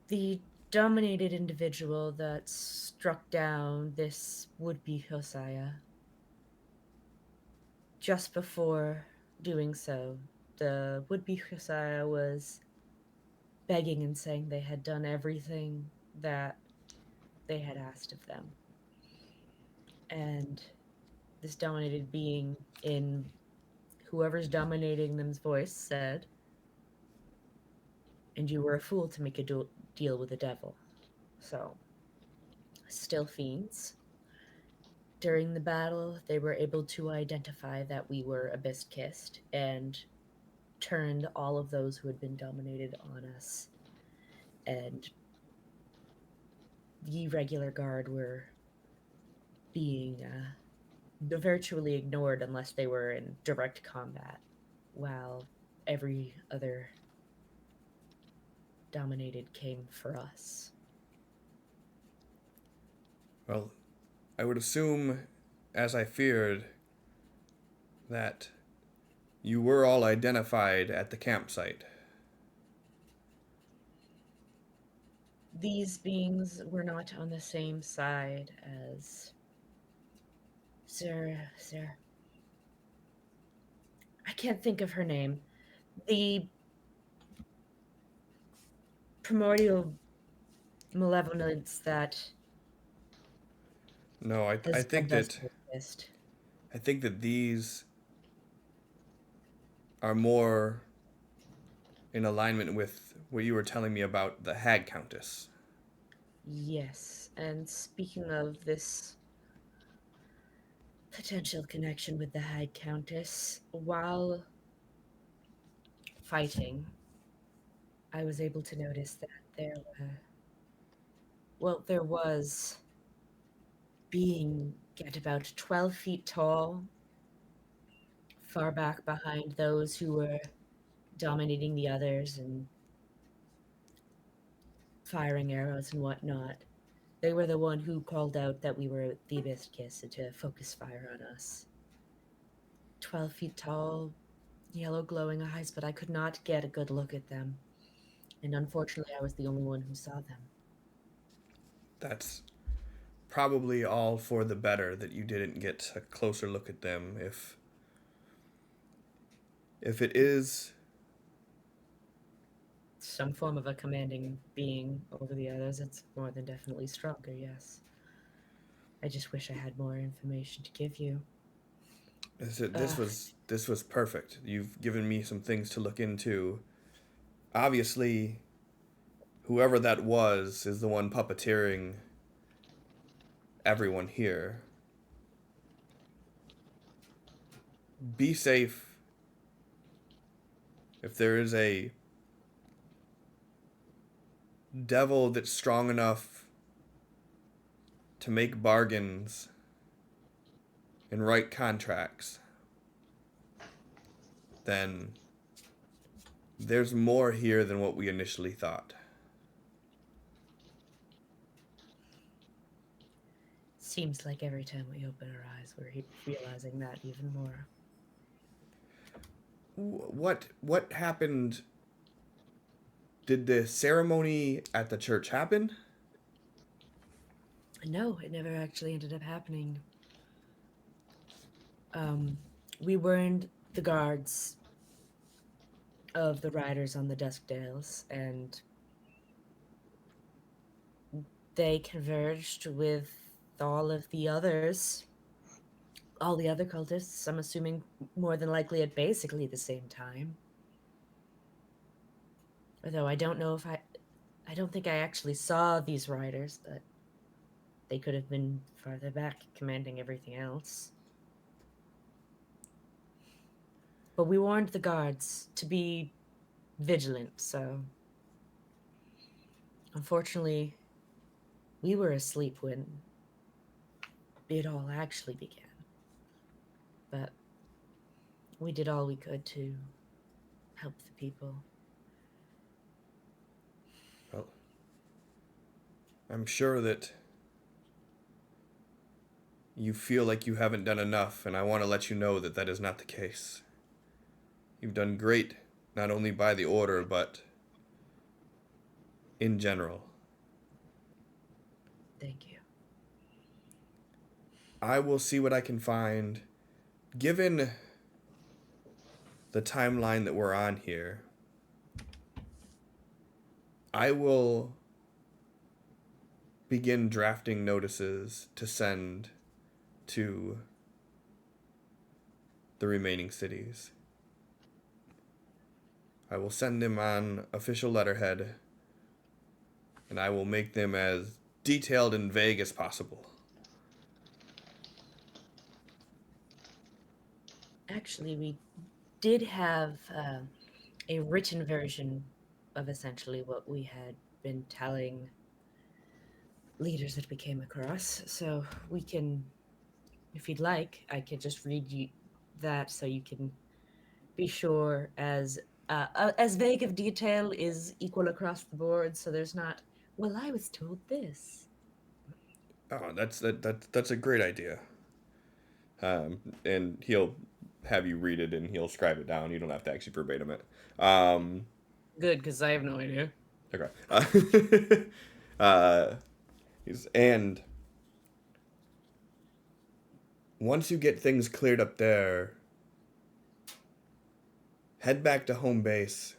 The dominated individual that struck down this would-be Josiah, just before doing so, the would-be Josiah was begging and saying they had done everything that they had asked of them. And this dominated being, in whoever's dominating them's voice, said, "And you were a fool to make a deal with the devil." So, still fiends. During the battle, they were able to identify that we were Abyss Kissed and turned all of those who had been dominated on us. And the regular guard were being virtually ignored unless they were in direct combat, while every other dominated came for us. Well, I would assume, as I feared, that you were all identified at the campsite. These beings were not on the same side as Sir. I can't think of her name. The primordial malevolence that No, has led us to exist. I think that these are more in alignment with what you were telling me about the Hag Countess. Yes, and speaking of this potential connection with the Hag Countess, while fighting, I was able to notice that there was being at about 12 feet tall, far back behind those who were dominating the others and firing arrows and whatnot. They were the one who called out that we were the Abyss Kiss and to focus fire on us. 12 feet tall, yellow glowing eyes, but I could not get a good look at them. And unfortunately, I was the only one who saw them. That's probably all for the better that you didn't get a closer look at them. If it is Some form of a commanding being over the others, it's more than definitely stronger, yes. I just wish I had more information to give you. this was perfect. You've given me some things to look into. Obviously, whoever that was is the one puppeteering everyone here. Be safe. If there is a devil that's strong enough to make bargains and write contracts, then there's more here than what we initially thought. Seems like every time we open our eyes, we're realizing that even more. What happened? Did the ceremony at the church happen? No, it never actually ended up happening. We warned the guards of the riders on the Duskdales, and they converged with all of the others, all the other cultists, I'm assuming more than likely at basically the same time. Although I don't know if I don't think I actually saw these riders, but they could have been farther back commanding everything else. But we warned the guards to be vigilant, so unfortunately, we were asleep when it all actually began. But we did all we could to help the people. I'm sure that you feel like you haven't done enough, and I want to let you know that that is not the case. You've done great, not only by the order, but in general. Thank you. I will see what I can find. Given the timeline that we're on here, I will begin drafting notices to send to the remaining cities. I will send them on official letterhead, and I will make them as detailed and vague as possible. Actually, we did have a written version of essentially what we had been telling leaders that we came across. So we can, if you'd like, I could just read you that so you can be sure as vague of detail is equal across the board. So there's not. Well, I was told this. Oh, that's a great idea. And he'll have you read it and he'll scribe it down. You don't have to actually verbatim it. Good, because I have no idea. Okay. Uh, and once you get things cleared up there, head back to home base.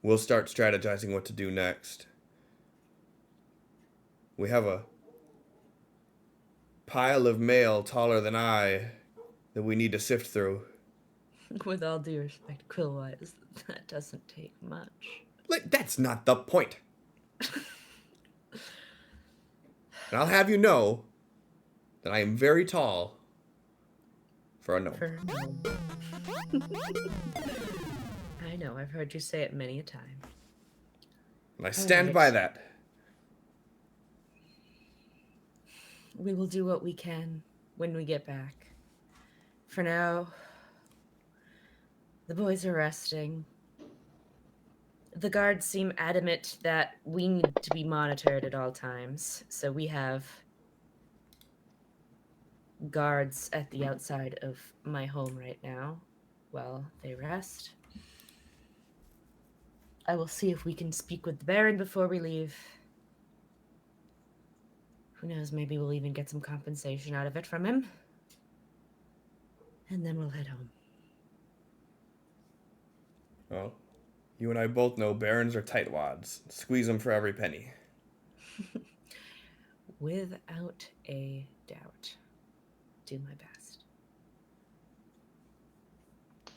We'll start strategizing what to do next. We have a pile of mail taller than I that we need to sift through. With all due respect, Quillwise, that doesn't take much. Like, that's not the point. And I'll have you know that I am very tall for a gnome. For a gnome. I know, I've heard you say it many a time. And I stand Alright. by that. We will do what we can when we get back. For now, the boys are resting. The guards seem adamant that we need to be monitored at all times, so we have guards at the outside of my home right now while they rest. I will see if we can speak with the Baron before we leave. Who knows, maybe we'll even get some compensation out of it from him. And then we'll head home. Well, you and I both know barons are tightwads. Squeeze them for every penny. Without a doubt. Do my best.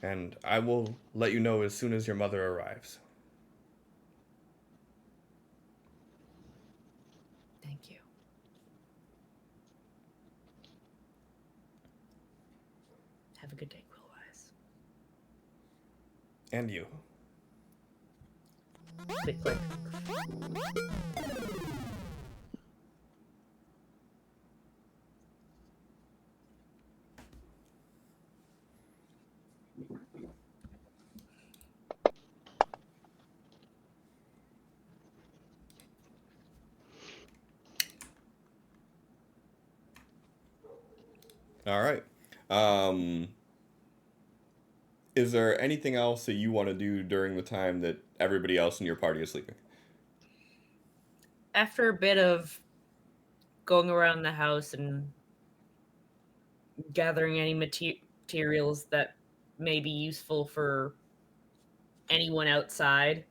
And I will let you know as soon as your mother arrives. Thank you. Have a good day, Quillwise. And you. Click, click. All right. Is there anything else that you want to do during the time that everybody else in your party is sleeping? After a bit of going around the house and gathering any materials that may be useful for anyone outside,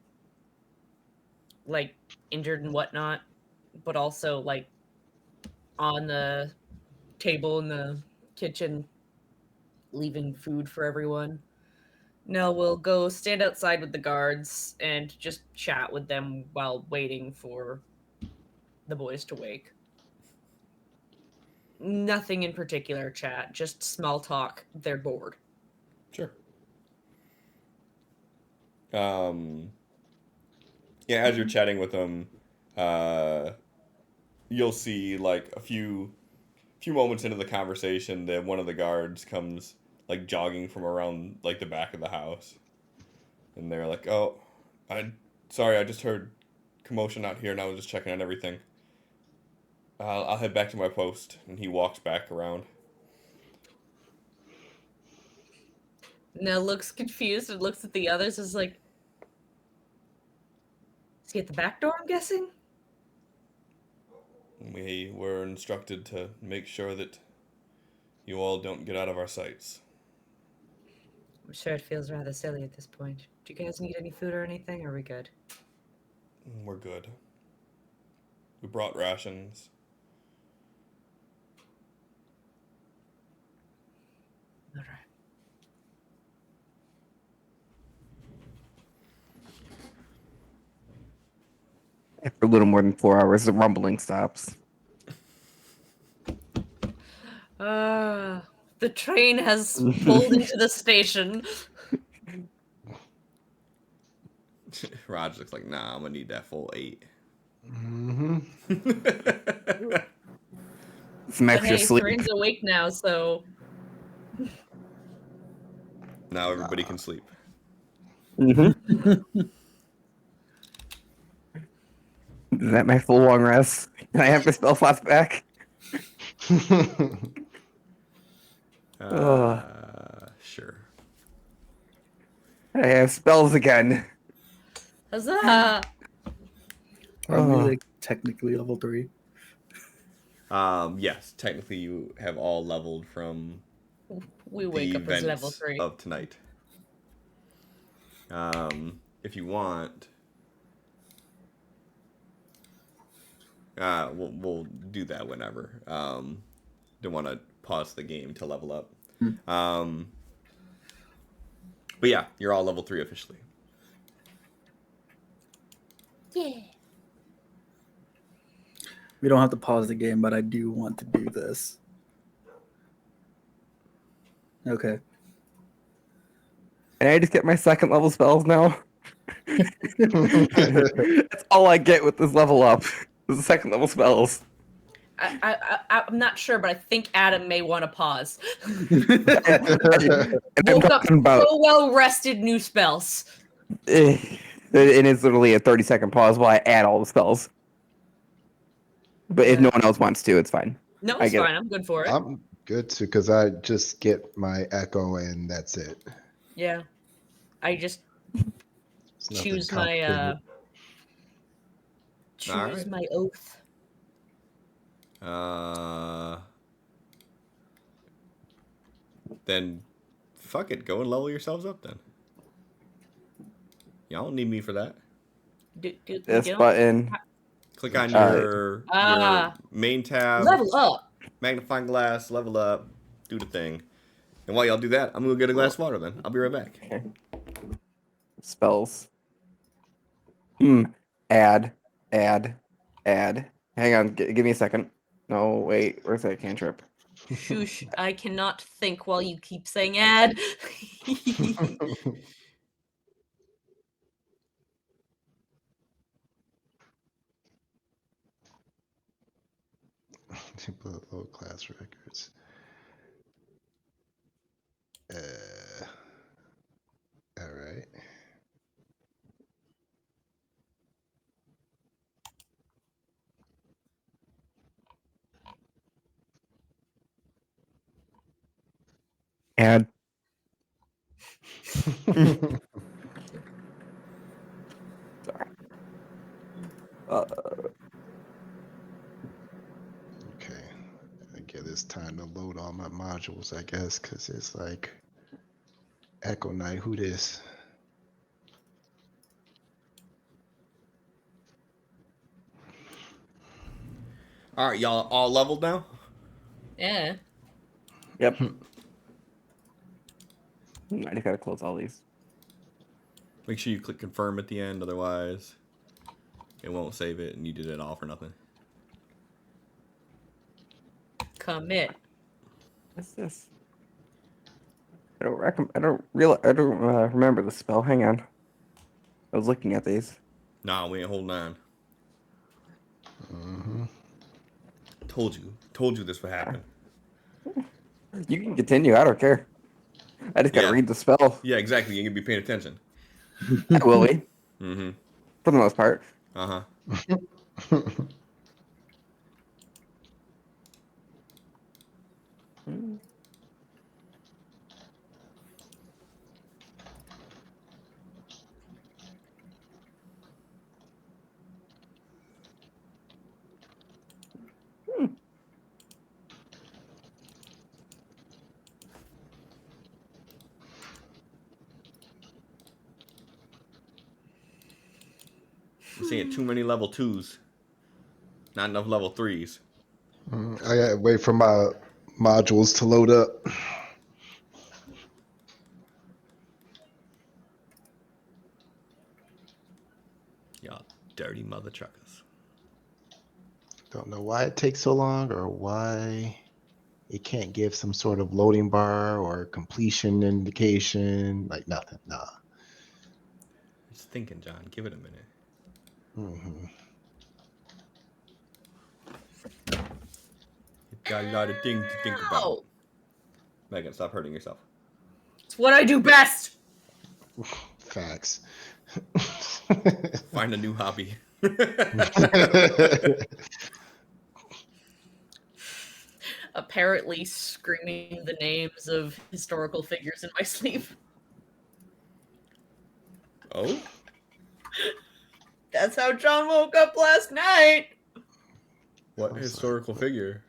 like injured and whatnot, but also like on the table in the kitchen, leaving food for everyone. No, we'll go stand outside with the guards and just chat with them while waiting for the boys to wake. Nothing in particular, chat, just small talk. They're bored. Sure. Yeah, as you're chatting with them, you'll see like a few moments into the conversation that one of the guards comes like jogging from around like the back of the house, and they're like, "Oh, I sorry, I just heard commotion out here, and I was just checking on everything. I'll head back to my post, and he walks back around. Now looks confused and looks at the others as like, is he at the back door, I'm guessing? We were instructed to make sure that you all don't get out of our sights. I'm sure it feels rather silly at this point. Do you guys need any food or anything, or are we good? We're good. We brought rations. All right. After a little more than 4 hours, the rumbling stops. The train has pulled into the station. Raj looks like, nah, I'm gonna need that full 8. Mm-hmm. Some But extra hey, sleep. Thrain's awake now, so Now everybody can sleep. Mm-hmm. Is that my full long rest? Can I have my spell slots back? Sure. I have spells again. huzzah! Are we like technically level 3? Yes, technically you have all leveled from We wake the up as level events 3. of tonight. If you want, we'll do that whenever. Don't want to pause the game to level up. But yeah, you're all level 3 officially. Yeah. We don't have to pause the game, but I do want to do this. Okay. Can I just get my second level spells now? That's all I get with this level up. Is the second level spells. I'm not sure, but I think Adam may want to pause. And I'm Woke up talking about so well rested, new spells. it is literally a 30-second pause while I add all the spells. But if no one else wants to, it's fine. No, I it's get fine. I'm good for it. I'm good too, because I just get my echo and that's it. Yeah. I just It's nothing choose complicated. Alright. my oath. Then fuck it, go and level yourselves up then. Y'all don't need me for that. this button. Click on Alright. your Ah. main tab, Level up. magnifying glass, level up, do the thing. And while y'all do that, I'm gonna get a glass of water then. I'll be right back. Okay. Spells. Add. Hang on, give me a second. No, wait, where's that cantrip? Shoosh, I cannot think while you keep saying ad. Low class records. All right. Add. Sorry. Okay. I get it's time to load all my modules, I guess, because it's like Echo Knight. Who this? All right, y'all all leveled now? Yeah. Yep. I just gotta close all these. Make sure you click confirm at the end, otherwise it won't save it and you did it all for nothing. Commit. What's this? I don't remember the spell. Hang on. I was looking at these. Nah, we ain't holding on. Mm-hmm. Told you this would happen. You can continue. I don't care. I just gotta Yeah. read the spell. Yeah, exactly. You can be paying attention. I will be. Mm-hmm. For the most part. Uh-huh. Hmm. I'm seeing too many level 2s. Not enough level 3s. I gotta wait for my modules to load up. Y'all dirty mother truckers. Don't know why it takes so long or why it can't give some sort of loading bar or completion indication. Like nothing. Nah. Just thinking, John. Give it a minute. Hmm. You've got a lot of things to think about. Ow! Megan, stop hurting yourself. It's what I do best. Facts. Find a new hobby. Apparently screaming the names of historical figures in my sleep. Oh? That's how John woke up last night. What historical figure?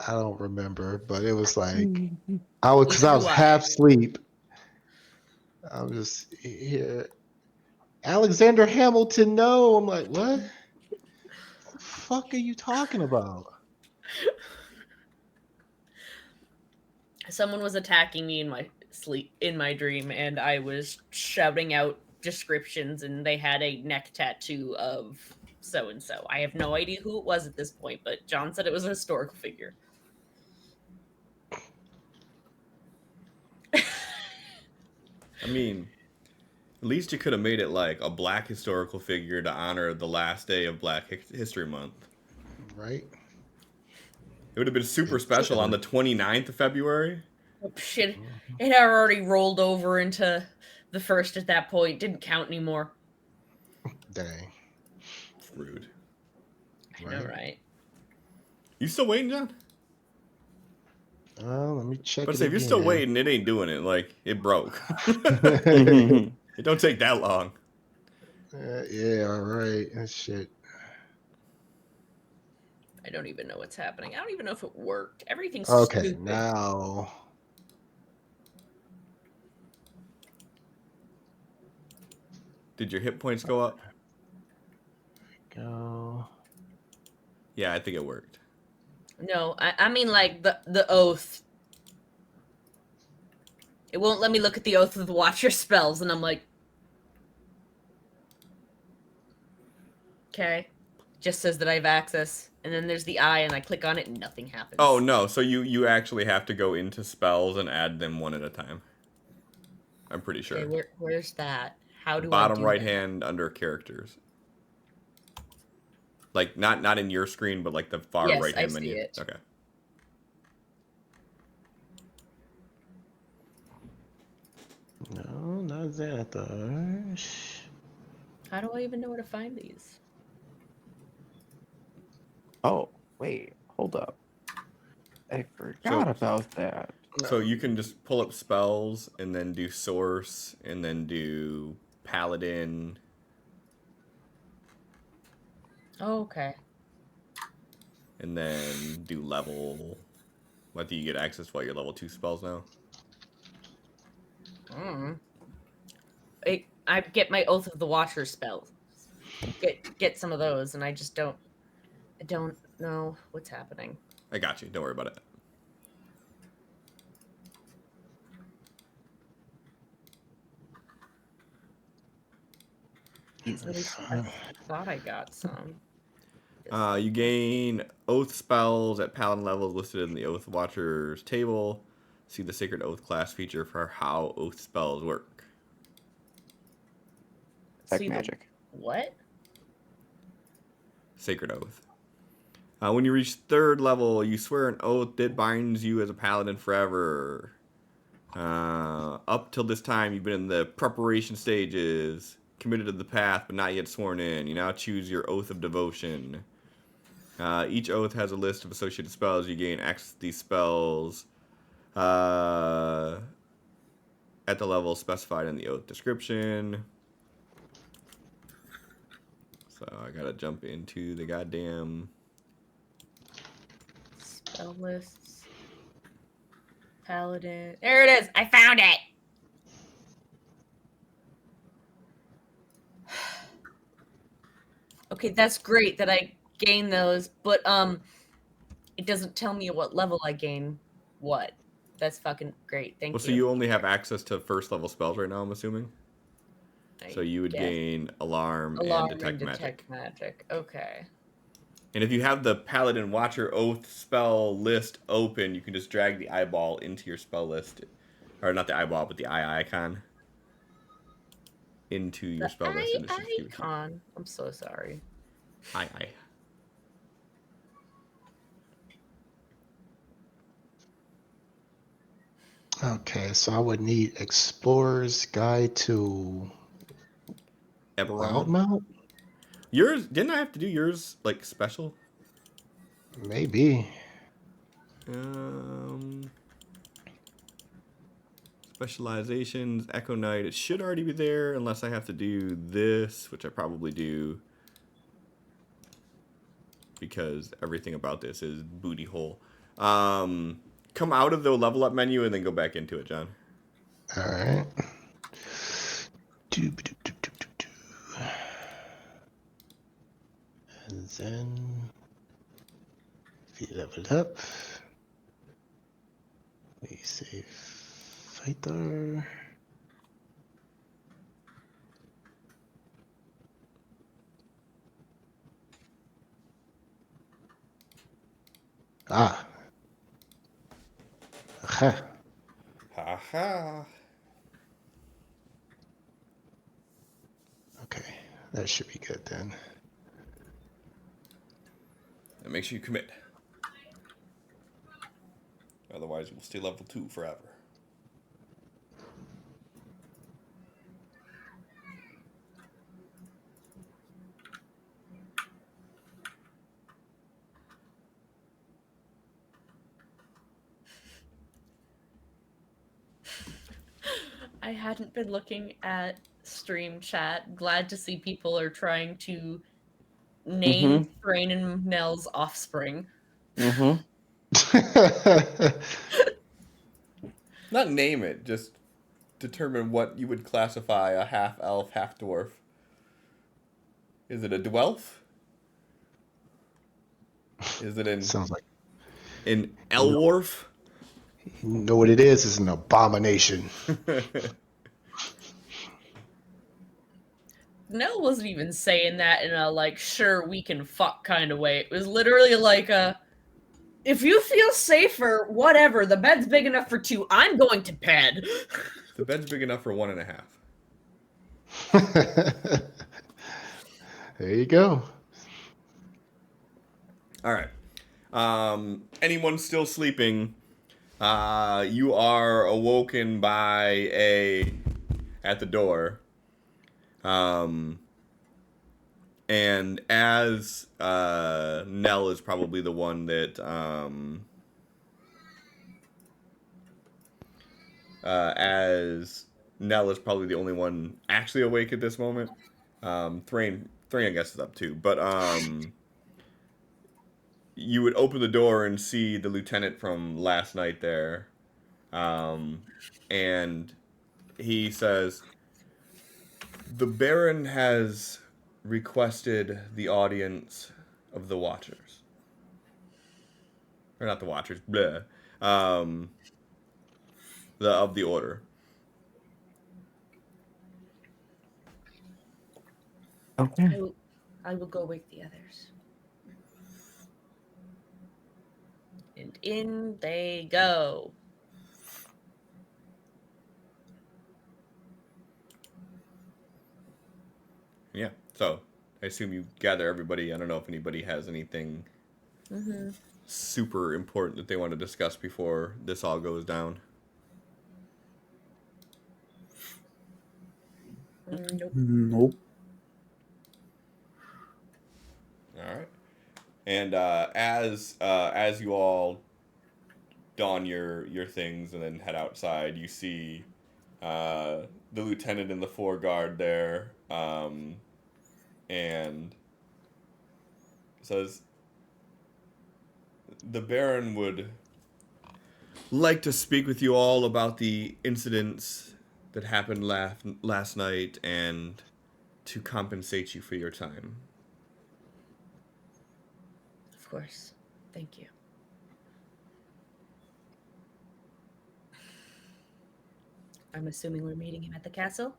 I don't remember, but it was like Hmm. I was because Neither I do was I. half asleep. I was just here. Alexander Hamilton, no. I'm like, what? The fuck are you talking about? Someone was attacking me in my sleep, in my dream, and I was shouting out descriptions, and they had a neck tattoo of so and so. I have no idea who it was at this point, but John said it was a historical figure. I mean, at least you could have made it like a black historical figure to honor the last day of Black History Month. Right? It would have been super special on the 29th of February. Oh, shit, it had already rolled over into the first at that point. Didn't count anymore. Dang. Rude. I know, right? You still waiting, John? Let me check But it say if you're still again. waiting, it ain't doing it. Like it broke. It don't take that long. Yeah, all right. That shit. I don't even know what's happening. I don't even know if it worked. Everything's Okay, stupid. now. Did your hit points go up? Go. Yeah, I think it worked. No, I mean like the oath. It won't let me look at the Oath of the Watcher spells, and I'm like, okay. Just says that I have access, and then there's the eye, and I click on it, and nothing happens. Oh no, so you actually have to go into spells and add them one at a time. I'm pretty sure. Okay, where's that? How do Bottom I do right that? hand under characters. Like not in your screen, but like the far Yes, right hand I see menu. it. Okay. No, not Xanathar. How do I even know where to find these? Oh, wait. Hold up. I forgot about that. So you can just pull up spells and then do source and then do paladin. Oh, okay. And then do level. What do you get access to? Your level 2 spells now? I get my Oath of the Watcher spells. Get some of those, and I don't know what's happening. I got you. Don't worry about it. At least I thought I got some. You gain Oath spells at Paladin levels listed in the Oath Watchers table. See the Sacred Oath class feature for how Oath spells work. Tech See magic. What? Sacred Oath. When you reach 3rd level, you swear an oath that binds you as a paladin forever. Up till this time, you've been in the preparation stages. committed to the path, but not yet sworn in. You now choose your oath of devotion. Each oath has a list of associated spells. You gain access to these spells at the level specified in the oath description. So I gotta jump into the goddamn spell lists. Paladin. There it is. I found it. Okay, that's great that I gain those, but it doesn't tell me at what level I gain what. That's fucking great. Thank you. So you only have access to first level spells right now, I'm assuming? So you would guess. gain alarm and detect magic. Okay. And if you have the Paladin Watcher Oath spell list open, you can just drag the eyeball into your spell list. Or not the eyeball, but the eye icon. Into your spell list. And icon. I'm so sorry. Eye. Okay, so I would need Explorer's Guide to Eberron. Loudmouth? Yours, didn't I have to do yours, like, special? Maybe. Specializations, Echo Knight. It should already be there, unless I have to do this, which I probably do. Because everything about this is booty hole. Come out of the level up menu and then go back into it, John. Alright. And then if you level up, we say fighter. Ah. Aha. Haha. Okay, that should be good then. And make sure you commit. Otherwise, we'll stay level 2 forever. I hadn't been looking at stream chat. Glad to see people are trying to name Thrain and Nell's offspring. Mm-hmm. Not name it, just determine what you would classify a half-elf, half-dwarf. Is it a dwelf? Is it Sounds like an elwarf? You know what it is? It's an abomination. Nell wasn't even saying that in a, like, sure, we can fuck kind of way. It was literally like a, if you feel safer, whatever, the bed's big enough for 2, I'm going to bed. The bed's big enough for 1.5. There you go. All right. Anyone still sleeping, you are awoken by at the door. And as Nell is probably the one that as Nell is probably the only one actually awake at this moment. Thrain I guess is up too, but you would open the door and see the lieutenant from last night there, and he says, "The Baron has requested the audience of the Watchers. Or not the Watchers, bleh. Of the Order." Okay. I will go wake the others. And in they go. Yeah, so I assume you gather everybody. I don't know if anybody has anything super important that they want to discuss before this all goes down. Nope. All right. And as you all don your things and then head outside, you see the lieutenant in the foreguard there, and says, "The Baron would like to speak with you all about the incidents that happened last night and to compensate you for your time." Of course. Thank you. I'm assuming we're meeting him at the castle?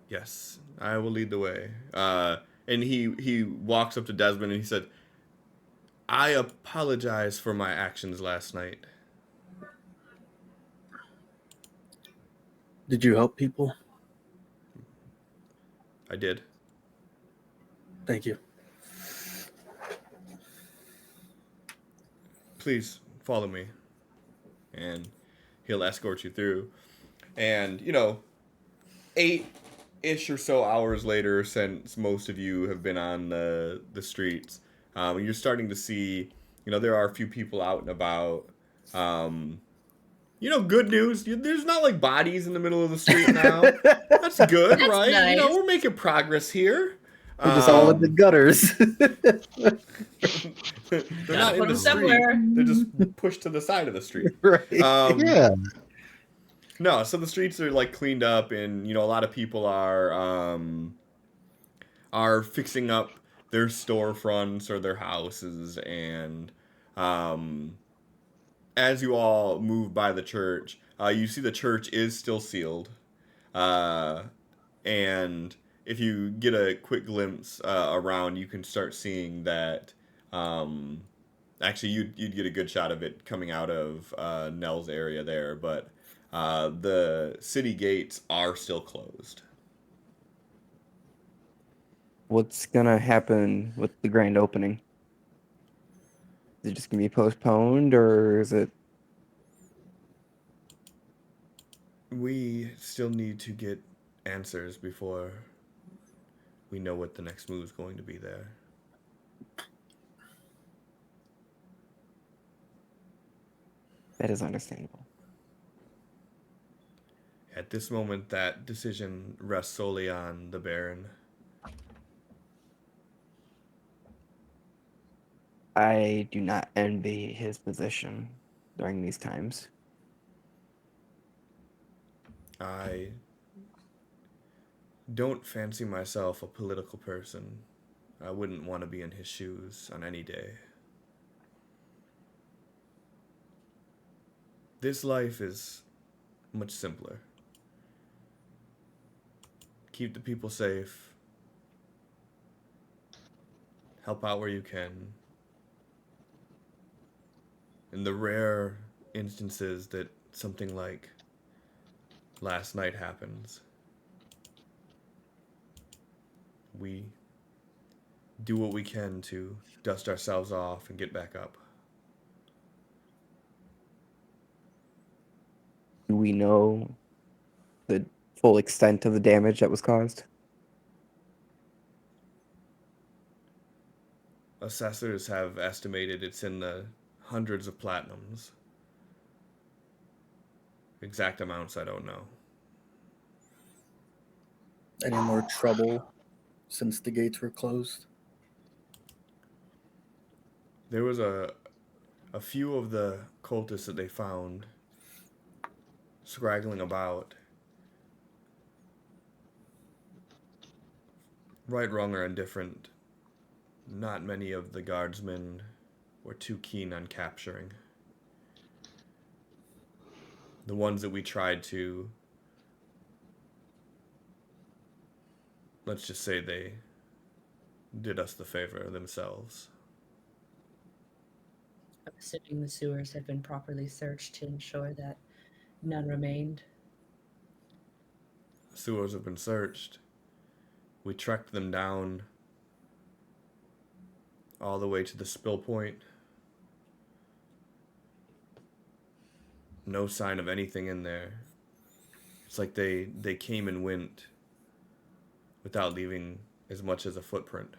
Yes, I will lead the way. And he walks up to Desmond and he said, "I apologize for my actions last night." Did you help people? I did. Thank you. Please follow me. And he'll escort you through. And, 8-ish or so hours later, since most of you have been on the streets, you're starting to see, there are a few people out and about. Good news. There's not like bodies in the middle of the street now. That's good, That's right? nice. We're making progress here. We're just all in the gutters. They're not in the street. Somewhere. They're just pushed to the side of the street. Right. Yeah. No, so the streets are like cleaned up, and a lot of people are fixing up their storefronts or their houses, and as you all move by the church, you see the church is still sealed, and if you get a quick glimpse around, you can start seeing that. Actually, you'd get a good shot of it coming out of Nell's area there, but the city gates are still closed. What's gonna happen with the grand opening? Is it just gonna be postponed, or is it? We still need to get answers before we know what the next move is going to be there. That is understandable. At this moment, that decision rests solely on the Baron. I do not envy his position during these times. I don't fancy myself a political person. I wouldn't want to be in his shoes on any day. This life is much simpler. Keep the people safe. Help out where you can. In the rare instances that something like last night happens, we do what we can to dust ourselves off and get back up. Do we know the full extent of the damage that was caused? Assessors have estimated it's in the hundreds of platinums. Exact amounts I don't know. Any more trouble since the gates were closed? There was a few of the cultists that they found scraggling about. Right, wrong, or indifferent, not many of the guardsmen were too keen on capturing. The ones that we tried to, let's just say they did us the favor themselves. I'm assuming the sewers have been properly searched to ensure that none remained. Sewers have been searched. We trekked them down all the way to the spill point. No sign of anything in there. It's like they came and went without leaving as much as a footprint.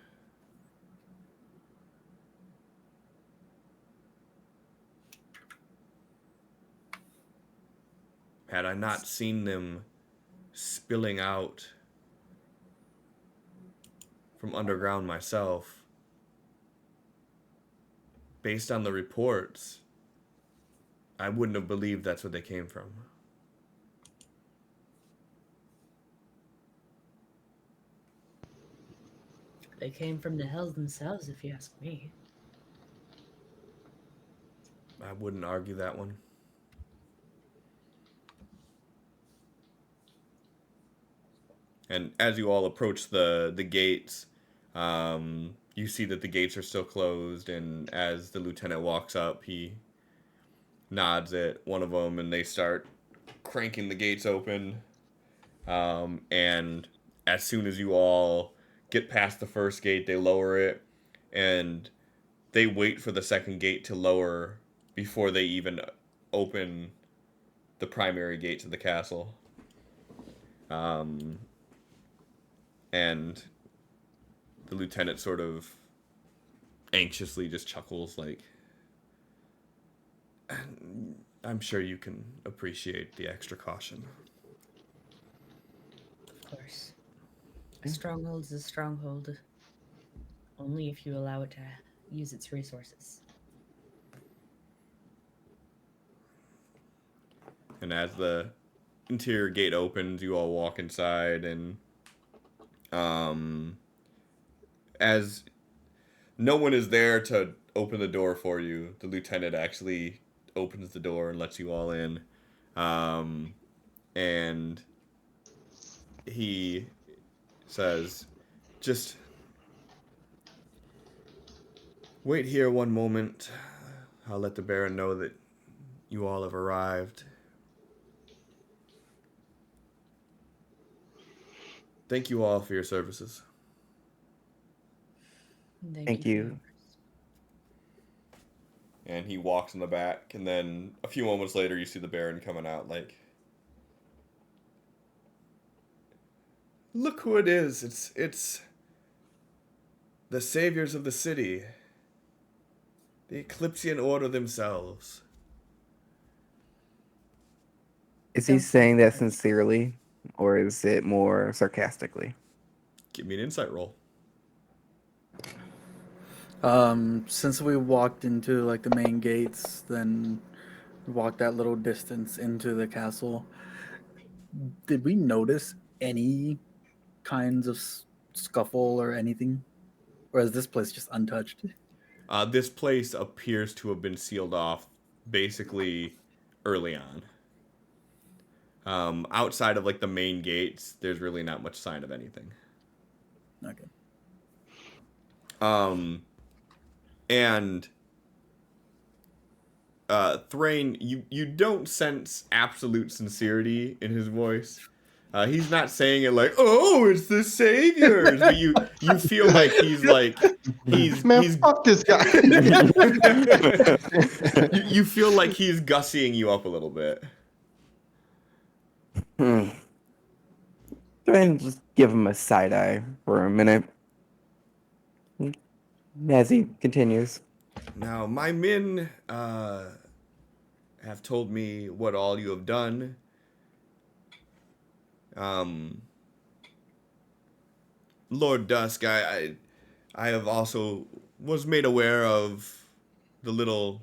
Had I not seen them spilling out from underground myself, based on the reports, I wouldn't have believed that's what they came from. They came from the hells themselves, if you ask me. I wouldn't argue that one. And as you all approach the gates, you see that the gates are still closed, and as the lieutenant walks up, he nods at one of them, and they start cranking the gates open. And as soon as you all get past the first gate, they lower it, and they wait for the second gate to lower before they even open the primary gate to the castle. And the lieutenant sort of anxiously just chuckles, like, I'm sure you can appreciate the extra caution. Of course. A stronghold is a stronghold. Only if you allow it to use its resources. And as the interior gate opens, you all walk inside, and as no one is there to open the door for you, the lieutenant actually opens the door and lets you all in. And he says, just wait here one moment. I'll let the Baron know that you all have arrived. Thank you all for your services. Thank you. And he walks in the back, and then a few moments later, you see the Baron coming out, like, look who it is. It's the saviors of the city, the Eclipsian Order themselves. Is he saying that sincerely, or is it more sarcastically? Give me an insight roll. Since we walked into like the main gates, then walked that little distance into the castle, did we notice any kinds of scuffle or anything? Or is this place just untouched? This place appears to have been sealed off basically early on. Outside of like the main gates, there's really not much sign of anything. Okay. And Thrain, you don't sense absolute sincerity in his voice. He's not saying it like, "Oh, it's the saviors," but you feel like he's fuck this guy. you feel like he's gussying you up a little bit. Try and just give him a side eye for a minute as he continues. Now, my men have told me what all you have done. Lord Dusk, I have also was made aware of the little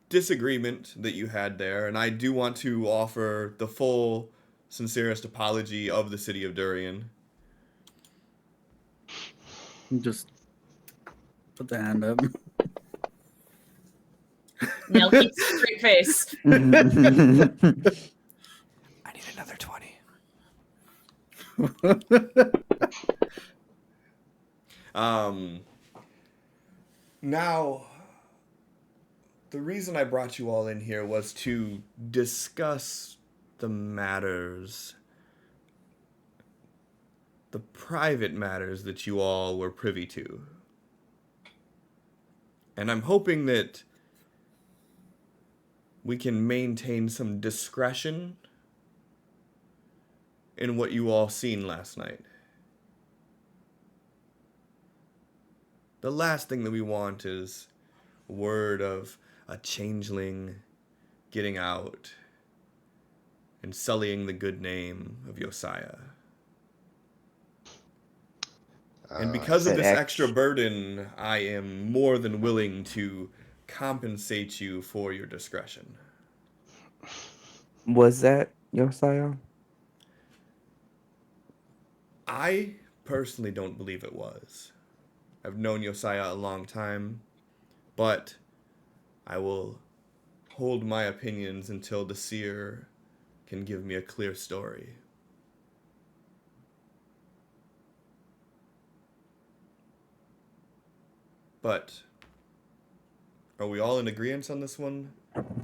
disagreement that you had there, and I do want to offer the full, sincerest apology of the city of Durian. Just put the hand up. Now keep straight face. I need another 20. Now, the reason I brought you all in here was to discuss the matters, the private matters that you all were privy to. And I'm hoping that we can maintain some discretion in what you all seen last night. The last thing that we want is word of a changeling getting out and sullying the good name of Josiah. And because of Said this extra X. burden, I am more than willing to compensate you for your discretion. Was that Josiah? I personally don't believe it was. I've known Josiah a long time, but I will hold my opinions until the seer can give me a clear story. But are we all in agreement on this one?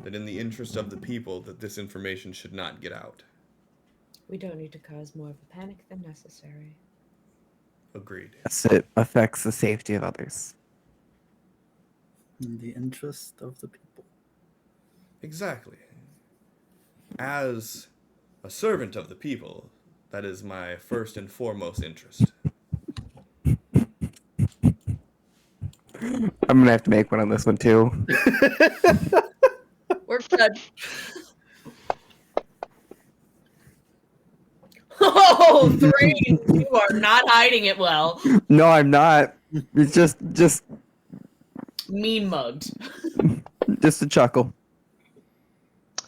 That in the interest of the people, that this information should not get out. We don't need to cause more of a panic than necessary. Agreed. Yes, it affects the safety of others. In the interest of the people. Exactly. As a servant of the people, that is my first and foremost interest. I'm gonna have to make one on this one too. We're good. Oh, three! You are not hiding it well. No, I'm not. It's just Mean mugged. a chuckle.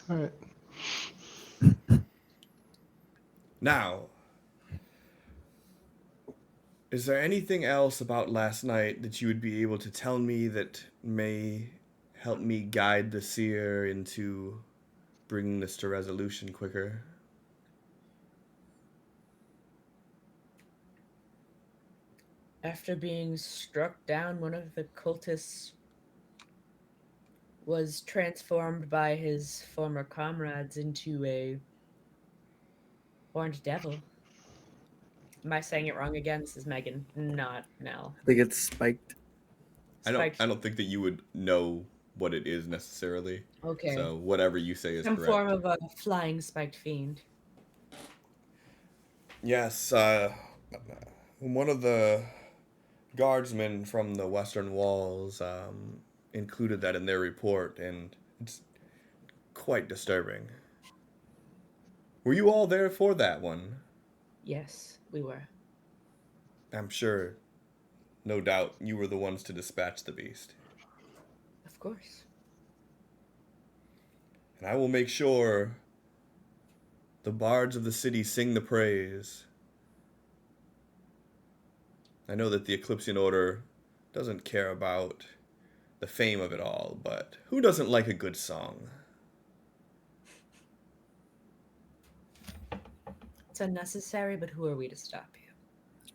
All right. Now, is there anything else about last night that you would be able to tell me that may help me guide the seer into bringing this to resolution quicker? After being struck down, one of the cultists was transformed by his former comrades into a horned devil. Am I saying it wrong again? This is Megan, not Nell. I think it's spiked. I Spiked. don't think that you would know what it is necessarily. Okay. So whatever you say is Some correct. form of a flying spiked fiend. Yes, one of the guardsmen from the Western Walls included that in their report, and it's quite disturbing. Were you all there for that one? Yes, we were. I'm sure, no doubt, you were the ones to dispatch the beast. Of course. And I will make sure the bards of the city sing the praise. I know that the Eclipsian Order doesn't care about the fame of it all, but who doesn't like a good song? It's unnecessary, but who are we to stop you?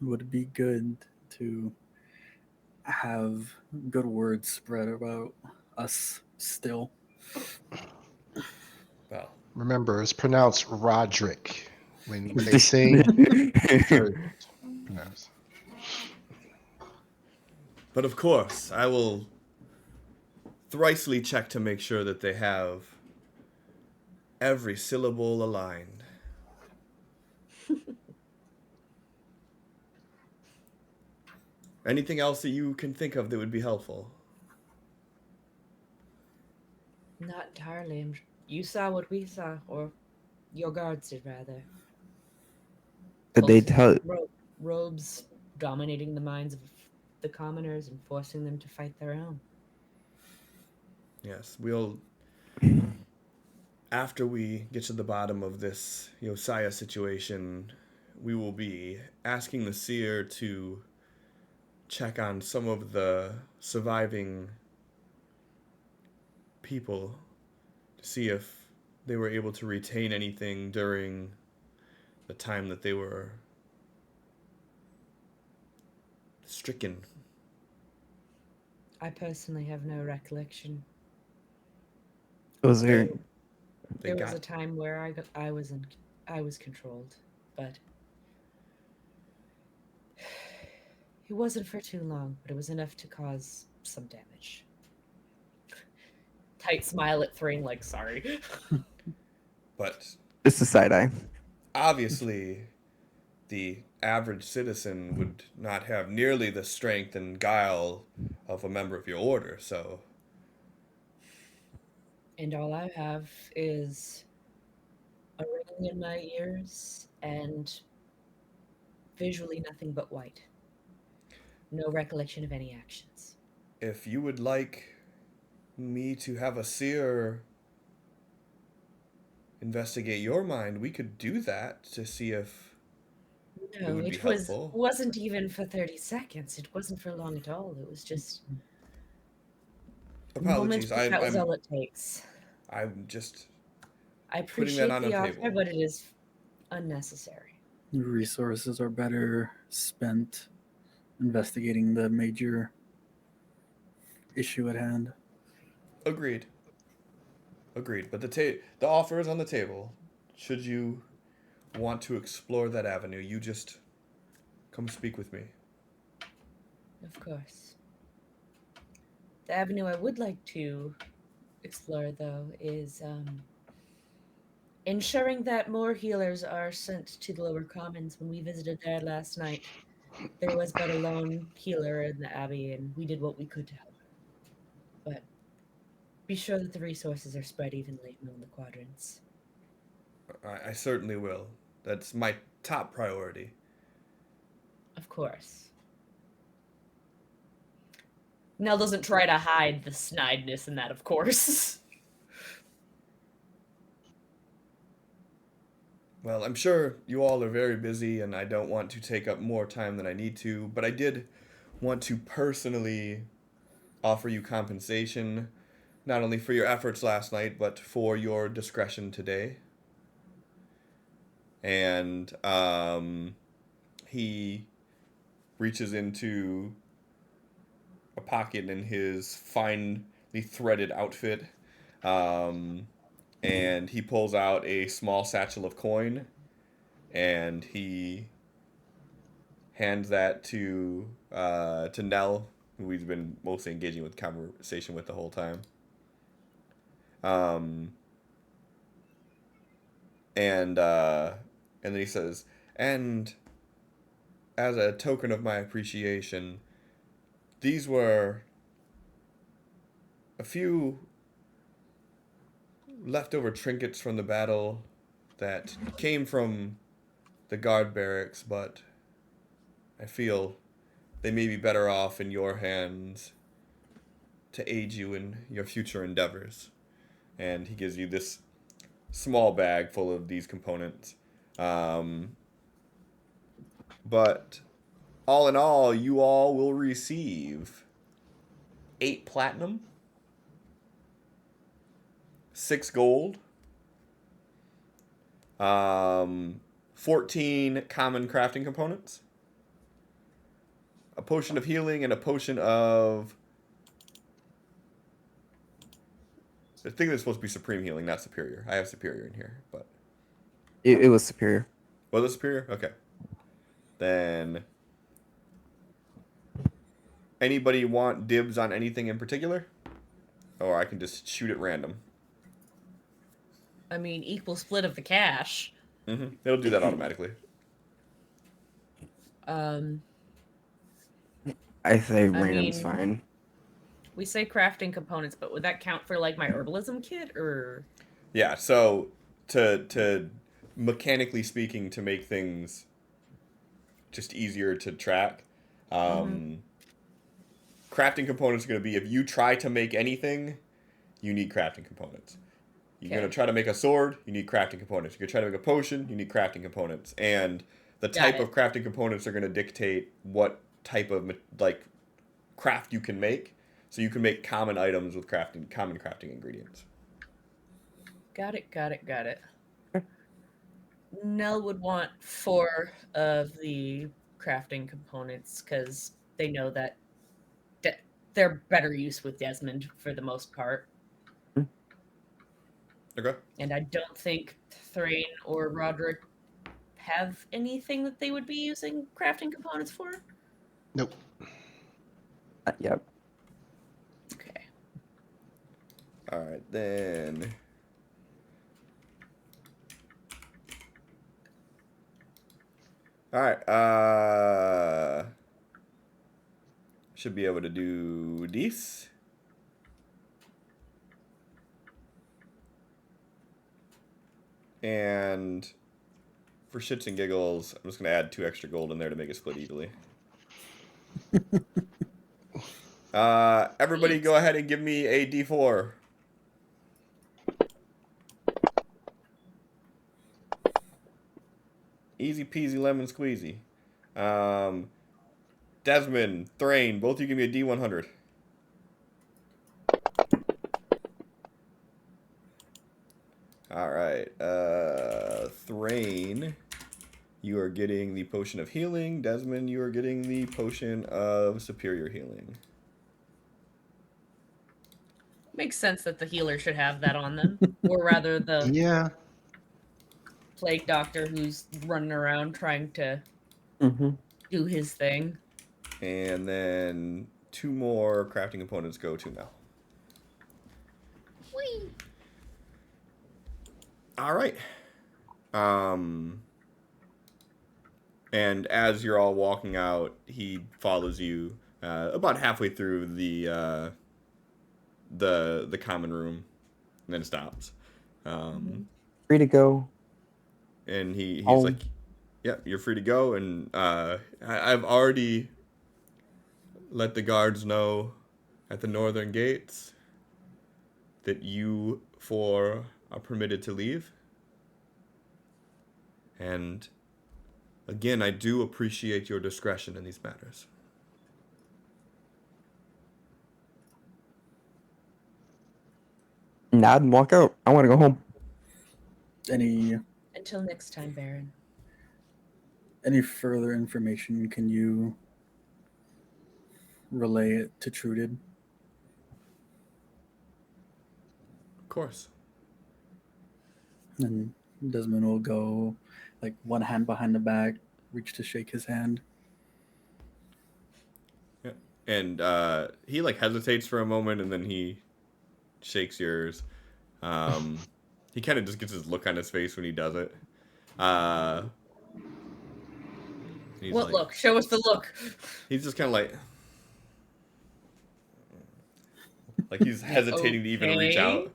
It would be good to have good words spread about us still. Well, Remember, it's pronounced Roderick when they sing. Pronounced. but of course, I will thricely check to make sure that they have every syllable aligned. Anything else that you can think of that would be helpful? Not entirely. You saw what we saw, or your guards did, rather. Did they tell? Robes dominating the minds of the commoners and forcing them to fight their own. Yes, after we get to the bottom of this Josiah situation, we will be asking the seer to check on some of the surviving people to see if they were able to retain anything during the time that they were stricken. I personally have no recollection. Was there? They There was got a time where I was controlled, but it wasn't for too long. But it was enough to cause some damage. Tight smile at Thring, like sorry. but Just a side eye. obviously the average citizen would not have nearly the strength and guile of a member of your order, so... And all I have is a ring in my ears and visually nothing but white. No recollection of any actions. If you would like me to have a seer investigate your mind, we could do that to see if it No, would be it helpful. wasn't even for 30 seconds. It wasn't for long at all. It was just a moment, Apologies, but that was all it takes. I'm just I putting that appreciate on the the table. offer, but it is unnecessary. Resources are better spent investigating the major issue at hand. Agreed. But the offer is on the table. Should you want to explore that avenue, you just come speak with me. Of course. The avenue I would like to explore, though, is ensuring that more healers are sent to the lower commons. When we visited there last night, there was but a lone healer in the abbey, and we did what we could to help her. But be sure that the resources are spread evenly among the quadrants. I certainly will. That's my top priority. Of course. Nell doesn't try to hide the snideness in that, of course. Well, I'm sure you all are very busy, and I don't want to take up more time than I need to, but I did want to personally offer you compensation, not only for your efforts last night, but for your discretion today. And he reaches into a pocket in his finely threaded outfit, and he pulls out a small satchel of coin, and he hands that to Nell, who he's been mostly engaging with conversation with the whole time. Um, and then he says, and as a token of my appreciation, these were a few leftover trinkets from the battle that came from the guard barracks, but I feel they may be better off in your hands to aid you in your future endeavors. And he gives you this small bag full of these components. But all in all, you all will receive 8 platinum, 6 gold, 14 common crafting components, a potion of healing, and a potion of... I think it's supposed to be supreme healing, not superior. I have superior in here, but... It was superior. Was it superior? Okay. Then... Anybody want dibs on anything in particular? Or I can just shoot at random. I mean, equal split of the cash. Mm-hmm. It'll do that automatically. Um, I say I random's mean, fine. we say crafting components, but would that count for like my herbalism kit or? Yeah, so to mechanically speaking, to make things just easier to track, crafting components are going to be, if you try to make anything, you need crafting components. You're going to try to make a sword, you need crafting components. You're going to try to make a potion, you need crafting components. And the type of crafting components are going to dictate what type of like craft you can make. So you can make common items with common crafting ingredients. Got it. Nell would want 4 of the crafting components because they know that they're better use with Desmond for the most part. Okay. And I don't think Thrain or Roderick have anything that they would be using crafting components for. Nope. Yep. Okay. All right, then. All right. Should be able to do these. And for shits and giggles, I'm just going to add 2 extra gold in there to make it split evenly. Everybody go ahead and give me a D4. Easy peasy lemon squeezy. Desmond, Thrain, both of you give me a D100. All right. Thrain, you are getting the potion of healing. Desmond, you are getting the potion of superior healing. Makes sense that the healer should have that on them, or rather the Yeah. plague doctor who's running around trying to do his thing. And then 2 more crafting components go to Mel. Whee! All right. And as you're all walking out, he follows you about halfway through the common room, and then stops. Free to go. And he's Home. like, "Yeah, you're free to go." And I've already let the guards know at the northern gates that you 4 are permitted to leave. And again, I do appreciate your discretion in these matters. Nod and walk out. I want to go home. Until next time, Baron. Any further information can you relay it to Trudid? Of course. And Desmond will go, like, one hand behind the back, reach to shake his hand. Yeah. And he like hesitates for a moment, and then he shakes yours. He kind of just gets his look on his face when he does it. He's What like, look? Show us the look. He's just kind of like he's hesitating to even reach out.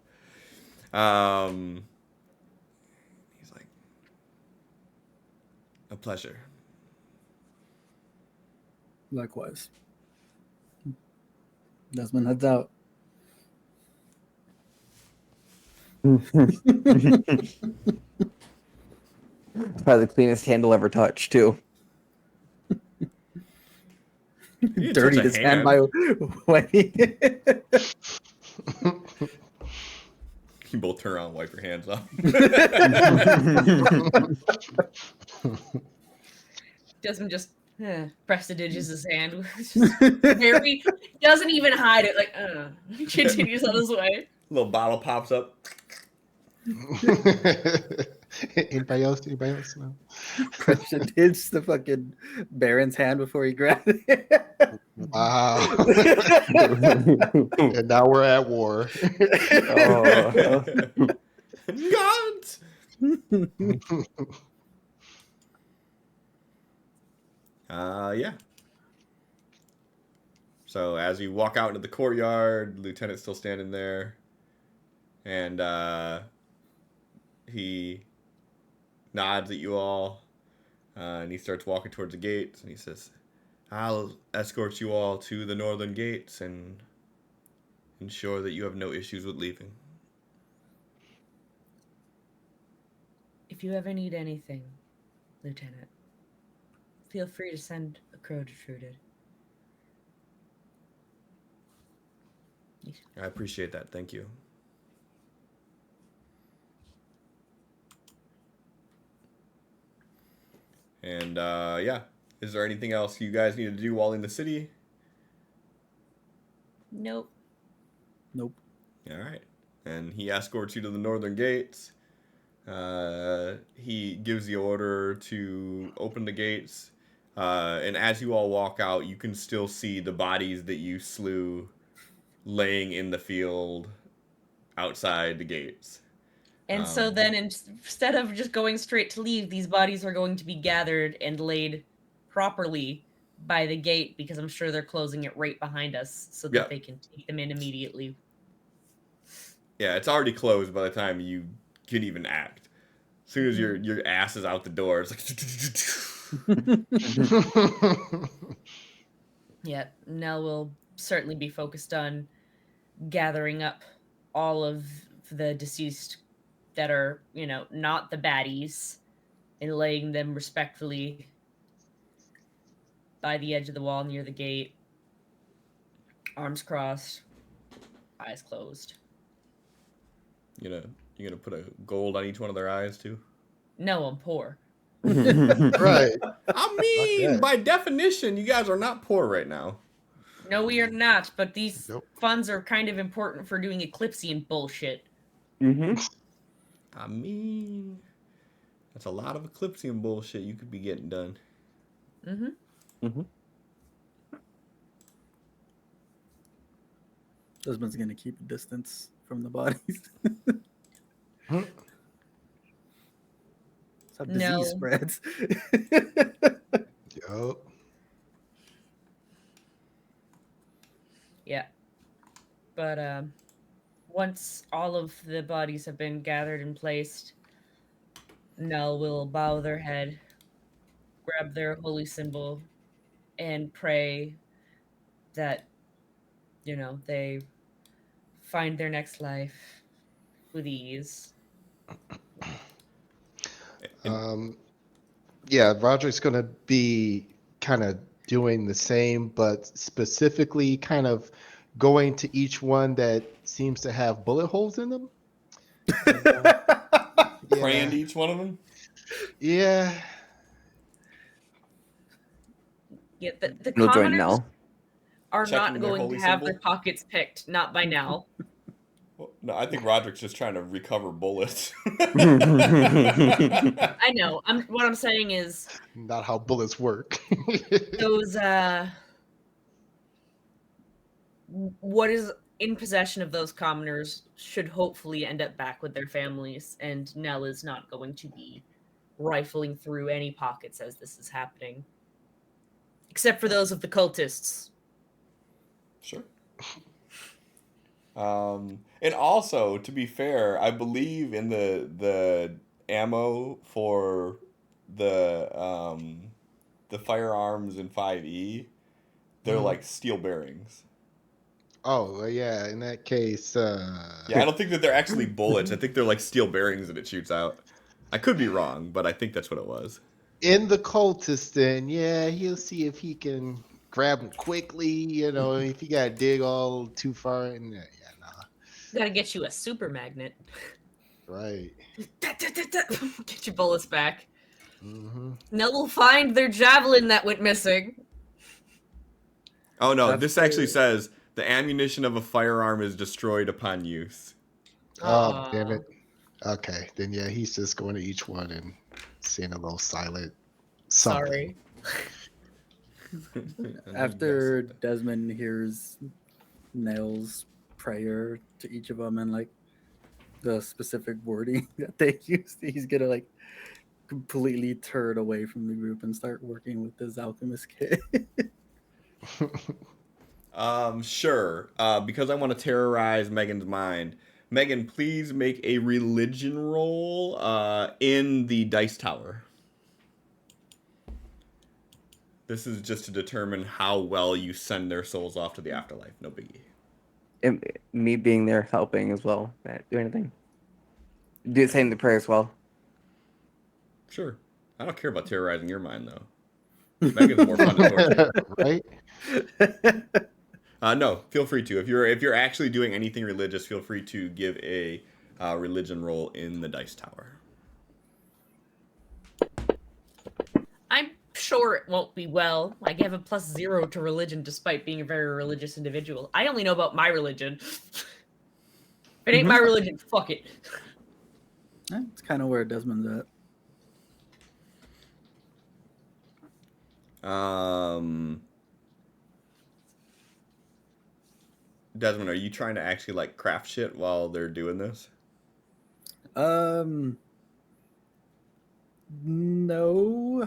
He's like, a pleasure. Likewise. Desmond heads out. Probably the cleanest handle ever touched, too. You didn't Dirtied touch a his hand by Wendy. You both turn around and wipe your hands off. Doesn't just prestidigious his hand. It's just very doesn't even hide it. Like continues on his way. Little bottle pops up. Anybody else? Anybody else? No. Prestidigitates the fucking Baron's hand before he grabbed it. Wow. And now we're at war. Gods! Yeah. So as you walk out into the courtyard, Lieutenant's still standing there, and he nods at you all, and he starts walking towards the gates, and he says, "I'll escort you all to the northern gates and ensure that you have no issues with leaving." If you ever need anything, Lieutenant, feel free to send a crow to Trudid. I appreciate that. Thank you. And yeah, is there anything else you guys need to do while in the city? Nope. Nope. All right. And he escorts you to the northern gates. He gives the order to open the gates. And as you all walk out, you can still see the bodies that you slew laying in the field outside the gates. And so Um, then instead of just going straight to leave, these bodies are going to be gathered and laid properly by the gate because I'm sure they're closing it right behind us so yeah, that they can take them in immediately. yeah, it's already closed by the time you can even act. As soon as your ass is out the door, it's like. Yeah, Nell will certainly be focused on gathering up all of the deceased that are, not the baddies and laying them respectfully by the edge of the wall near the gate, arms crossed, eyes closed. You gonna put a gold on each one of their eyes too? No, I'm poor. Right. I mean, that. by definition, you guys are not poor right now. No, we are not, but these Nope. funds are kind of important for doing Eclipsean bullshit. I mean, that's a lot of Eclipsean bullshit you could be getting done. Desmond's gonna keep a distance from the bodies. That's how disease No. spreads. Yup. Yeah. But once all of the bodies have been gathered and placed, Nell will bow their head, grab their holy symbol, and pray that, they find their next life with ease. And Yeah, Roderick's gonna be kind of doing the same, but specifically kind of going to each one that seems to have bullet holes in them. praying Yeah, to each one of them. yeah. Yeah, the You'll join commoners Nell. are Checking not their going to holy have symbol? their pockets picked, not by now. Well, no, I think Roderick's just trying to recover bullets. I know. What I'm saying is Not how bullets work. those what is in possession of those commoners should hopefully end up back with their families, and Nell is not going to be rifling through any pockets as this is happening. Except for those of the cultists. Sure. And also, to be fair, I believe in the ammo for the firearms in 5e. They're like steel bearings. Oh, well, yeah. In that case, Yeah, I don't think that they're actually bullets. I think they're like steel bearings that it shoots out. I could be wrong, but I think that's what it was. in the cultist, then yeah, he'll see if he can grab him quickly. If he got to dig all too far, and yeah, nah, Gotta get you a super magnet. right. Get your bullets back. Mm-hmm. Nell will find their javelin that went missing. Oh no, this actually says the ammunition of a firearm is destroyed upon use. Oh, damn Aw. it. Okay, then yeah, he's just going to each one and saying a little silent something. Sorry. After Desmond hears Nell's prayer to each of them and like the specific wording that they used, he's gonna like completely turn away from the group and start working with this alchemist kid. Sure. Because I want to terrorize Megan's mind. Megan, please make a religion roll in the dice tower. This is just to determine how well you send their souls off to the afterlife. No biggie. And me being there helping as well. Do anything. Do the same to prayer as well. Sure. I don't care about terrorizing your mind, though. Megan's more fun to torture. Right? No, feel free to. If you're actually doing anything religious, feel free to give a religion roll in the dice tower. I'm sure it won't be well. I have a +0 to religion despite being a very religious individual. I only know about my religion. If it ain't my religion, fuck it. That's kind of where Desmond's at. Desmond, are you trying to actually like craft shit while they're doing this? No.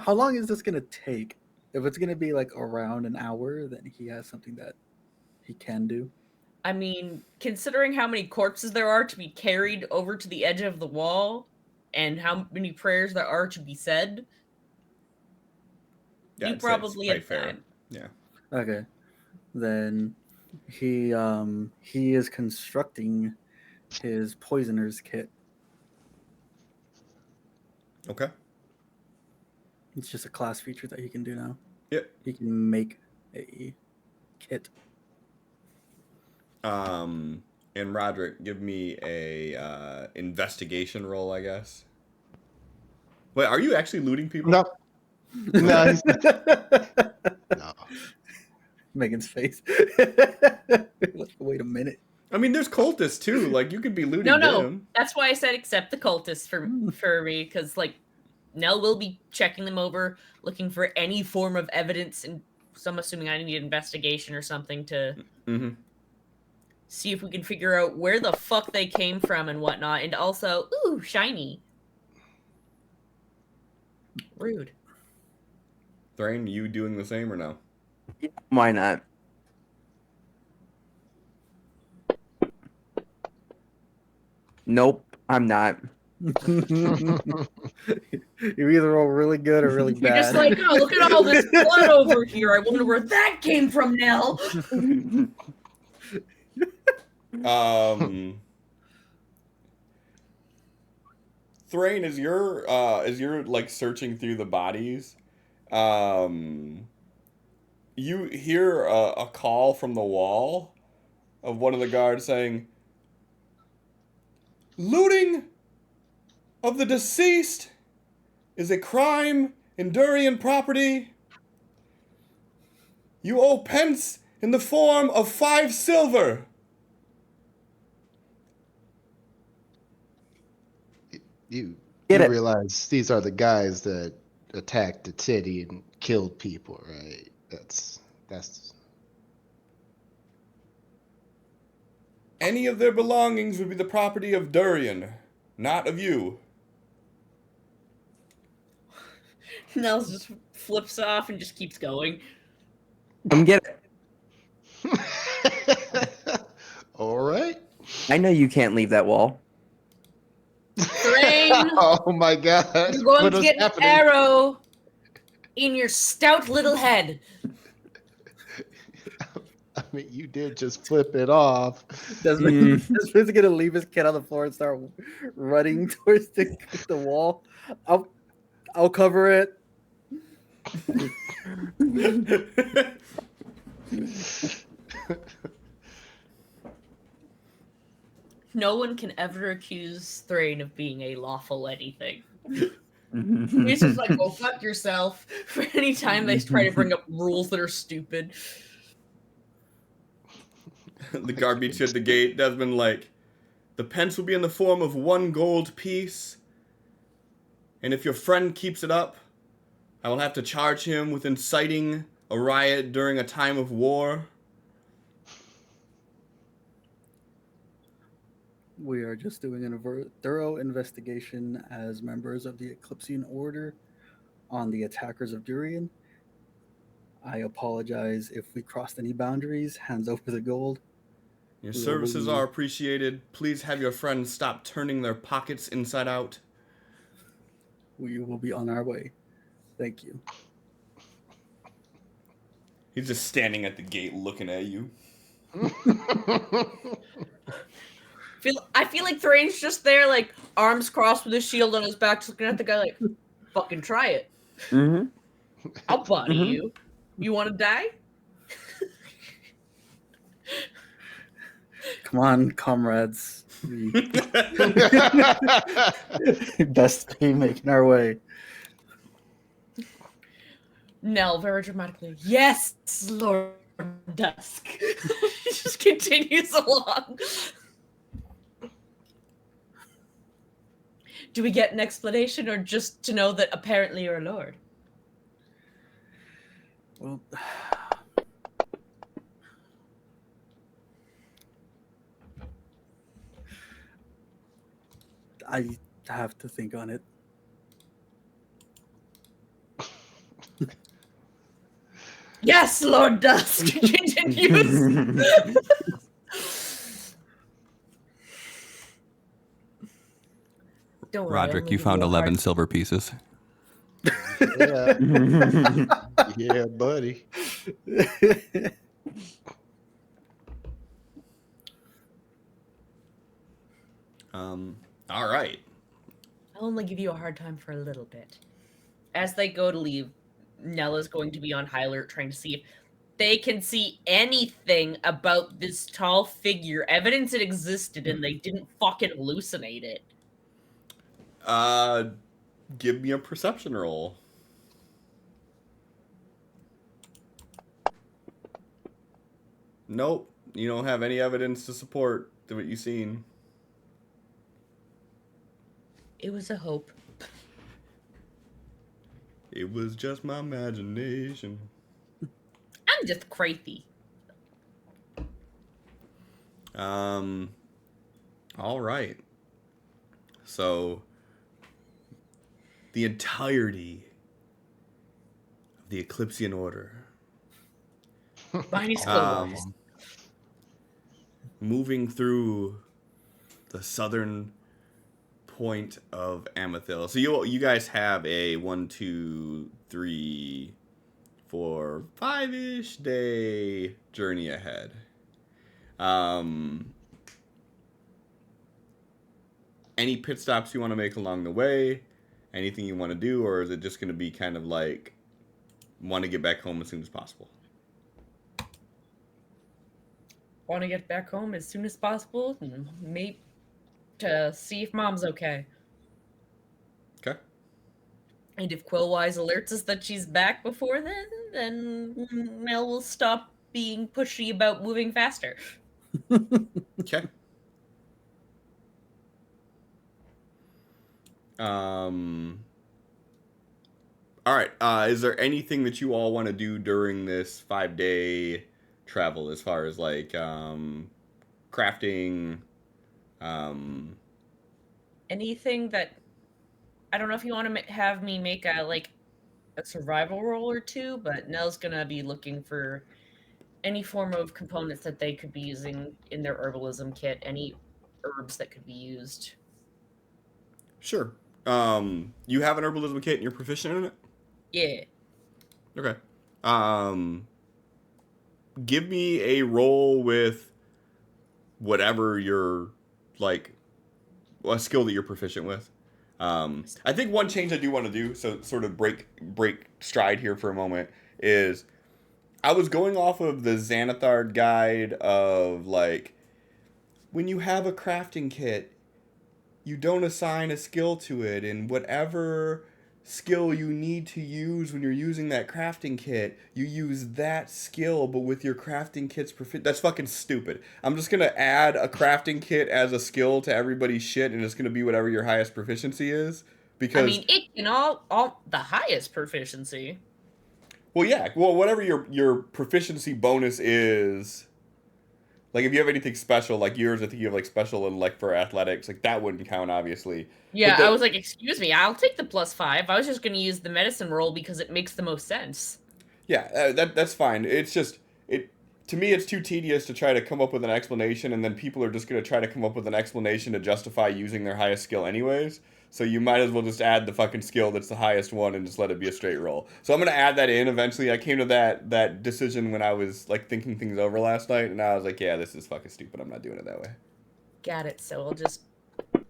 How long is this gonna take? If it's gonna be like around an hour, then he has something that he can do. I mean, considering how many corpses there are to be carried over to the edge of the wall, and how many prayers there are to be said, Yeah, you I'd say it's probably probably have fair. time. Yeah. Okay. Then he is constructing his poisoner's kit. Okay. It's just a class feature that he can do now. Yep. He can make a kit. And Roderick, give me a investigation roll, I guess. Wait, are you actually looting people? No, no, he's no. Megan's face. Wait a minute. I mean, there's cultists too. Like, you could be looting No. them. That's why I said accept the cultists for me, because like Nell will be checking them over, looking for any form of evidence, and so I'm assuming I need an investigation or something to Mm-hmm. see if we can figure out where the fuck they came from and whatnot. And also, ooh, shiny. Rude. Thrain, you doing the same or no? Why not? Nope, I'm not. You either roll really good or really You're bad. just like, oh, look at all this blood over here. I wonder where that came from, Nell. Thrain, as you're like searching through the bodies, you hear a call from the wall of one of the guards saying, "Looting of the deceased is a crime in Durian property. You owe pence in the form of 5 silver." You Get it. realize these are the guys that attacked the city and killed people, right? That's Any of their belongings would be the property of Durian, not of you. Nell just flips off and just keeps going. Come get it. all right. I know you can't leave that wall. Thrain, Oh my god. you're going What to is get an happening? arrow in your stout little head. I mean, you did just flip it off. Desmond's gonna leave his kid on the floor and start running towards the wall. I'll cover it. No one can ever accuse Thrain of being a lawful anything. He's just like, go fuck yourself for any time they try to bring up rules that are stupid. The guard meets you at the gate. Desmond like, "The pence will be in the form of 1 gold piece. And if your friend keeps it up, I will have to charge him with inciting a riot during a time of war." We are just doing a thorough investigation as members of the Eclipsean Order on the attackers of Durian. I apologize if we crossed any boundaries. Hands over the gold. Your We will services be- are appreciated. Please have your friends stop turning their pockets inside out. We will be on our way. Thank you. He's just standing at the gate looking at you. I feel like Thrain's just there, like, arms crossed with his shield on his back, just looking at the guy like, fucking try it. Mm-hmm. I'll body Mhm. you. You want to die? Come on, comrades. We best be making our way. Nell, very dramatically, yes, Lord Dusk. Just continues along. Do we get an explanation or just to know that apparently you're a lord? Well, I have to think on it. Yes, Lord Dusk continues. Don't worry, I'll Roderick, only you give found a 11 hard- silver pieces. Yeah, yeah, buddy. All right. I'll only give you a hard time for a little bit. As they go to leave, Nella's going to be on high alert trying to see if they can see anything about this tall figure, evidence it existed and they didn't fucking hallucinate it. Give me a perception roll. Nope. You don't have any evidence to support what you've seen. It was a hope. It was just my imagination. I'm just crazy. All right. So, the entirety of the Eclipsean Order, Minus Um, Clover. moving through the southern point of Amethil. So you guys have a 1, 2, 3, 4, 5-ish day journey ahead. Any pit stops you want to make along the way? Anything you want to do, or is it just going to be kind of like want to get back home as soon as possible? Want to get back home as soon as possible and maybe to see if Mom's okay. Okay. And if Quillwise alerts us that she's back before then Mel will stop being pushy about moving faster. Okay. All right. Is there anything that you all want to do during this 5-day travel, as far as like crafting? Anything that I don't know if you want to have me make a survival roll or two, but Nell's gonna be looking for any form of components that they could be using in their herbalism kit, any herbs that could be used. Sure. You have an herbalism kit and you're proficient in it? Yeah. Okay. Give me a roll with whatever you're like, a skill that you're proficient with. I think one change I do want to do, so sort of break stride here for a moment, is I was going off of the Xanathard guide of like, when you have a crafting kit, you don't assign a skill to it, and whatever skill you need to use when you're using that crafting kit, you use that skill, but with your crafting kit's that's fucking stupid. I'm just gonna add a crafting kit as a skill to everybody's shit, and it's gonna be whatever your highest proficiency is. Because I mean, it can all the highest proficiency. well, yeah, well, whatever your proficiency bonus is. Like, if you have anything special, like yours, I think you have, like, special and, like, for athletics. Like, that wouldn't count, obviously. Yeah, But I was like, excuse me, I'll take the +5. I was just going to use the medicine roll because it makes the most sense. Yeah, that's fine. It's just, to me, it's too tedious to try to come up with an explanation, and then people are just going to try to come up with an explanation to justify using their highest skill anyways. So you might as well just add the fucking skill that's the highest one and just let it be a straight roll. So I'm going to add that in eventually. I came to that decision when I was, like, thinking things over last night, and I was like, yeah, this is fucking stupid. I'm not doing it that way. Got it. So I'll just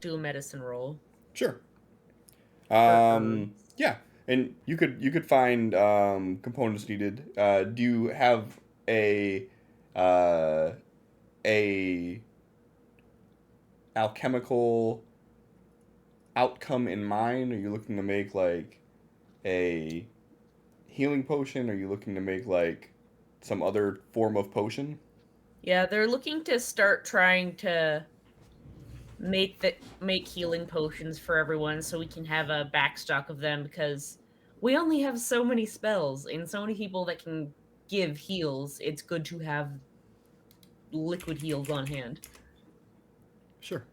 do a medicine roll. Sure. Yeah, and you could find components needed. Do you have a alchemical outcome in mind? Are you looking to make like a healing potion? Are you looking to make like some other form of potion? Yeah, they're looking to start trying to make healing potions for everyone so we can have a backstock of them, because we only have so many spells and so many people that can give heals. It's good to have liquid heals on hand. Sure.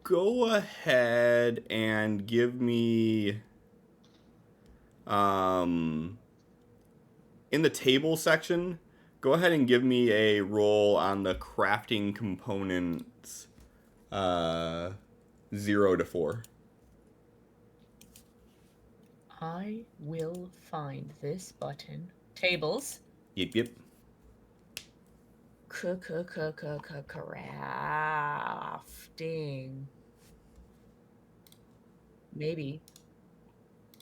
go ahead and give me in the table section, go ahead and give me a roll on the crafting components 0 to 4. I will find this button. Tables. Yep. Crafting. Maybe.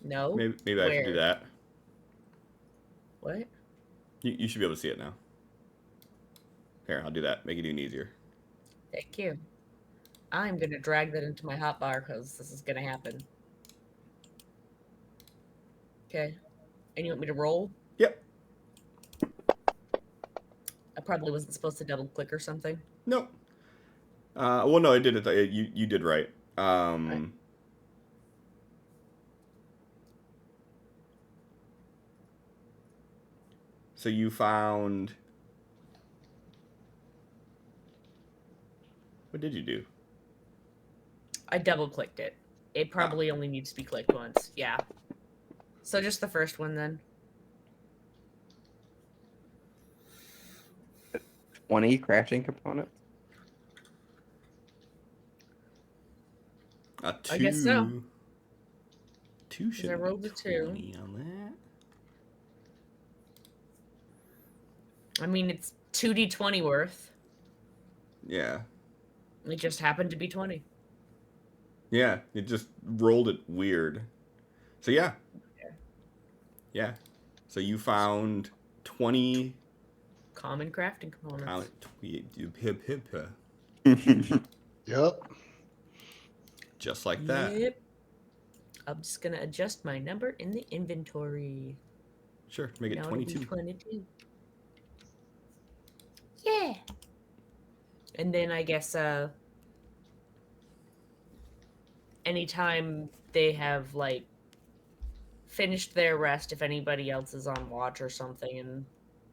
No. Maybe I should do that. What? You should be able to see it now. Here, I'll do that. Make it even easier. Thank you. I'm gonna drag that into my hotbar because this is gonna happen. Okay. And you want me to roll? Yep. I probably wasn't supposed to double click or something. Nope. Well, no, I did it. You did right. Right. So you found. What did you do? I double clicked it. It probably only needs to be clicked once. Yeah. So just the first one then. 20 crafting components. A 2. I guess so. 2 should I be rolled a 2. 20 on that. I mean, it's 2d20 worth. Yeah. It just happened to be 20. Yeah, it just rolled it weird. So yeah. Yeah. So you found 20 Common crafting components. Yep. Just like that. Yep. I'm just gonna adjust my number in the inventory. Sure, make it Now it'll be 22. 22. Yeah. And then I guess anytime they have like finished their rest, if anybody else is on watch or something and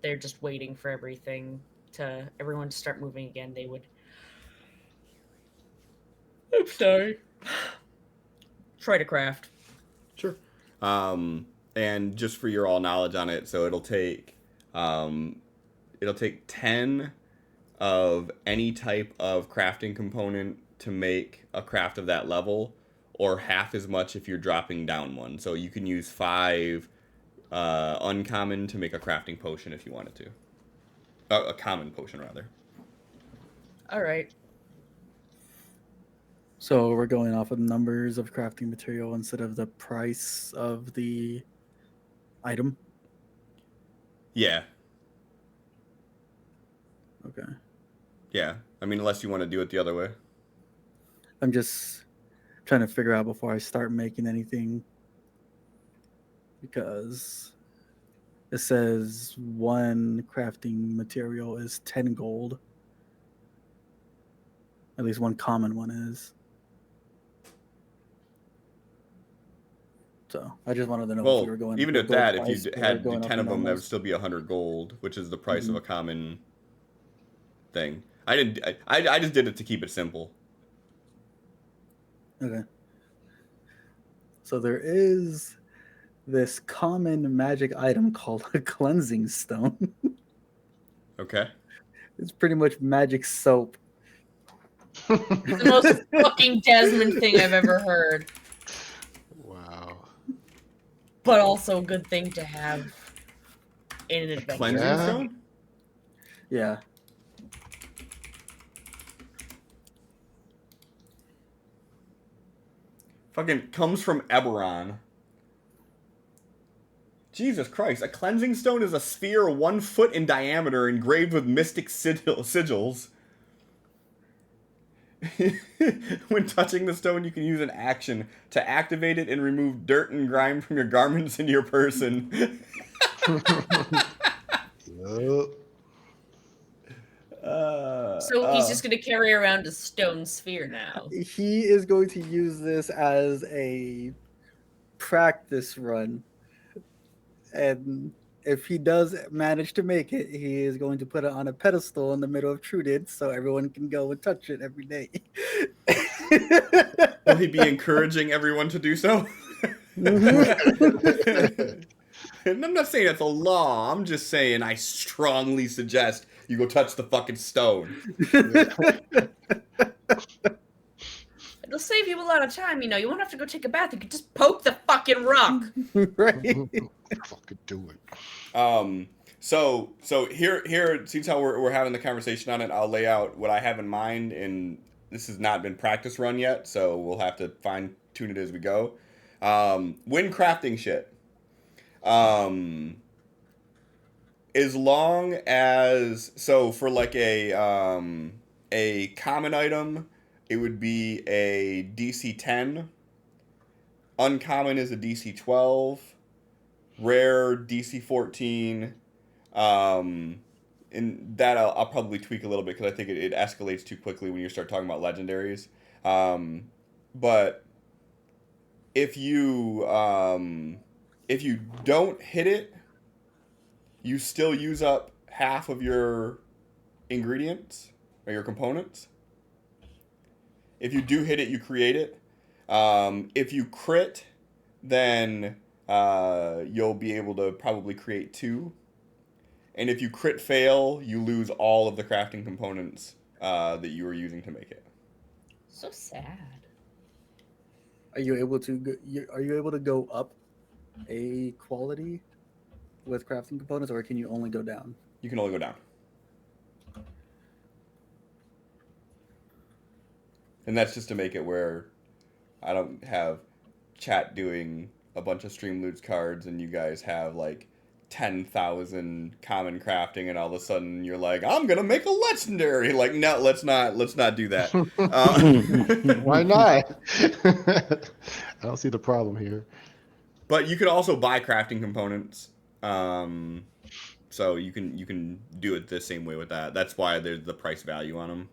they're just waiting for everyone to start moving again, they would I'm sorry. Try to craft. Sure. And just for your all knowledge on it, so it'll take 10 of any type of crafting component to make a craft of that level, or half as much if you're dropping down one. So you can use 5 uncommon to make a crafting potion if you wanted to. A common potion, rather. All right. So we're going off of numbers of crafting material instead of the price of the item. Yeah. Okay. Yeah. I mean, unless you want to do it the other way. I'm just trying to figure out before I start making anything, because it says one crafting material is 10 gold. At least one common one is. So I just wanted to know if Well, we were going even with at gold that, if price you or had going 10 off of them, that would normals. still be 100 gold, which is the price of Mhm. a common thing. I just did it to keep it simple. Okay. So there is this common magic item called a cleansing stone. Okay. It's pretty much magic soap. The most fucking Desmond thing I've ever heard. Wow. But also a good thing to have in an adventure. Cleansing Yeah. stone? Yeah. Fucking comes from Eberron. Jesus Christ. A cleansing stone is a sphere 1 foot in diameter engraved with mystic sigils. When touching the stone, you can use an action to activate it and remove dirt and grime from your garments and your person. Yup. So he's just gonna carry around a stone sphere now. He is going to use this as a practice run. And if he does manage to make it, he is going to put it on a pedestal in the middle of Trudid so everyone can go and touch it every day. Will he be encouraging everyone to do so? And I'm not saying that's a law. I'm just saying I strongly suggest you go touch the fucking stone. It'll save you a lot of time, you know. You won't have to go take a bath. You can just poke the fucking rock. Right. Fucking do it. So here since how we're having the conversation on it, I'll lay out what I have in mind, and this has not been practice run yet, so we'll have to fine tune it as we go. When crafting shit, as long as for like a common item, it would be a DC 10. Uncommon is a DC 12. Rare DC 14. And that I'll probably tweak a little bit because I think it escalates too quickly when you start talking about legendaries. But if you don't hit it, you still use up half of your ingredients or your components. If you do hit it, you create it. If you crit, then you'll be able to probably create 2. And if you crit fail, you lose all of the crafting components that you were using to make it. So sad. Are you able to go up a quality with crafting components, or can you only go down? You can only go down. And that's just to make it where I don't have chat doing a bunch of Streamloots cards and you guys have like 10,000 common crafting, and all of a sudden you're like, I'm gonna make a legendary. Like, no, let's not do that. Why not? I don't see the problem here. But you can also buy crafting components, so you can do it the same way with that. That's why there's the price value on them.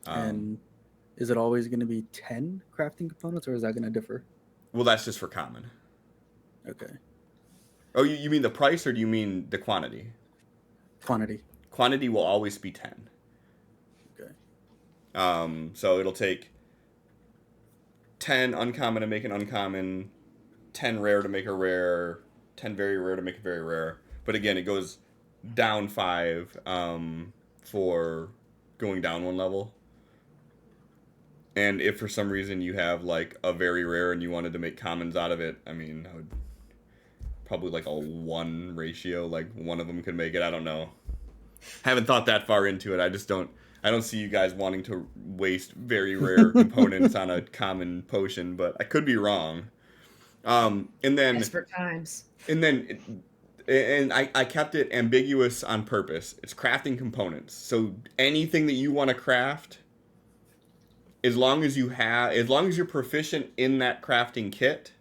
And is it always going to be 10 crafting components, or is that going to differ? Well, that's just for common. Okay. Oh, you mean the price, or do you mean the quantity? Quantity. Quantity will always be 10. Okay. So it'll take 10 uncommon to make an uncommon, 10 rare to make a rare, 10 very rare to make a very rare. But again, it goes down 5 for going down 1 level. And if for some reason you have like a very rare and you wanted to make commons out of it, I mean, I would probably like a 1 ratio, like one of them could make it. I don't know. Haven't thought that far into it. I don't see you guys wanting to waste very rare components on a common potion, but I could be wrong. And then Desperate times. And I kept it ambiguous on purpose. It's crafting components. So anything that you want to craft, as long as you're proficient in that crafting kit,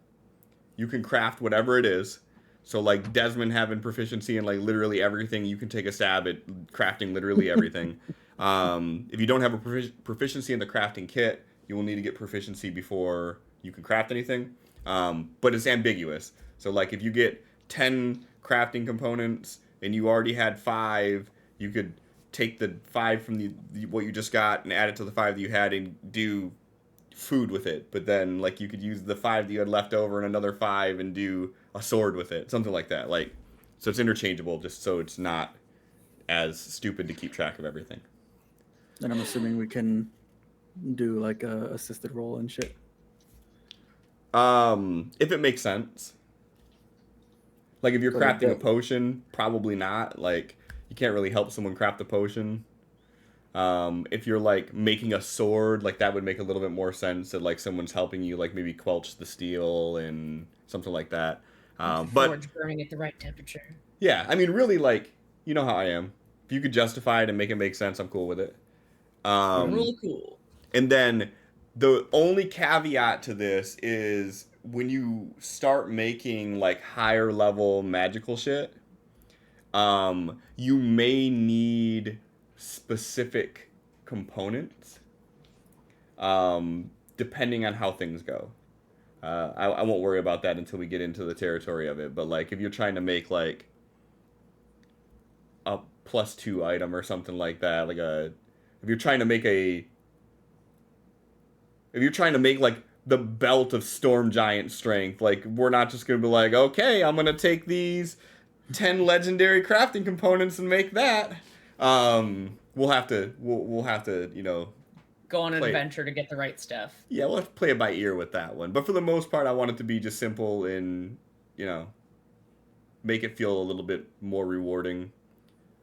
you can craft whatever it is. So like Desmond having proficiency in like literally everything, you can take a stab at crafting literally everything. If you don't have a proficiency in the crafting kit, you will need to get proficiency before you can craft anything. But it's ambiguous. So like if you get 10 crafting components and you already had 5, you could take the 5 from what you just got and add it to the 5 that you had and do food with it. But then like you could use the 5 that you had left over and another 5 and do a sword with it, something like that. Like, so it's interchangeable, just so it's not as stupid to keep track of everything. And I'm assuming we can do like a assisted roll and shit. If it makes sense. Like if you're crafting a potion, probably not. Like you can't really help someone craft a potion. If you're like making a sword, like that would make a little bit more sense that like someone's helping you, like maybe quelch the steel and something like that. But Forge burning at the right temperature. Yeah, I mean, really, like, you know how I am. If you could justify it and make it make sense, I'm cool with it. Really cool. And then the only caveat to this is when you start making like higher level magical shit, you may need specific components, depending on how things go. I won't worry about that until we get into the territory of it. But like, if you're trying to make like a +2 item or something like that, if you're trying to make a if you're trying to make like the belt of storm giant strength, like we're not just gonna be like, okay, I'm gonna take these 10 legendary crafting components and make that. We'll have to go on an play adventure to get the right stuff. Yeah, we'll have to play it by ear with that one. But for the most part, I want it to be just simple and make it feel a little bit more rewarding.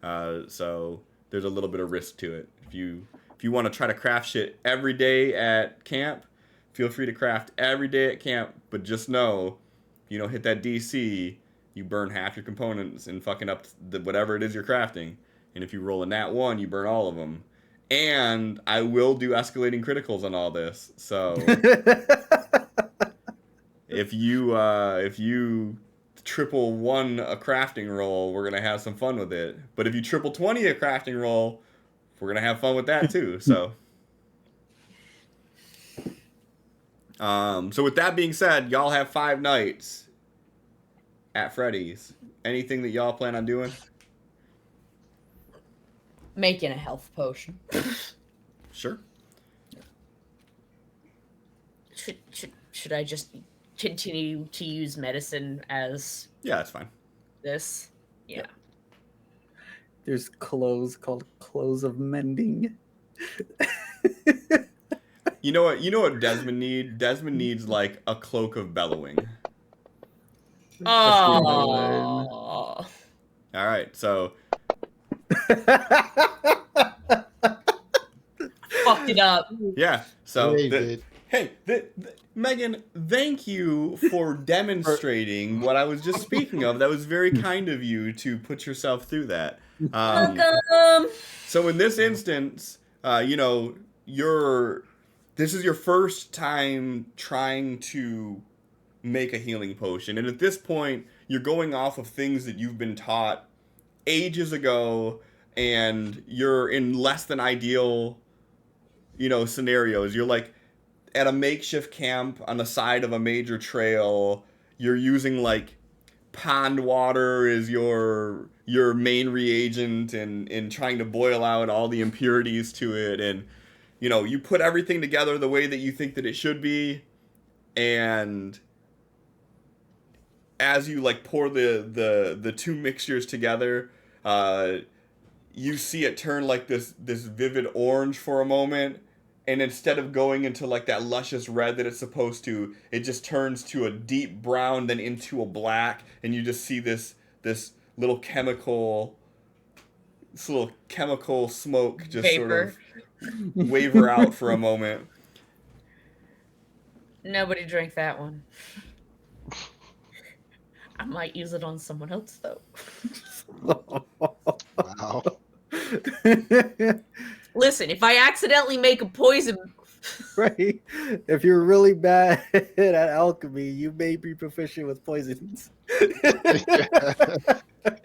So there's a little bit of risk to it. If you want to try to craft shit every day at camp, feel free to craft every day at camp. But just know, if you don't hit that DC, you burn half your components and fucking up whatever it is you're crafting. And if you roll a nat 1, you burn all of them. And I will do escalating criticals on all this. So if you triple 1 a crafting roll, we're gonna have some fun with it. But if you triple 20 a crafting roll, we're gonna have fun with that too. So so with that being said, y'all have 5 nights at Freddy's. Anything that y'all plan on doing? Making a health potion. Sure. Should I just continue to use medicine as Yeah, that's fine. this? Yeah. There's clothes called clothes of mending. You know what Desmond needs? Desmond needs like a cloak of bellowing. Oh. All right, so Fucked it up. yeah, so David. Megan, thank you for demonstrating what I was just speaking of. That was very kind of you to put yourself through that. Welcome. So in this instance, this is your first time trying to make a healing potion, and at this point, you're going off of things that you've been taught ages ago, and you're in less than ideal, scenarios. You're like at a makeshift camp on the side of a major trail. You're using like pond water as your main reagent and trying to boil out all the impurities to it, and you put everything together the way that you think that it should be, and as you like pour the two mixtures together, you see it turn like this vivid orange for a moment, and instead of going into like that luscious red that it's supposed to, it just turns to a deep brown, then into a black, and you just see this little chemical smoke just Vapor. sort of waver out for a moment. Nobody drank that one. I might use it on someone else though. Wow. Listen, if I accidentally make a poison, Right. If you're really bad at alchemy, you may be proficient with poisons.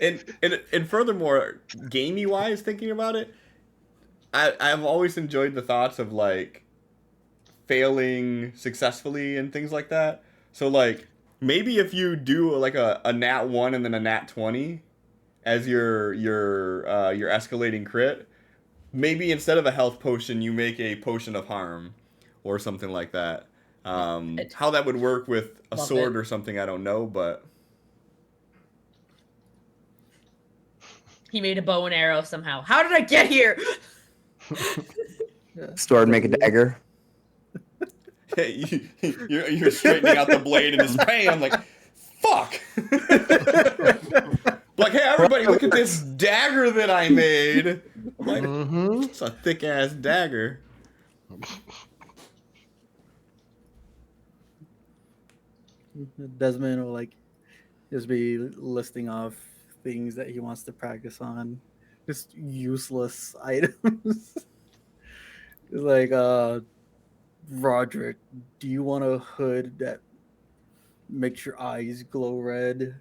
And furthermore, gamey wise, thinking about it, I've always enjoyed the thoughts of like failing successfully and things like that. So like maybe if you do like a nat 1 and then a nat 20 as your escalating crit, maybe instead of a health potion you make a potion of harm or something like that. How that would work with a sword or something, I don't know, but he made a bow and arrow somehow. How did I get here? Sword, make a dagger. you're straightening out the blade and it's bang. I'm like, fuck. Like, hey, everybody, look at this dagger that I made. I'm like, it's a thick ass dagger. Desmond will like just be listing off things that he wants to practice on, just useless items. It's like, Roderick, do you want a hood that makes your eyes glow red?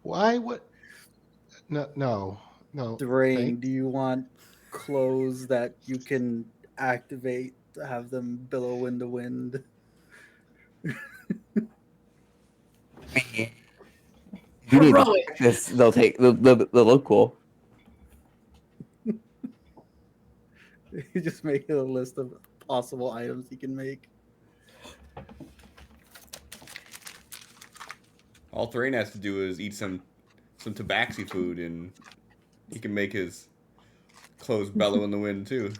Why? What? No. Drain, do you want clothes that you can activate to have them billow in the wind? You need to practice. They'll look cool. You just make a list of possible items you can make. All Thrain has to do is eat some tabaxi food, and he can make his clothes bellow in the wind too.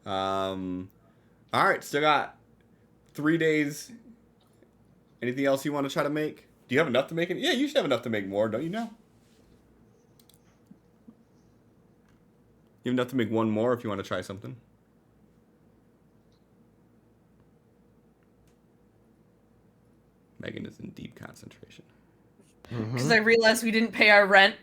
All right, still got 3 days. Anything else you want to try to make? Do you have enough to make it? Yeah, you should have enough to make more, don't you know? You have enough to make one more if you want to try something. Megan is in deep concentration. Because I realized we didn't pay our rent.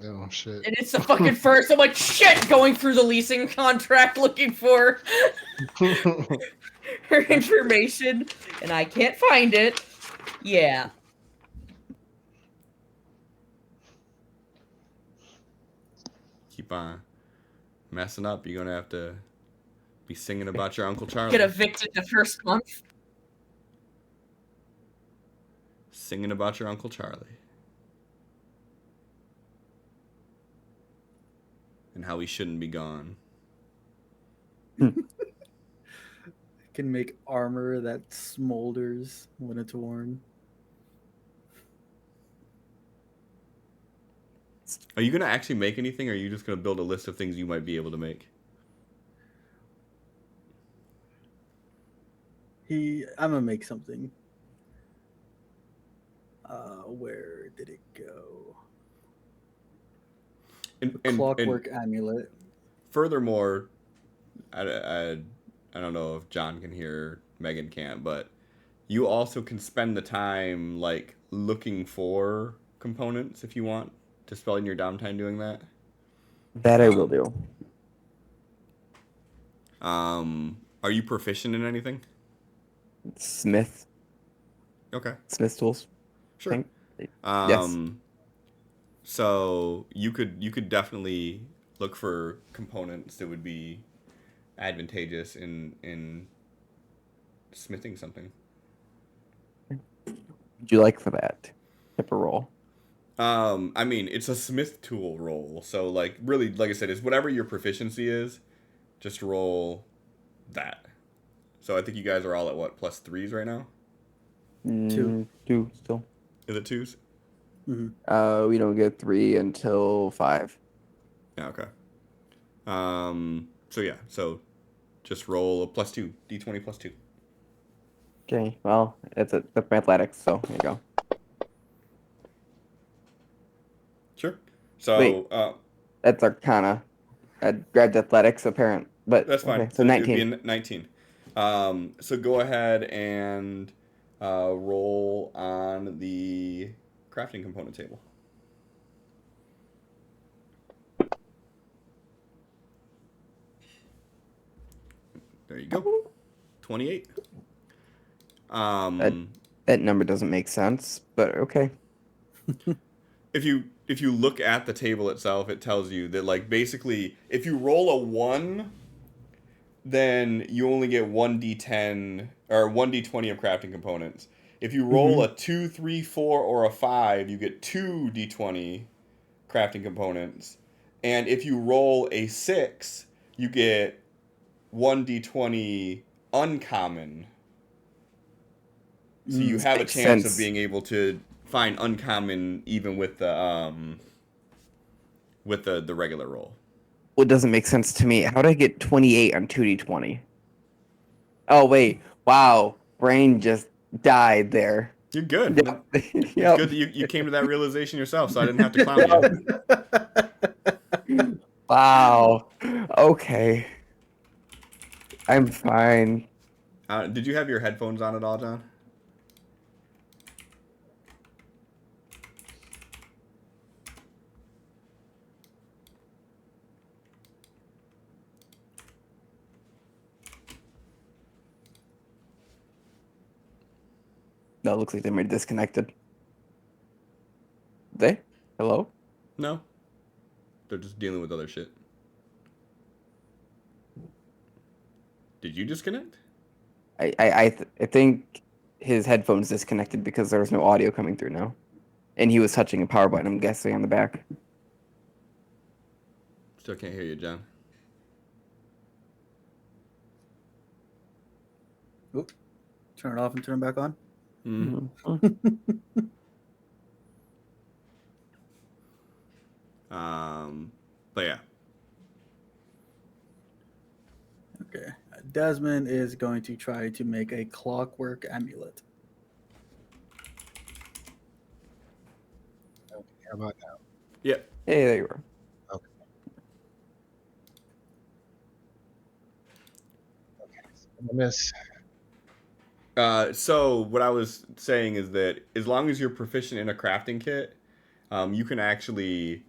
Oh shit. And it's the fucking first. I'm like, shit, going through the leasing contract looking for her information. And I can't find it. Yeah. Keep on messing up. You're going to have to be singing about your Uncle Charlie. Get evicted the first month. Singing about your Uncle Charlie. And how he shouldn't be gone. Can make armor that smolders when it's worn. Are you going to actually make anything, or are you just going to build a list of things you might be able to make? I'm gonna make something. Where did it go? And Clockwork amulet. Furthermore, I don't know if John can hear, Megan can't, but you also can spend the time like looking for components if you want to spend your downtime doing that. That I will do. Are you proficient in anything? Smith. Okay. Smith tools. Sure. Yes. So you could definitely look for components that would be advantageous in smithing something. Would you like for that type of roll? I mean, it's a smith tool roll, so like really, like I said, it's whatever your proficiency is, just roll that. So I think you guys are all at what, +3s right now? 2. 2 still. Is it 2s? Mm-hmm. We don't get 3 until 5. Yeah. Okay. So yeah. So just roll a +2, d20 +2. Okay. Well, that's my athletics. So there you go. Sure. So Wait. That's Arcana. I grabbed athletics apparent, but that's fine. Okay, so It 19. would be 19. So go ahead and roll on the crafting component table. There you go. 28. That number doesn't make sense, but okay. If you look at the table itself, it tells you that like basically if you roll a 1, then you only get 1d10 or 1d20 of crafting components. If you roll a 2, 3, 4, or a 5, you get 2d20 crafting components. And if you roll a 6, you get 1d20 uncommon. So you have a Makes chance sense. of being able to find uncommon even with the regular roll. What doesn't make sense to me? How did I get 28 on 2d20? Oh wait, wow, brain just died there. You're good. Yep. It's good that you came to that realization yourself, so I didn't have to clown you. Wow. Okay. I'm fine. Did you have your headphones on at all, John? No, it looks like they might disconnected. They? Hello? No. They're just dealing with other shit. Did you disconnect? I think his headphones disconnected because there was no audio coming through now. And he was touching a power button, I'm guessing, on the back. Still can't hear you, John. Oop. Turn it off and turn it back on. But yeah. Okay. Desmond is going to try to make a clockwork amulet. How about now? Yep. Hey, there you are. Okay. I miss. So what I was saying is that as long as you're proficient in a crafting kit, you can actually,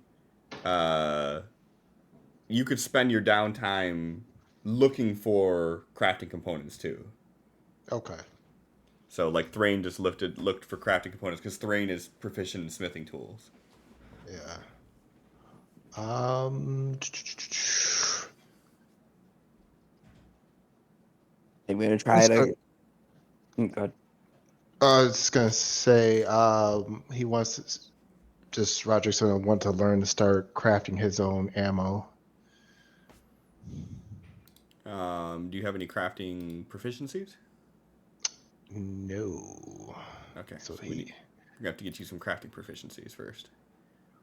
you could spend your downtime looking for crafting components too. Okay. So like Thrain just looked for crafting components because Thrain is proficient in smithing tools. Yeah. I'm going to try to... Good. I was gonna say, he wants to, just Roger's gonna want to learn to start crafting his own ammo. Do you have any crafting proficiencies? No. Okay, So so we have to get you some crafting proficiencies first.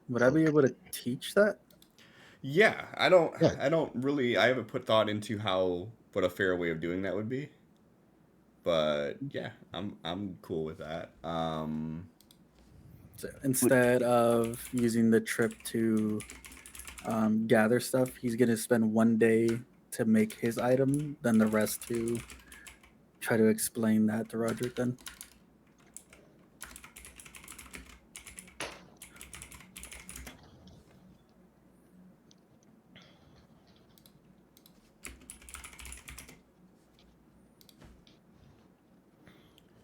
Would I be able to teach that? Yeah, I don't Yeah. really, I haven't put thought into what a fair way of doing that would be. But yeah, I'm cool with that. So instead of using the trip to gather stuff, he's going to spend 1 day to make his item, then the rest to try to explain that to Roderick then.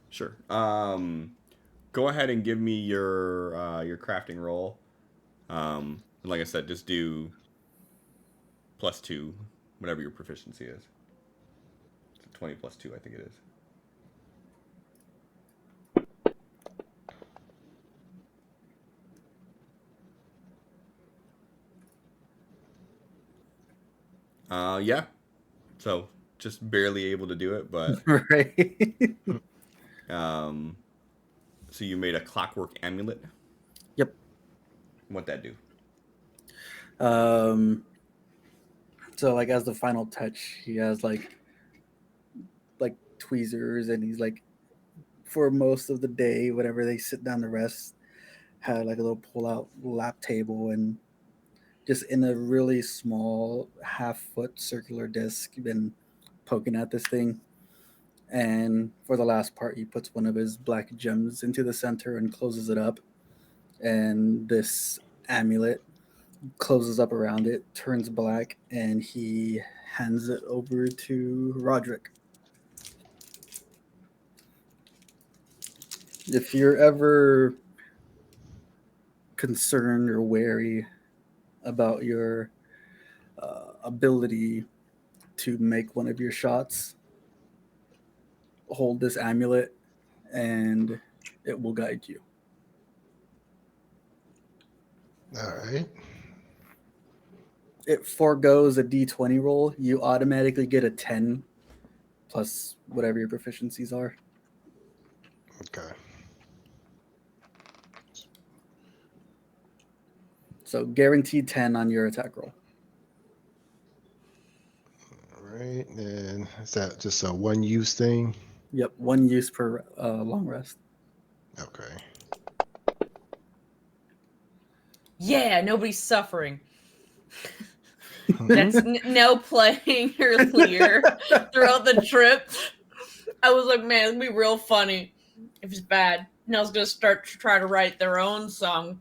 Sure. Go ahead and give me your crafting roll. Like I said, just do +2, whatever your proficiency is. 20 +2, I think it is. Yeah. So just barely able to do it, but Right. so you made a clockwork amulet. Yep. What'd that do? So like as the final touch, he has like tweezers, and he's like, for most of the day, whenever they sit down to rest, had like a little pull-out lap table, and just in a really small half-foot circular disc, been poking at this thing. And for the last part, he puts one of his black gems into the center and closes it up. And this amulet closes up around it, turns black, and he hands it over to Roderick. If you're ever concerned or wary about your ability to make one of your shots, hold this amulet and it will guide you. All right. It foregoes a d20 roll. You automatically get a 10 plus whatever your proficiencies are. Okay. So guaranteed 10 on your attack roll. All right. And is that just a one-use thing? Yep, 1 use per long rest. Okay. Yeah, nobody's suffering. That's no playing earlier throughout the trip. I was like, man, it'd be real funny if it's bad. Nell's gonna start to try to write their own song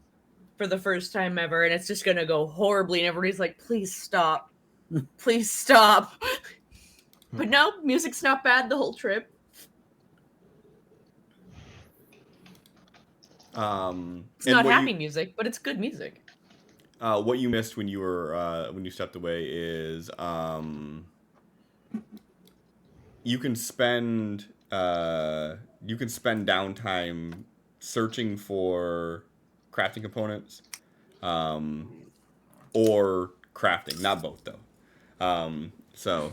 for the first time ever, and it's just gonna go horribly, and everybody's like, please stop. Please stop. But no, music's not bad the whole trip. It's not happy music, but it's good music. What you missed when you stepped away is you can spend downtime searching for crafting components, or crafting. Not both though. So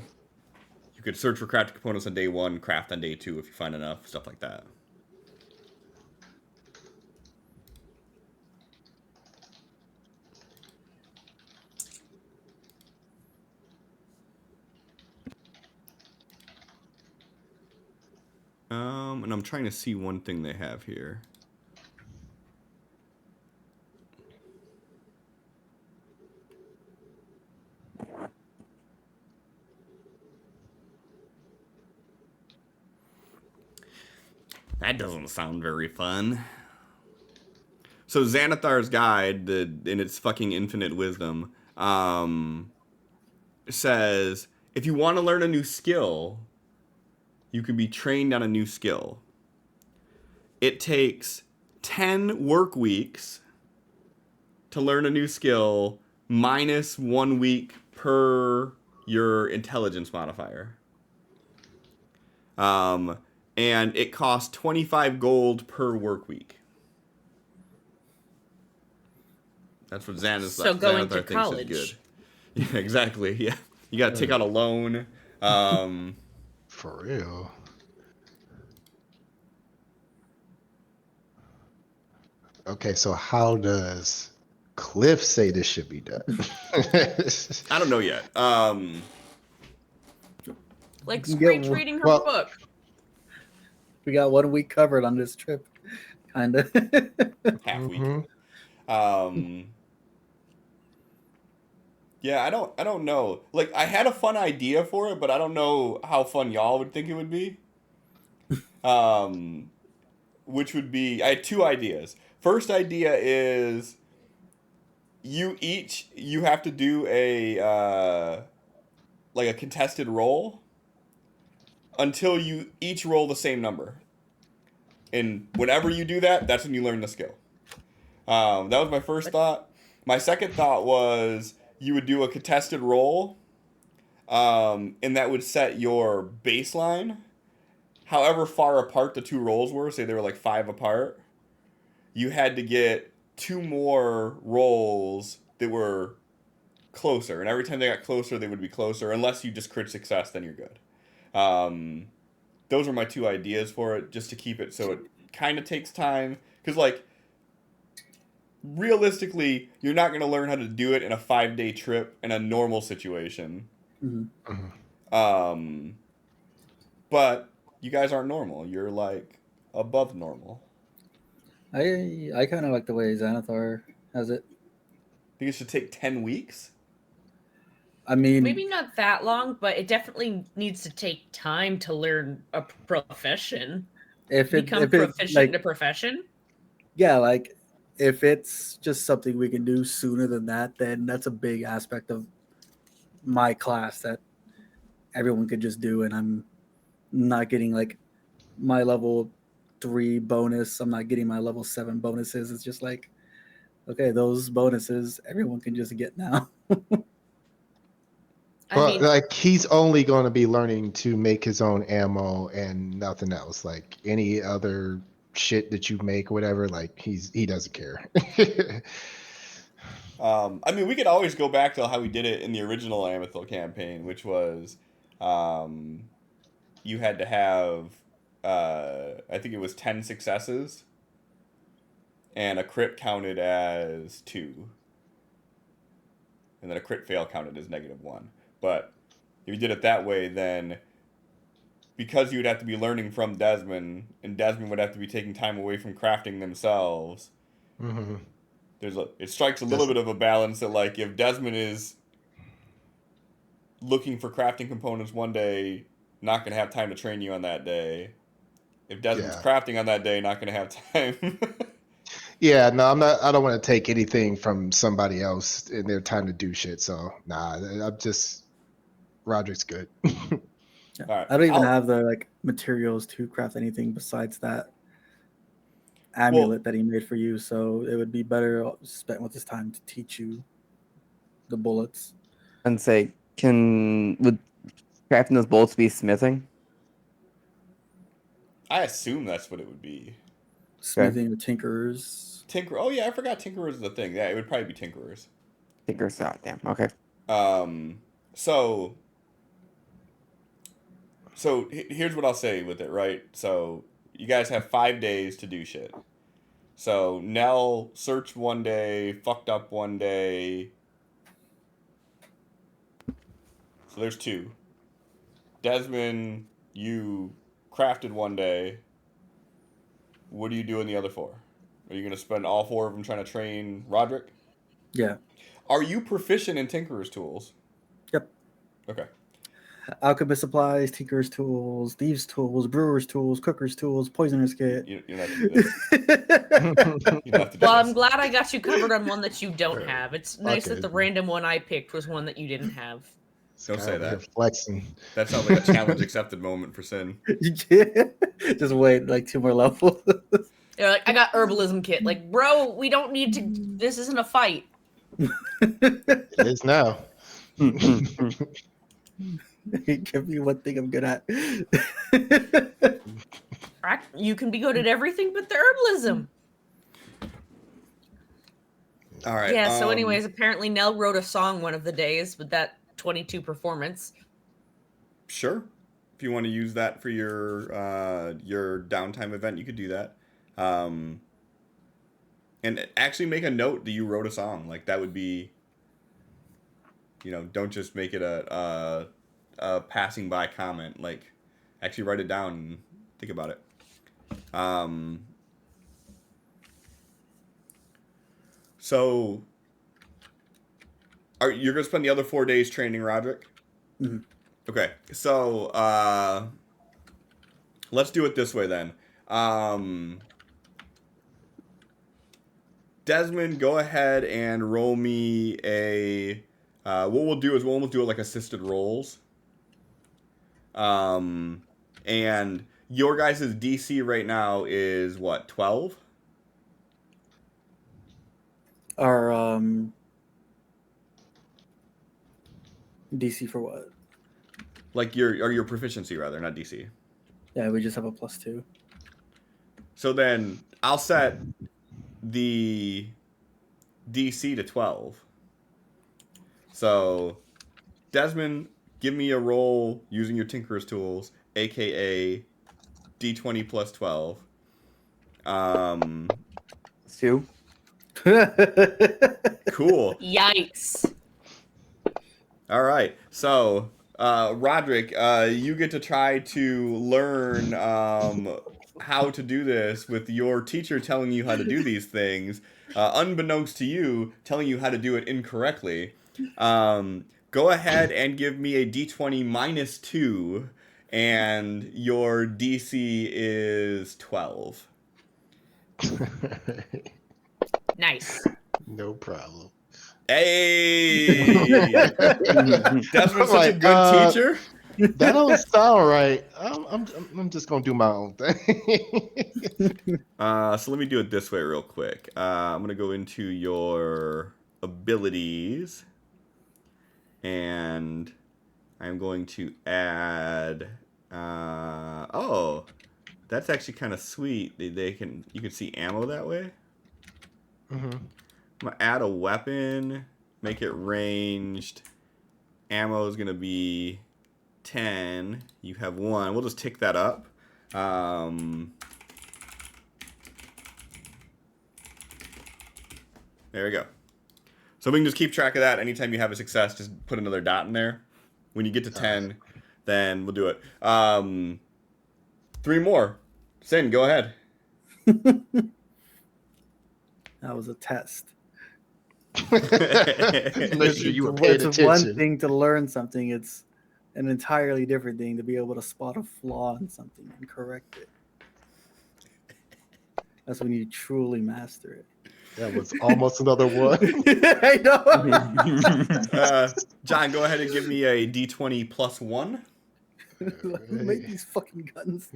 you could search for crafting components on day 1, craft on day 2 if you find enough, stuff like that. And I'm trying to see one thing they have here. That doesn't sound very fun. So Xanathar's guide, in its fucking infinite wisdom, says if you want to learn a new skill, you can be trained on a new skill. It takes 10 work weeks to learn a new skill, minus 1 week per your intelligence modifier. And it costs 25 gold per work week. That's what So going to Xanathar thinks college. is good. Yeah, exactly. Yeah, you got to take out a loan. For real. Okay, so how does Cliff say this should be done? I don't know yet. Like You Screech get- reading her well- book. We got 1 week covered on this trip, kind of. Half week. Mhm. Yeah, I don't know. Like, I had a fun idea for it, but I don't know how fun y'all would think it would be. Which would be, I had 2 ideas. First idea is you have to do a like a contested roll until you each roll the same number. And whenever you do that, that's when you learn the skill. That was my first thought. My second thought was you would do a contested roll, and that would set your baseline. However far apart the 2 rolls were, say they were like 5 apart, you had to get 2 more rolls that were closer. And every time they got closer, they would be closer. Unless you just crit success, then you're good. Those were my 2 ideas for it, just to keep it so it kind of takes time. Because, like, realistically, you're not going to learn how to do it in a 5-day trip in a normal situation. But you guys aren't normal. You're, like, above normal. I kind of like the way Xanathar has it. Think it should take 10 weeks? I mean, Maybe not that long, but it definitely needs to take time to learn a profession. Become proficient like, in a profession. yeah, like if it's just something we can do sooner than that, then that's a big aspect of my class that everyone could just do, and I'm not getting like my level 3 bonus. I'm not getting my level 7 bonuses. It's just like, okay, those bonuses everyone can just get now. Well, I mean, like he's only going to be learning to make his own ammo and nothing else. Like any other shit that you make, whatever. Like he doesn't care. I mean, we could always go back to how we did it in the original Amethil campaign, which was you had to have, I think it was 10 successes, and a crit counted as 2. And then a crit fail counted as -1. But if you did it that way, then because you would have to be learning from Desmond, and Desmond would have to be taking time away from crafting themselves, Mm-hmm. it strikes a little bit of a balance that, like, if Desmond is looking for crafting components one day, not going to have time to train you on that day. If Desmond's crafting on that day, not going to have time. Yeah, no, I'm not. I don't want to take anything from somebody else in their time to do shit. So nah, I'm just Roderick's good. Yeah. All right. I don't even have the like materials to craft anything besides that amulet that he made for you, so it would be better spent with his time to teach you the bullets. And say, would crafting those bolts be smithing? I assume that's what it would be. Smithing or tinkerers. Oh yeah, I forgot tinkerers is a thing. Yeah, it would probably be tinkerers. Tinker's out. Damn. Okay. So here's what I'll say with it, right? So you guys have 5 days to do shit. So Nell searched one day, fucked up one day. So there's 2. Desmond, you crafted one day. What are you doing the other 4? Are you going to spend all 4 of them trying to train Roderick? Yeah. Are you proficient in Tinkerer's tools? Yep. Okay. Alchemist supplies, tinker's tools, thieves' tools, brewer's tools, cooker's tools, poisoner's kit. You don't have to do this. You don't have to do Well, I'm this. glad I got you covered on one that you don't have. It's nice Okay. that the random one I picked was one that you didn't have. Don't say that. Flexing. That sounds like a challenge accepted moment for Sin. Just wait like 2 more levels. They're like, I got herbalism kit. Like, bro, we don't need to. This isn't a fight. It is now. Give me one thing I'm good at. You can be good at everything but the herbalism. All right. Yeah, so anyways, apparently Nell wrote a song one of the days with that 22 performance. Sure. If you want to use that for your downtime event, you could do that. And actually make a note that you wrote a song. Like that would be, don't just make it a passing by comment. Like actually write it down and think about it. So you're gonna spend the other 4 days training Roderick? Mm-hmm. Okay, so let's do it this way then. Desmond, go ahead and roll me a. What we'll do is we'll do it like assisted rolls. And your guys' DC right now is what, 12? Our DC for what? Like your proficiency rather, not DC. Yeah, we just have a +2. So then I'll set the DC to 12. So Desmond, give me a roll using your Tinkerer's tools, aka D20 plus 12. 2. Cool. Yikes. All right. So, Roderick, you get to try to learn how to do this with your teacher telling you how to do these things, unbeknownst to you, telling you how to do it incorrectly. Go ahead and give me a D20 minus 2, and your DC is 12. Nice. No problem. Hey! Desmond's such a good teacher. That don't sound right. I'm just gonna do my own thing. So let me do it this way real quick. I'm gonna go into your abilities, and I'm going to add. Oh, that's actually kind of sweet. You can see ammo that way. Mm-hmm. I'm gonna add a weapon, make it ranged. Ammo is gonna be 10. You have 1. We'll just tick that up. There we go. So we can just keep track of that. Anytime you have a success, just put another dot in there. When you get to 10, then we'll do it. 3 more. Sin, go ahead. That was a test. Make sure you were paying It's attention. one thing to learn something. It's an entirely different thing to be able to spot a flaw in something and correct it. That's when you truly master it. That was almost another one. I know. John, go ahead and give me a D20 plus 1. Let me make these fucking guns.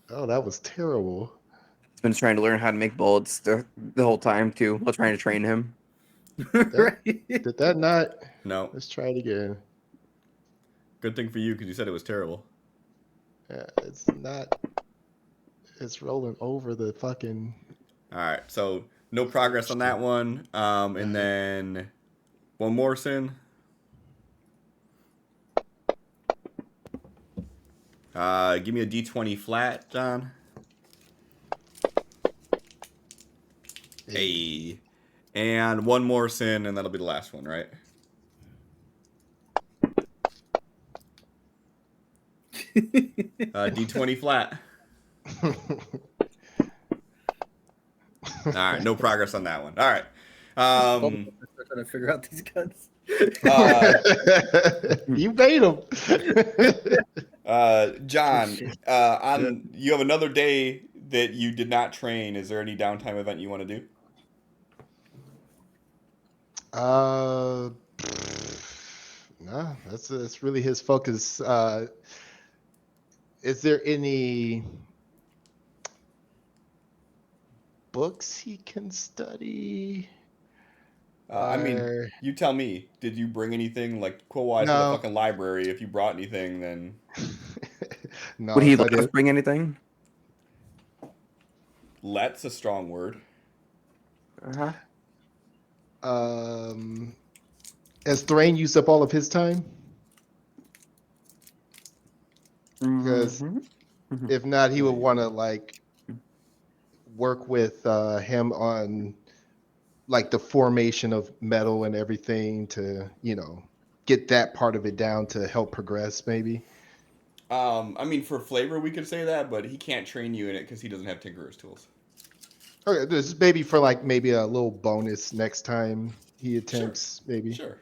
Oh, that was terrible. He's been trying to learn how to make bullets the whole time too, while trying to train him. Right? Did that not? No. Let's try it again. Good thing for you, because you said it was terrible. It's not. It's rolling over the fucking. All right, so no progress on that one. And then one more sin. Give me a D20 flat, John. Hey. And one more sin, and that'll be the last one, right? D20 flat. All right, no progress on that one. All right. I'm trying to figure out these guns. You made him. John, you have another day that you did not train. Is there any downtime event you want to do? No, that's really his focus. Is there any books he can study? I mean, you tell me. Did you bring anything like quote-wise to the No. fucking library? If you brought anything, then No. Would he if I let us did- bring anything? let's a strong word. Uh-huh. Has Thrain used up all of his time? Because Mhm. if not, he would want to like work with him on like the formation of metal and everything to, get that part of it down to help progress, maybe. I mean, for flavor, we could say that, but he can't train you in it because he doesn't have Tinkerer's tools. Okay, this is maybe for like maybe a little bonus next time he attempts, maybe. Sure,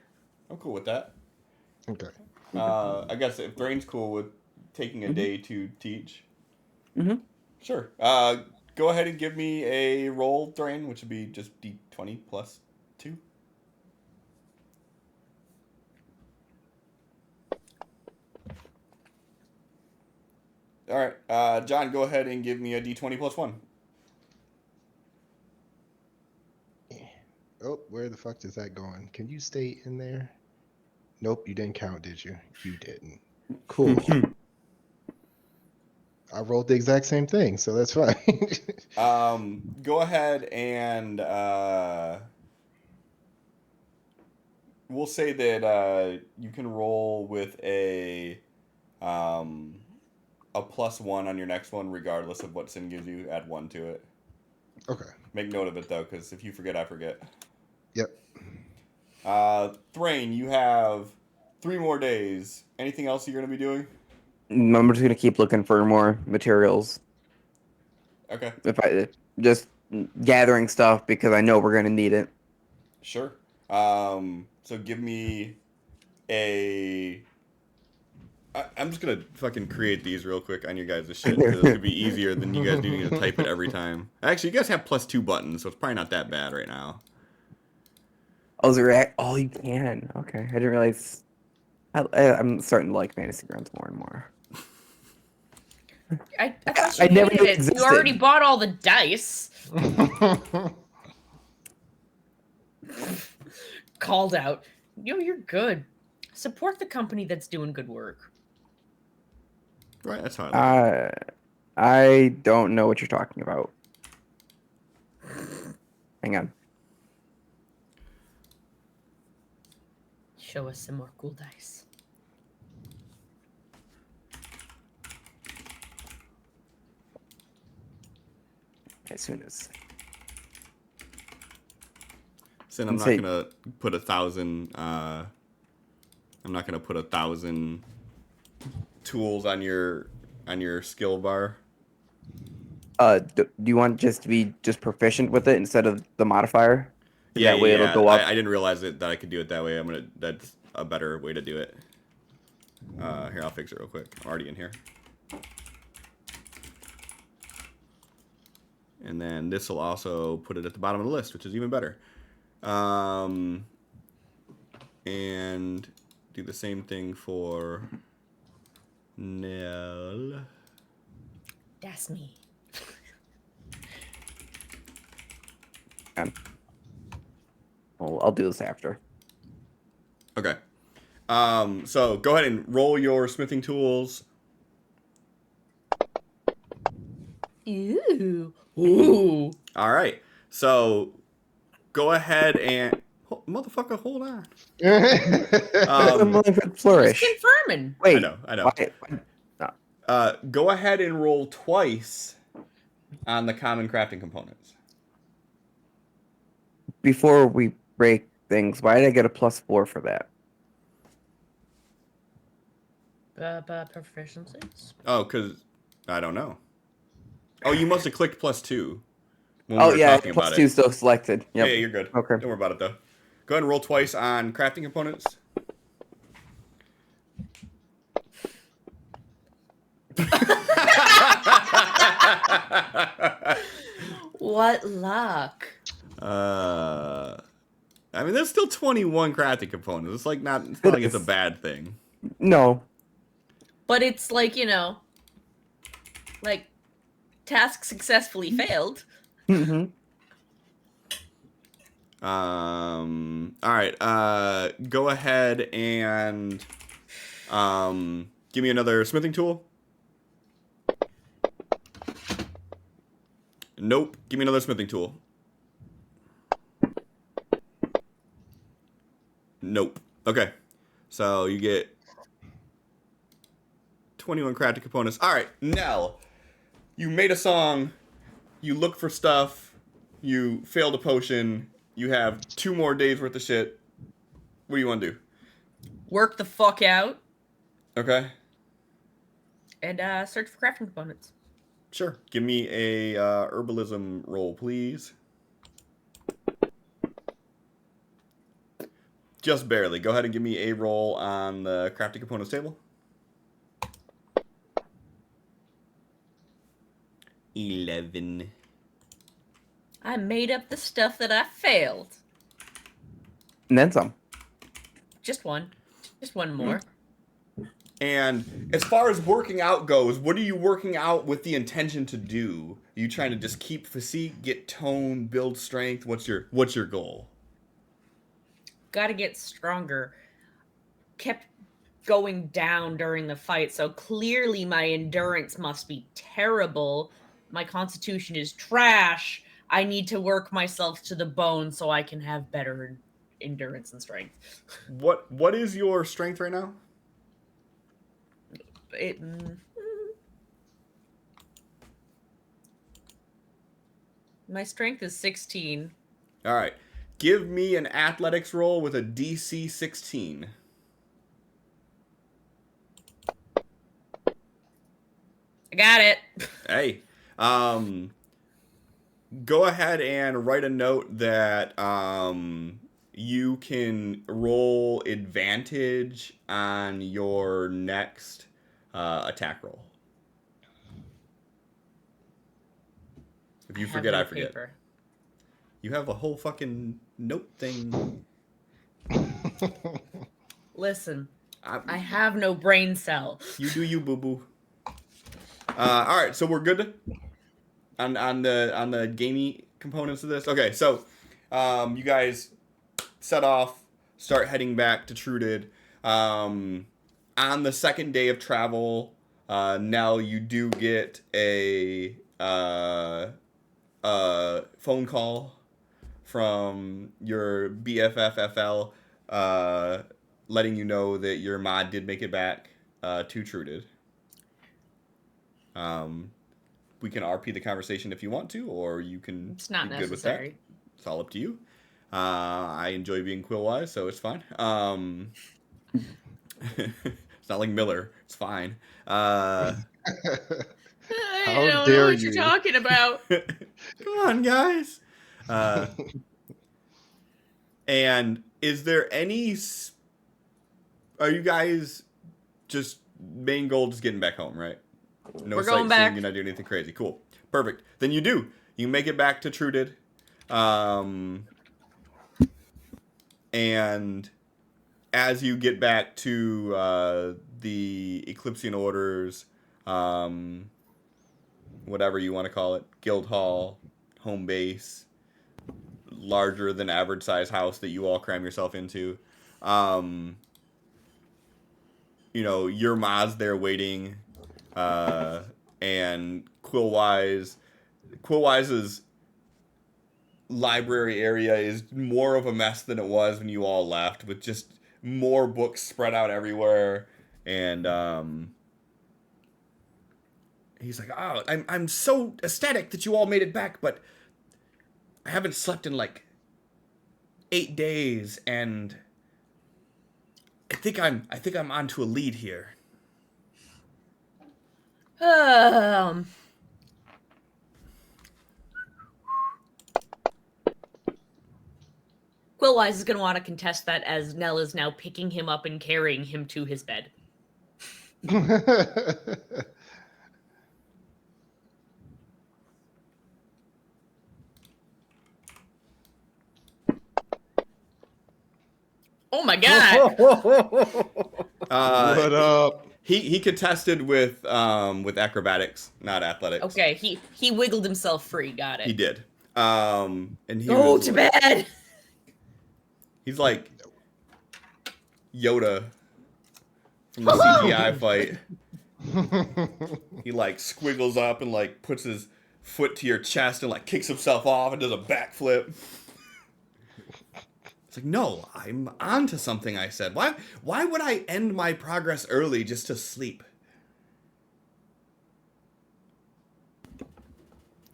I'm cool with that. Okay. I guess if Thrain's cool with taking a day to teach, sure. Go ahead and give me a roll, Thrain, which would be just D20 plus 2. All right, John, go ahead and give me a D20 plus 1. Oh, where the fuck is that going? Can you stay in there? Nope, you didn't count, did you? You didn't. Cool. I rolled the exact same thing, so that's fine. Go ahead and we'll say that you can roll with a +1 on your next one, regardless of what sin gives you. Add 1 to it. Okay. Make note of it though, because if you forget, I forget. Yep. Thrain, you have 3 more days. Anything else you're gonna be doing? I'm just gonna keep looking for more materials. Okay. If I just gathering stuff because I know we're gonna need it. Sure. So give me a. I'm just gonna fucking create these real quick on you guys' shit because it's gonna be easier than you guys needing to type it every time. Actually, you guys have +2 buttons, so it's probably not that bad right now. Oh, is there? Oh, you can. Okay, I didn't realize. I'm starting to like fantasy grounds more and more. I thought you I never hated knew it. it existed. You already bought all the dice. Called out. You're good. Support the company that's doing good work. Right, that's how I like it. I don't know what you're talking about. Hang on. Show us some more cool dice. As soon as. Sin, I'm not gonna put 1,000. I'm not gonna put 1,000 tools on your skill bar. Do you want just to be just proficient with it instead of the modifier? Yeah, that way it'll go up. I didn't realize that I could do it that way. That's a better way to do it. Here, I'll fix it real quick. I'm already in here. And then this will also put it at the bottom of the list, which is even better. And do the same thing for Nell. That's me. Well, I'll do this after. Okay. So go ahead and roll your smithing tools. Ooh. Ooh. All right. So go ahead and motherfucker, hold on. I'm looking for Just flourish. confirming. Wait. I know. Why? Go ahead and roll twice on the common crafting components. Before we break things, why did I get a +4 for that? Proficiencies. Oh, because I don't know. Oh, you must have clicked +2 when Oh we were yeah, talking about +2 it. still selected. Yep. Yeah, you're good. Okay. Don't worry about it though. Go ahead and roll twice on crafting components. What luck. I mean, there's still 21 crafting components. It's like not. It's not like it's a bad thing. No. But it's like, like task successfully failed. Mm-hmm. All right. Go ahead and give me another smithing tool. Nope. Give me another smithing tool. Nope. Okay. So you get 21 crafting components. All right, Nell. You made a song. You look for stuff. You failed a potion. You have 2 more days worth of shit. What do you want to do? Work the fuck out Okay. and search for crafting components. Sure. Give me a herbalism roll, please. Just barely. Go ahead and give me a roll on the crafting components table. 11. I made up the stuff that I failed. And then some. Just one more. And as far as working out goes, what are you working out with the intention to do? Are you trying to just keep physique, get tone, build strength? What's your goal? Gotta get stronger. Kept going down during the fight, so clearly my endurance must be terrible. My constitution is trash. I need to work myself to the bone so I can have better endurance and strength. What is your strength right now? My strength is 16. All right. Give me an athletics roll with a DC 16. I got it. Hey. Go ahead and write a note that you can roll advantage on your next attack roll. If you forget, I forget. Paper. You have a whole fucking note thing. Listen, I have no brain cell. You do you, boo boo. All right, so we're good on the gamey components of this. Okay, so you guys set off, start heading back to Truded. On the second day of travel, Nell, you do get a phone call from your BFF FL, letting you know that your mod did make it back to Truded. We can RP the conversation if you want to, or you can It's not be good necessary. with that. It's all up to you. I enjoy being Quillwise, so it's fine. It's not like Miller. It's fine. How I don't dare know what you. you're talking about. Come on, guys. And is there any... Are you guys just... Main goal just getting back home, right? No We're going sightseeing, back. you're not doing anything crazy. Cool. Perfect. Then you do. You make it back to Truded. And as you get back to the Eclipsean Orders, whatever you want to call it, Guild Hall, home base, larger than average size house that you all cram yourself into, your Ma's there waiting, and Quillwise's library area is more of a mess than it was when you all left, with just more books spread out everywhere. And he's like, "Oh, I'm so ecstatic that you all made it back, but I haven't slept in like 8 days, and I think I'm onto a lead here." Quillwise is going to want to contest that as Nell is now picking him up and carrying him to his bed. Oh my god! What up? He contested with acrobatics, not athletics. Okay, he wiggled himself free. Got it. He did. And he Go was to like, bed. He's like Yoda from the CGI fight. He like squiggles up and like puts his foot to your chest and like kicks himself off and does a backflip. It's like, no, I'm onto something, I said. Why would I end my progress early just to sleep?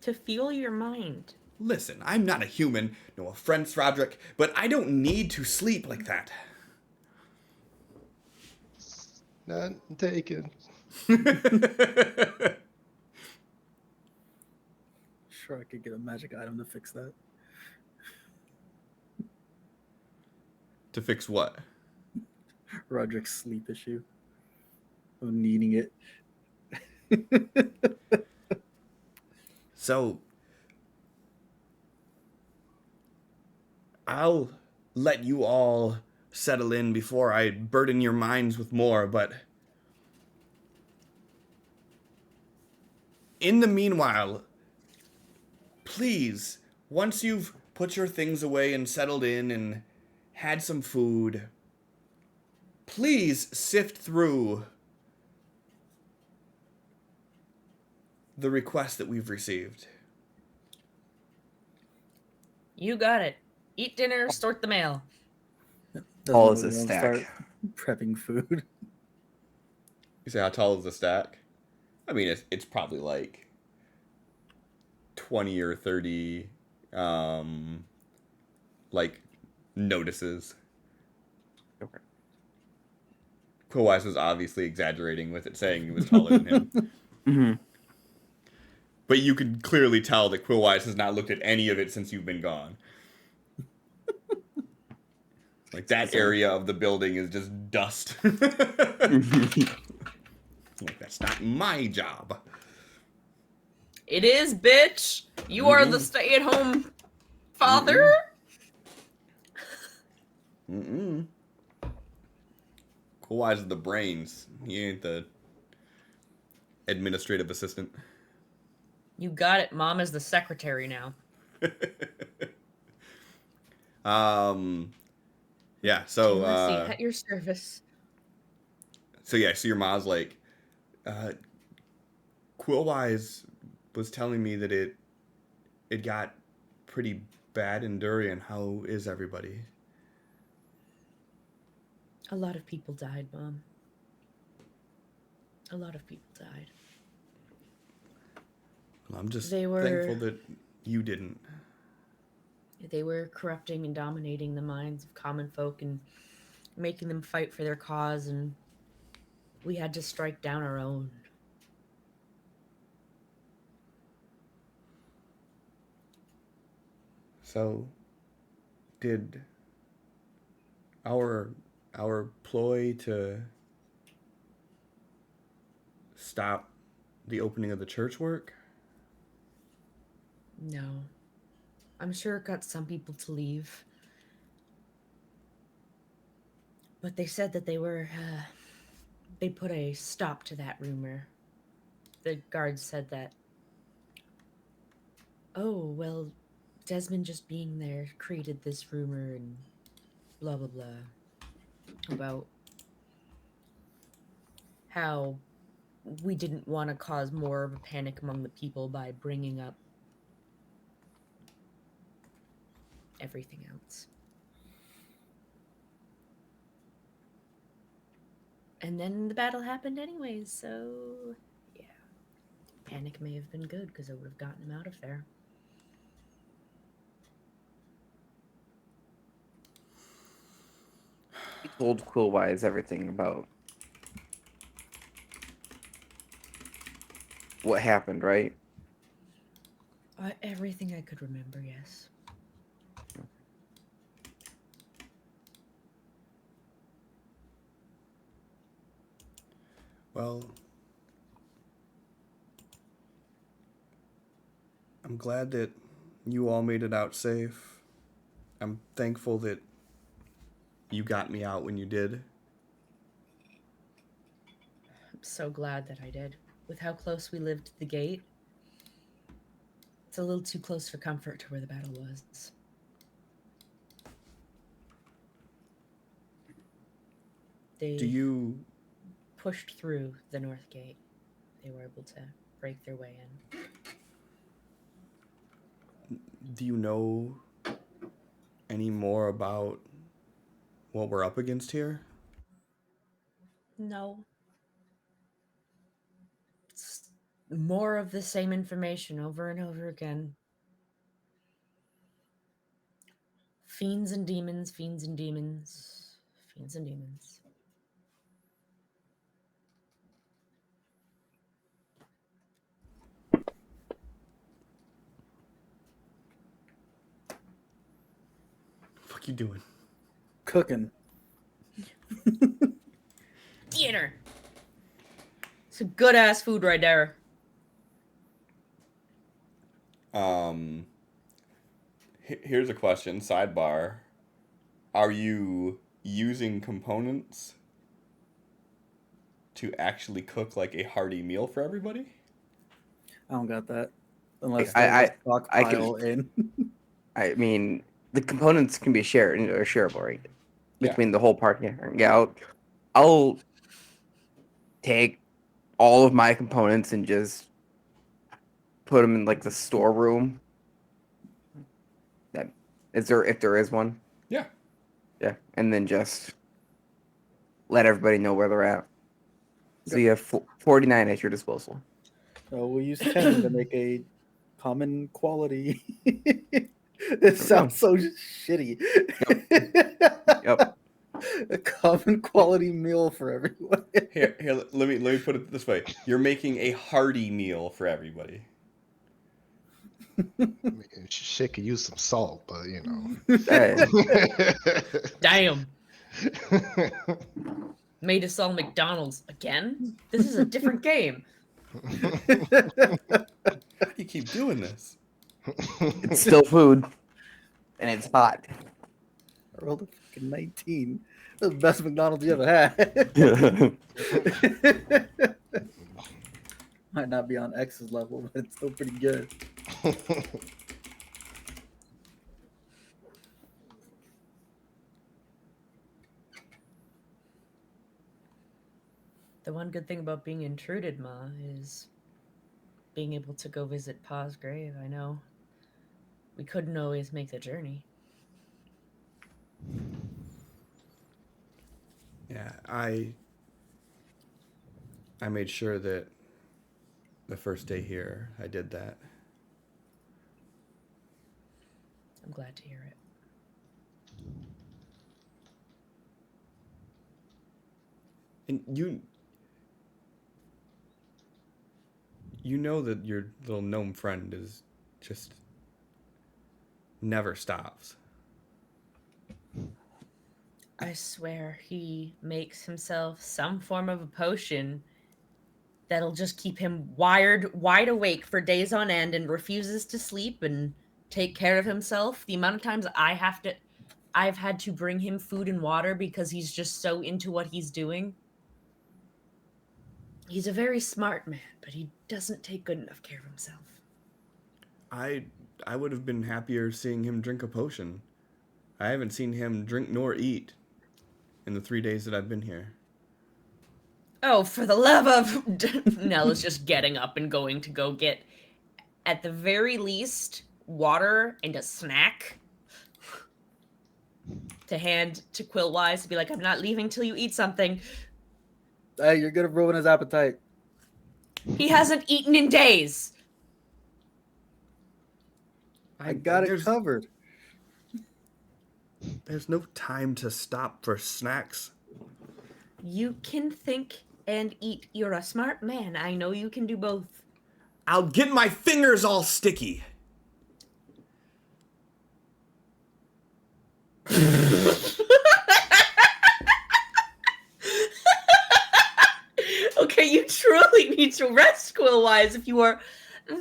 To fuel your mind. Listen, I'm not a human, no offense, Roderick, but I don't need to sleep like that. Not taken. Sure, I could get a magic item to fix that. To fix what? Roderick's sleep issue. Of needing it. So, I'll let you all settle in before I burden your minds with more, but in the meanwhile, please, once you've put your things away and settled in and had some food, please sift through the requests that we've received. You got it. Eat dinner, sort the mail. All is a Doesn't stack. start prepping food. You say how tall is the stack? I mean, it's probably like 20 or 30, like, notices. Okay. Quillwise was obviously exaggerating with it, saying he was taller than him. Mm-hmm. But you can clearly tell that Quillwise has not looked at any of it since you've been gone. Like, that area of the building is just dust. Like, that's not my job. It is, bitch. You are the stay-at-home father. Mm-mm. Quillwise is the brains. He ain't the administrative assistant. You got it. Mom is the secretary now. Yeah, so Mercy, at your service. so your mom's like, Quillwise was telling me that it got pretty bad in Durian. How is everybody? A lot of people died, Mom. A lot of people died. Well, I'm just They were- thankful that you didn't. They were corrupting and dominating the minds of common folk and making them fight for their cause, and we had to strike down our own. So, did our ploy to stop the opening of the church work? No. I'm sure it got some people to leave. But they said that they put a stop to that rumor. The guards said that, oh, well, Desmond just being there created this rumor and blah, blah, blah. About how we didn't want to cause more of a panic among the people by bringing up everything else. And then the battle happened anyways, so yeah. Panic may have been good because it would have gotten him out of there. He told Quillwise everything about what happened, right? Everything I could remember, yes. Well, I'm glad that you all made it out safe. I'm thankful that you got me out when you did. I'm so glad that I did. With how close we lived to the gate, it's a little too close for comfort to where the battle was. They Do you pushed through the north gate. They were able to break their way in. know any more about what we're up against here? No. It's more of the same information over and over again. Fiends and demons, fiends and demons, fiends and demons. What you doing? Cooking. Dinner! Some good ass food right there. Here's a question, sidebar. Are you using components to actually cook like a hearty meal for everybody? I don't got that. Unless I- there's a I can- stockpile in. I mean, the components can be shared or shareable, right? Between the whole party. Yeah, I'll take all of my components and just put them in like the storeroom. That is there if there is one. Yeah. Yeah, and then just let everybody know where they're at. So you have 49 at your disposal. So we'll use 10 to make a common quality. It sounds so shitty. Yep. A common quality meal for everyone. Here, let me put it this way. You're making a hearty meal for everybody. I mean, shit could use some salt, but you know. Damn. Made us all McDonald's again? This is a different game. How do you keep doing this? It's still food, and it's hot. I rolled a fucking 19. That's the best McDonald's you ever had. Might not be on X's level, but it's still pretty good. The one good thing about being intruded, Ma, is being able to go visit Pa's grave. I know we couldn't always make the journey. Yeah, I made sure that the first day here I did that. I'm glad to hear it. And you know that your little gnome friend is just never stops. I swear he makes himself some form of a potion that'll just keep him wide awake for days on end and refuses to sleep and take care of himself. The amount of times I've had to bring him food and water because he's just so into what he's doing. He's a very smart man, but he doesn't take good enough care of himself. I would have been happier seeing him drink a potion. I haven't seen him drink nor eat in the 3 days that I've been here. Oh, for the love of... Nell is just getting up and going to go get, at the very least, water and a snack to hand to Quillwise to be like, I'm not leaving till you eat something. Hey, you're gonna ruin his appetite. He hasn't eaten in days. I got it covered. There's no time to stop for snacks. You can think and eat. You're a smart man. I know you can do both. I'll get my fingers all sticky. Okay, you truly need to rest, Quillwise, if you are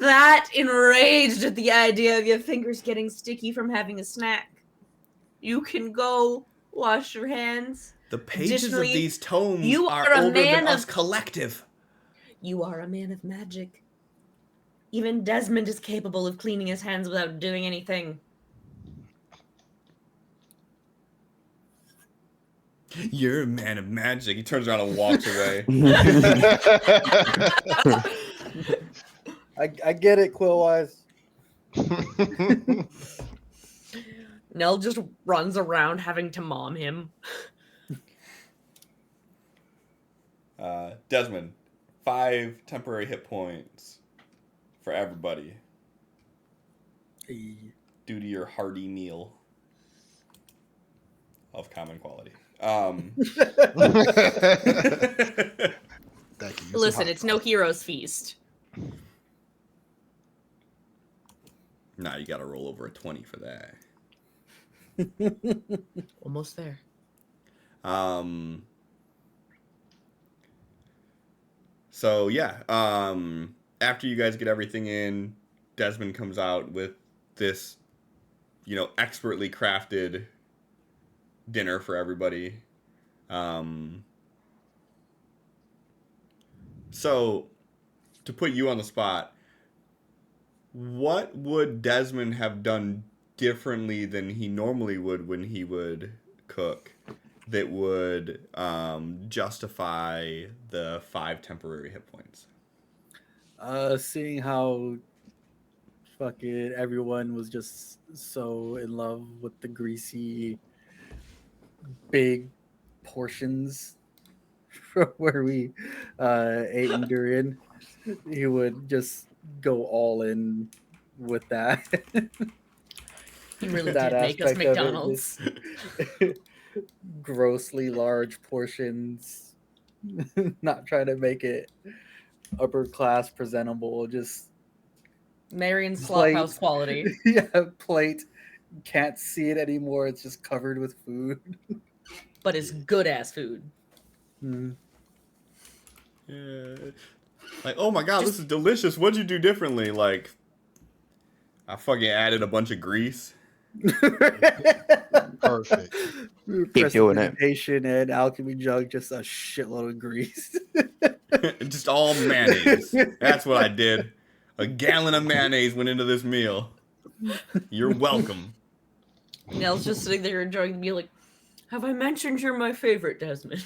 that enraged at the idea of your fingers getting sticky from having a snack. You can go wash your hands. The pages of these tomes you are older than us collective. You are a man of magic. Even Desmond is capable of cleaning his hands without doing anything. You're a man of magic. He turns around and walks away. I get it, Quillwise. Nell just runs around having to mom him. Desmond, 5 temporary hit points for everybody due to your hearty meal of common quality. Listen, it's no hero's feast. Nah, you gotta roll over a 20 for that. Almost there. So yeah, after you guys get everything in, Desmond comes out with this, expertly crafted dinner for everybody. So to put you on the spot, what would Desmond have done differently than he normally would when he would cook that would justify the 5 temporary hit points? Seeing how fucking everyone was just so in love with the greasy, big portions where we ate in Durian, he would just go all in with that. He really did make us McDonald's. Grossly large portions. Not trying to make it upper class presentable, just Marion's Slophouse quality. Yeah, plate. Can't see it anymore. It's just covered with food. But it's good ass food. Mm. Yeah. Like, oh my god, this is delicious. What'd you do differently? Like, I fucking added a bunch of grease. Perfect. Keep doing it. And alchemy jug, just a shitload of grease. Just all mayonnaise. That's what I did. A gallon of mayonnaise went into this meal. You're welcome. Nell's just sitting there enjoying the meal like, have I mentioned you're my favorite, Desmond?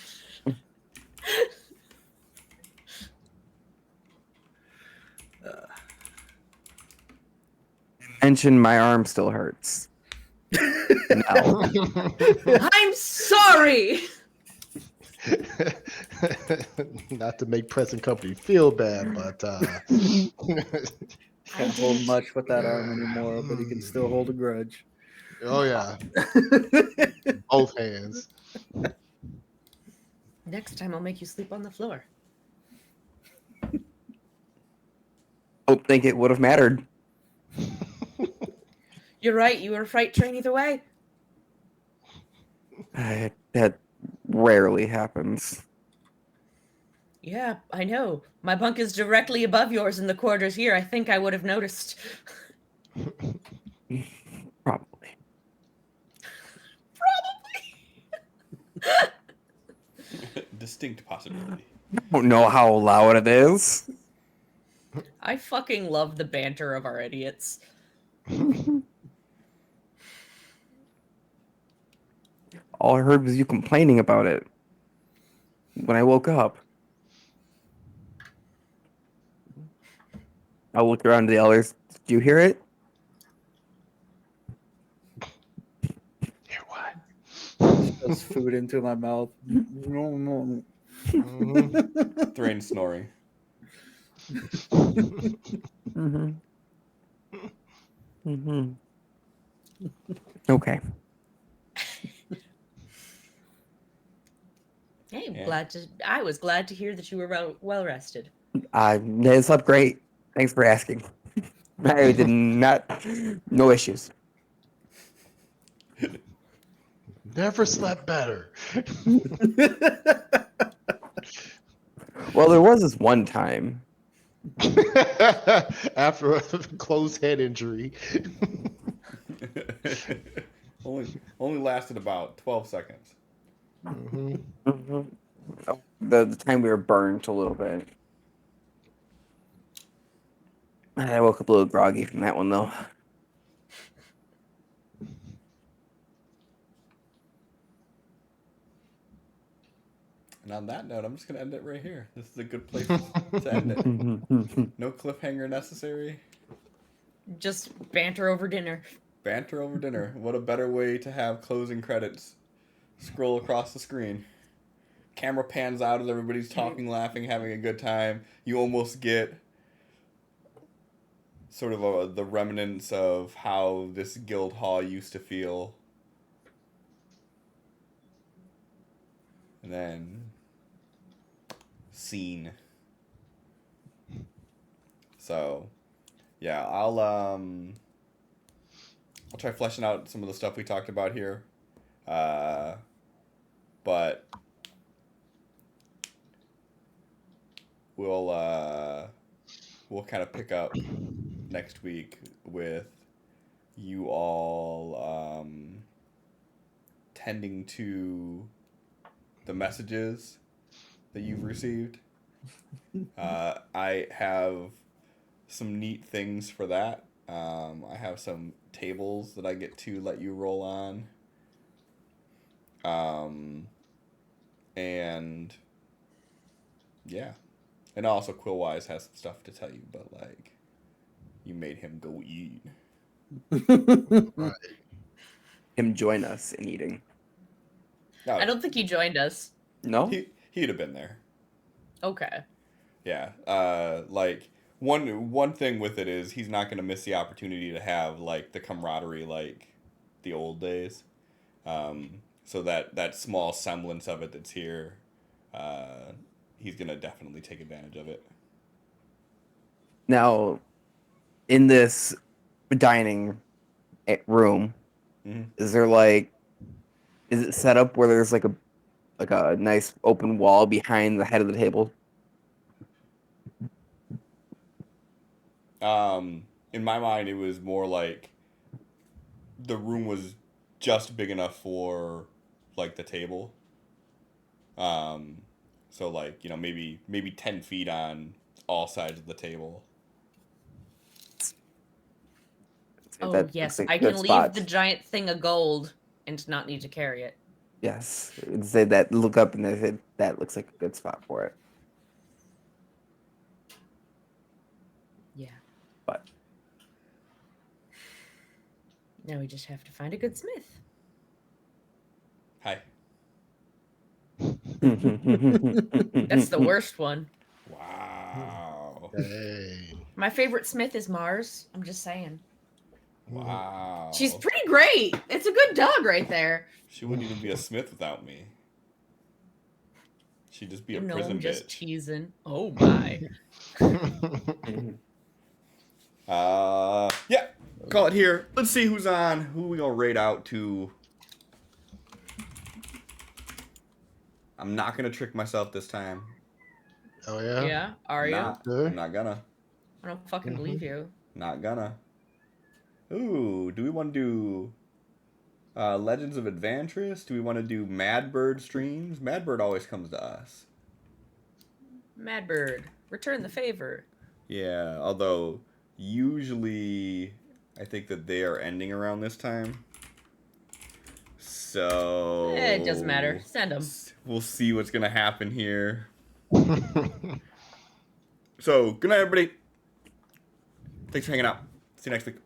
Mention my arm still hurts. No. I'm sorry! Not to make present company feel bad, but Can't hold much with that arm anymore, but he can still hold a grudge. oh yeah, both hands. Next time I'll make you sleep on the floor. Don't think it would have mattered. You're right, you were a freight train either way. That rarely happens. Yeah, I know. My bunk is directly above yours in the quarters here. I think I would have noticed. Probably. Distinct possibility. I don't know how loud it is. I fucking love the banter of our idiots. All I heard was you complaining about it when I woke up. I'll look around to the others. Do you hear it? Hear what? Shoves food into my mouth. Mhm. Thrain snoring. Mm-hmm. Mm-hmm. Okay. Hey, Yeah. I was glad to hear that you were well rested. They slept great. Thanks for asking. I did not. No issues. Never slept better. Well, there was this one time. After a closed head injury. only lasted about 12 seconds. Mhm. Mm-hmm. The time we were burnt a little bit. I woke up a little groggy from that one though. And on that note, I'm just gonna end it right here. This is a good place to end it. No cliffhanger necessary. Just banter over dinner. Banter over dinner. What a better way to have closing credits scroll across the screen. Camera pans out as everybody's talking, laughing, having a good time. You almost get sort of the remnants of how this guild hall used to feel. And then scene. So, yeah, I'll try fleshing out some of the stuff we talked about here. But we'll kind of pick up next week with you all tending to the messages that you've received. I have some neat things for that. I have some tables that I get to let you roll on. And yeah. And also Quillwise has some stuff to tell you, but like you made him go eat. Right. Him join us in eating. No, I don't think he joined us. No? he'd have been there. Okay. Yeah. Like one thing with it is he's not gonna miss the opportunity to have like the camaraderie like the old days. So that small semblance of it that's here, he's gonna definitely take advantage of it. Now, in this dining room, Mm-hmm. is there like, is it set up where there's like a nice open wall behind the head of the table? In my mind, it was more like the room was just big enough for like the table. Um, so like maybe 10 feet on all sides of the table. Oh, That yes. looks like a I good can leave spot. the giant thing of gold and not need to carry it. Yes, it'd say that. Look up and they said that looks like a good spot for it. Yeah. But Now we just have to find a good smith. Hi. That's the worst one. Wow. Hey. My favorite smith is Mars. I'm just saying. Wow. She's pretty great. It's a good dog right there. She wouldn't even be a smith without me. She'd just be You a know, prison I'm just bitch. teasing. Oh my. Yeah. Call it here. Let's see who's on. Who we gonna raid out to? I'm not gonna trick myself this time. Oh yeah. Yeah, are you? I'm not gonna. I don't fucking believe you. Not gonna. Ooh, do we want to do Legends of Advantris? Do we want to do Madbird streams? Madbird always comes to us. Madbird, return the favor. Yeah, although usually I think that they are ending around this time. So It doesn't matter. Send them. We'll see what's gonna happen here. So good night, everybody. Thanks for hanging out. See you next week.